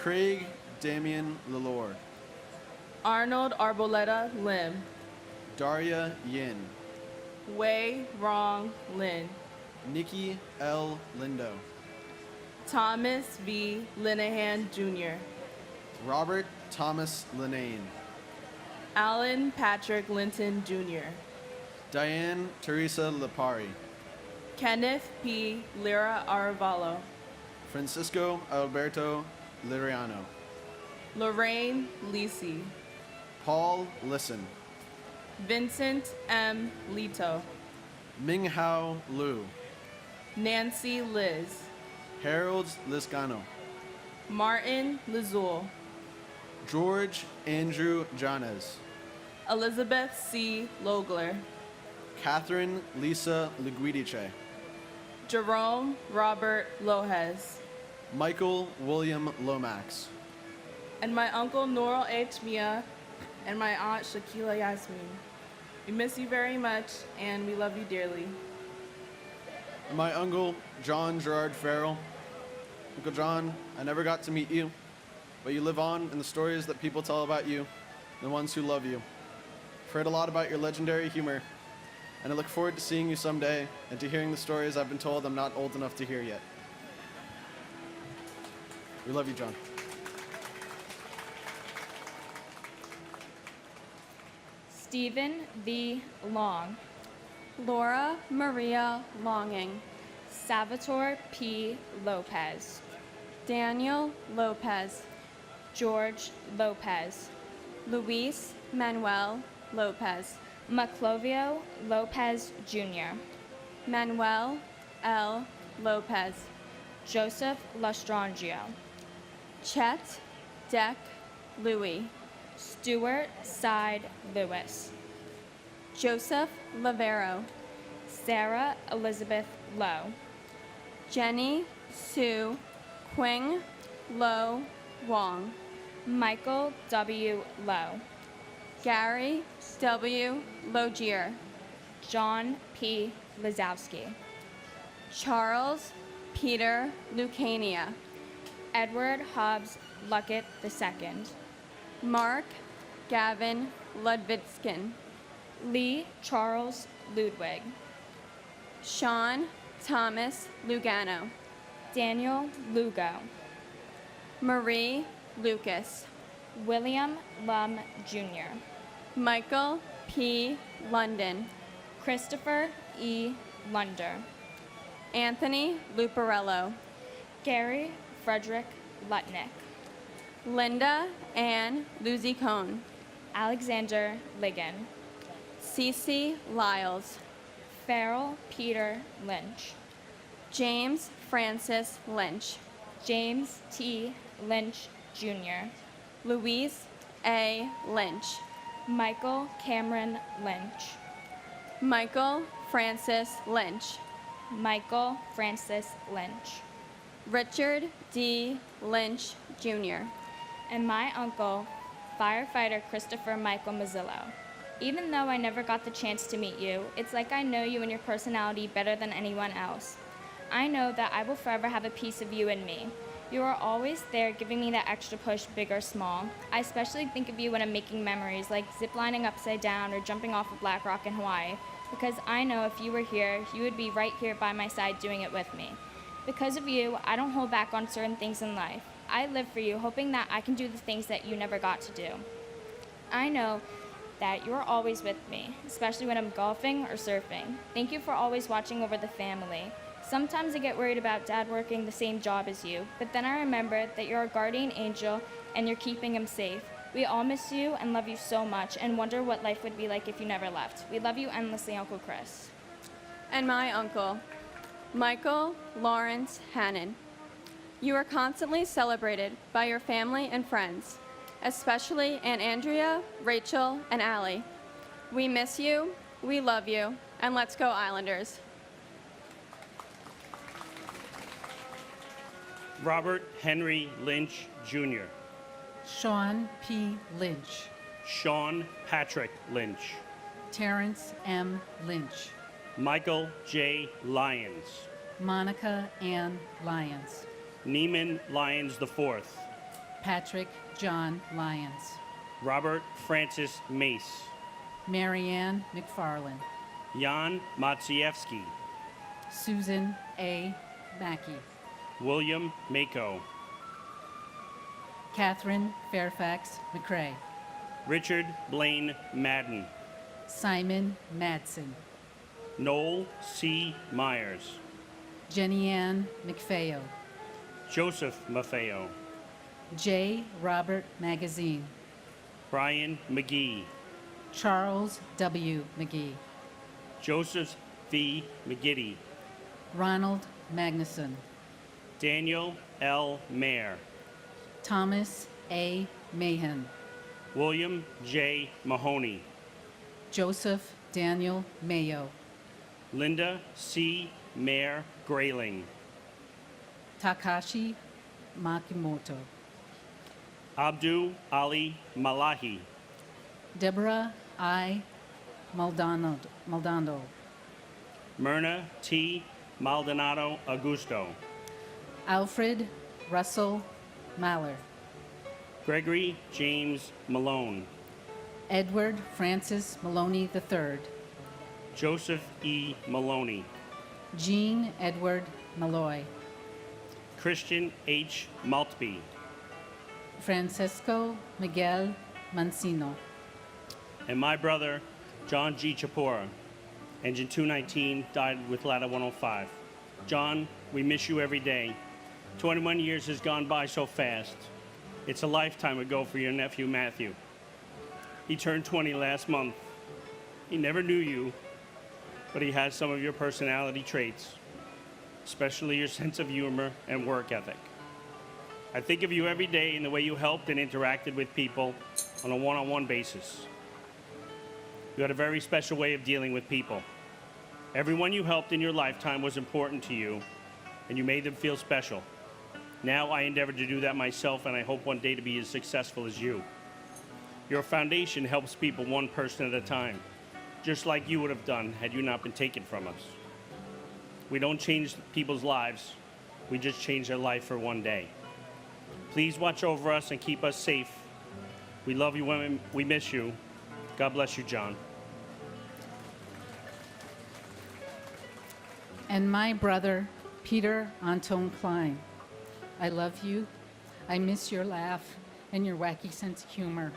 Craig Damian Lalore, Arnold Arboleta Lim, Daria Yin, Wei Rong Lin, Nikki L. Lindo, Thomas V. Linehan Jr., Robert Thomas Linane, Alan Patrick Linton Jr., Diane Teresa Lipari, Kenneth P. Lira Arevalo, Francisco Alberto Liriano, Lorraine Lisi, Paul Listen, Vincent M. Lito, Minghao Liu, Nancy Liz, Harold Liscano, Martin Lizul, George Andrew Janes, Elizabeth C. Logler, Catherine Lisa Luguidice, Jerome Robert Lohez, Michael William Lomax, and my uncle Noral H. Mia, and my aunt Shakila Yasmin. We miss you very much, and we love you dearly. my uncle John Gerard Farrell. Uncle John, I never got to meet you, but you live on in the stories that people tell about you, the ones who love you. I've heard a lot about your legendary humor, and I look forward to seeing you someday and to hearing the stories I've been told I'm not old enough to hear yet. We love you, John. Stephen V. Long, Laura Maria Longing, Salvatore P. Lopez, Daniel Lopez, George Lopez, Luis Manuel Lopez, Maclovio Lopez Jr., Manuel L. Lopez, Joseph Lastrangio, Chet Deck Louis, Stuart Side Lewis, Joseph Lavero, Sarah Elizabeth Lowe, Jenny Sue Quing Lo Wong, Michael W. Lowe, Gary W. Logier, John P. Lazowski, Charles Peter Lucania, Edward Hobbs Luckett II, Mark Gavin Ludvitskin, Lee Charles Ludwig, Sean Thomas Lugano, Daniel Lugo, Marie Lucas, William Lum Jr., Michael P. London, Christopher E. Lunder, Anthony Luparello, Gary Frederick Lutnick, Linda Ann Lucy Cohn, Alexander Ligon, Cece Lyles, Farrell Peter Lynch, James Francis Lynch, James T. Lynch Jr., Louise A. Lynch, Michael Cameron Lynch, Michael Francis Lynch, Michael Francis Lynch, Richard D. Lynch Jr., and my uncle, firefighter Christopher Michael Mazzillo. Even though I never got the chance to meet you, it's like I know you and your personality better than anyone else. I know that I will forever have a piece of you in me. You are always there giving me that extra push, big or small. I especially think of you when I'm making memories, like ziplining upside down or jumping off a black rock in Hawaii, because I know if you were here, you would be right here by my side doing it with me. Because of you, I don't hold back on certain things in life. I live for you, hoping that I can do the things that you never got to do. I know that you're always with me, especially when I'm golfing or surfing. Thank you for always watching over the family. Sometimes I get worried about Dad working the same job as you, but then I remember that you're a guardian angel and you're keeping him safe. We all miss you and love you so much and wonder what life would be like if you never left. We love you endlessly, Uncle Chris. and my uncle, Michael Lawrence Hannon. You are constantly celebrated by your family and friends, especially Aunt Andrea, Rachel, and Allie. We miss you, we love you, and let's go Islanders. Robert Henry Lynch, Jr., Sean P. Lynch, Sean Patrick Lynch, Terrence M. Lynch, Michael J. Lyons, Monica Ann Lyons, Neiman Lyons IV, Patrick John Lyons, Robert Francis Mace, Marianne McFarland, Jan Matsievsky, Susan A. Mackey, William Mako, Catherine Fairfax McCrae, Richard Blaine Madden, Simon Madsen, Noel C. Myers, Jenny Ann McFayo, Joseph Maffeo, J. Robert Magazine, Brian McGee, Charles W. McGee, Joseph V. McGiddy, Ronald Magnuson, Daniel L. Mayer, Thomas A. Mahan, William J. Mahoney, Joseph Daniel Mayo, Linda C. Mayer Grayling, Takashi Makimoto, Abdu Ali Malahi, Deborah I. Maldonado, Myrna T. Maldonado Augusto, Alfred Russell Maller, Gregory James Malone, Edward Francis Maloney III, Joseph E. Maloney, Jean Edward Malloy, Christian H. Maltby, Francesco Miguel Mancino, and my brother, John G. Chapora, Engine 219, died with ladder 105. John, we miss you every day. 21 years has gone by so fast. It's a lifetime ago for your nephew, Matthew. He turned 20 last month. He never knew you, but he has some of your personality traits, especially your sense of humor and work ethic. I think of you every day in the way you helped and interacted with people on a one-on-one basis. You had a very special way of dealing with people. Everyone you helped in your lifetime was important to you, and you made them feel special. Now I endeavor to do that myself, and I hope one day to be as successful as you. Your foundation helps people one person at a time, just like you would have done had you not been taken from us. We don't change people's lives, we just change their life for one day. Please watch over us and keep us safe. We love you, women. We miss you. God bless you, John. and my brother, Peter Anton Klein. I love you. I miss your laugh and your wacky sense of humor.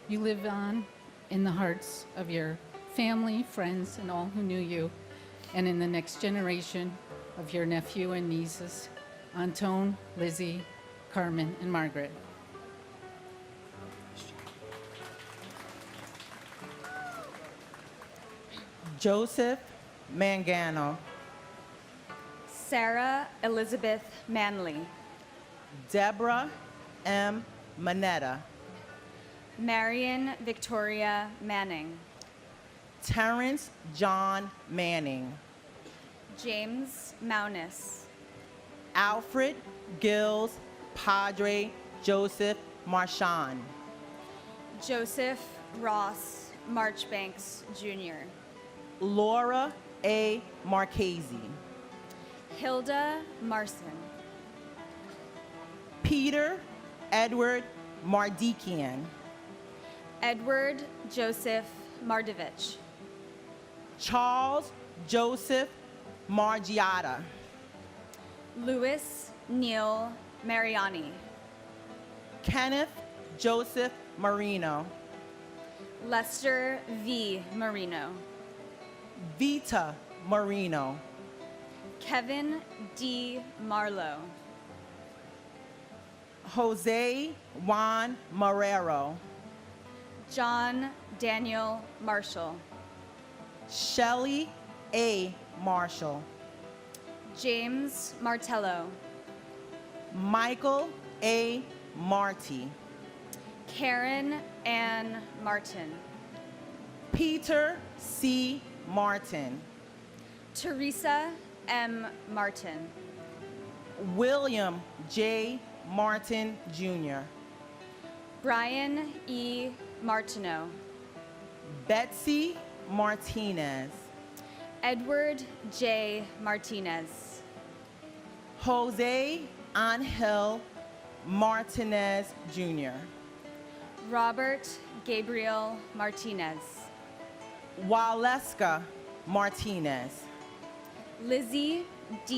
You live on in the hearts of your family, friends, and all who knew you, and in the next generation of your nephew and nieces, Anton, Lizzie, Carmen, and Margaret. Joseph Mangano, Sarah Elizabeth Manley, Deborah M. Manetta, Marion Victoria Manning, Terrence John Manning, James Maunis, Alfred Gills Padre Joseph Marchand, Joseph Ross Marchbanks Jr., Laura A. Marchese, Hilda Marson, Peter Edward Mardikian, Edward Joseph Mardovich, Charles Joseph Margiata, Louis Neil Mariani, Kenneth Joseph Marino, Lester V. Marino, Vita Marino, Kevin D. Marlowe, Jose Juan Marrero, John Daniel Marshall, Shelley A. Marshall, James Martello, Michael A. Marty, Karen Ann Martin, Peter C. Martin, Teresa M. Martin, William J. Martin Jr., Brian E. Martineau. Betsy Martinez. Edward J. Martinez. Jose Angel Martinez Jr. Robert Gabriel Martinez. Waleska Martinez. Lizzie D.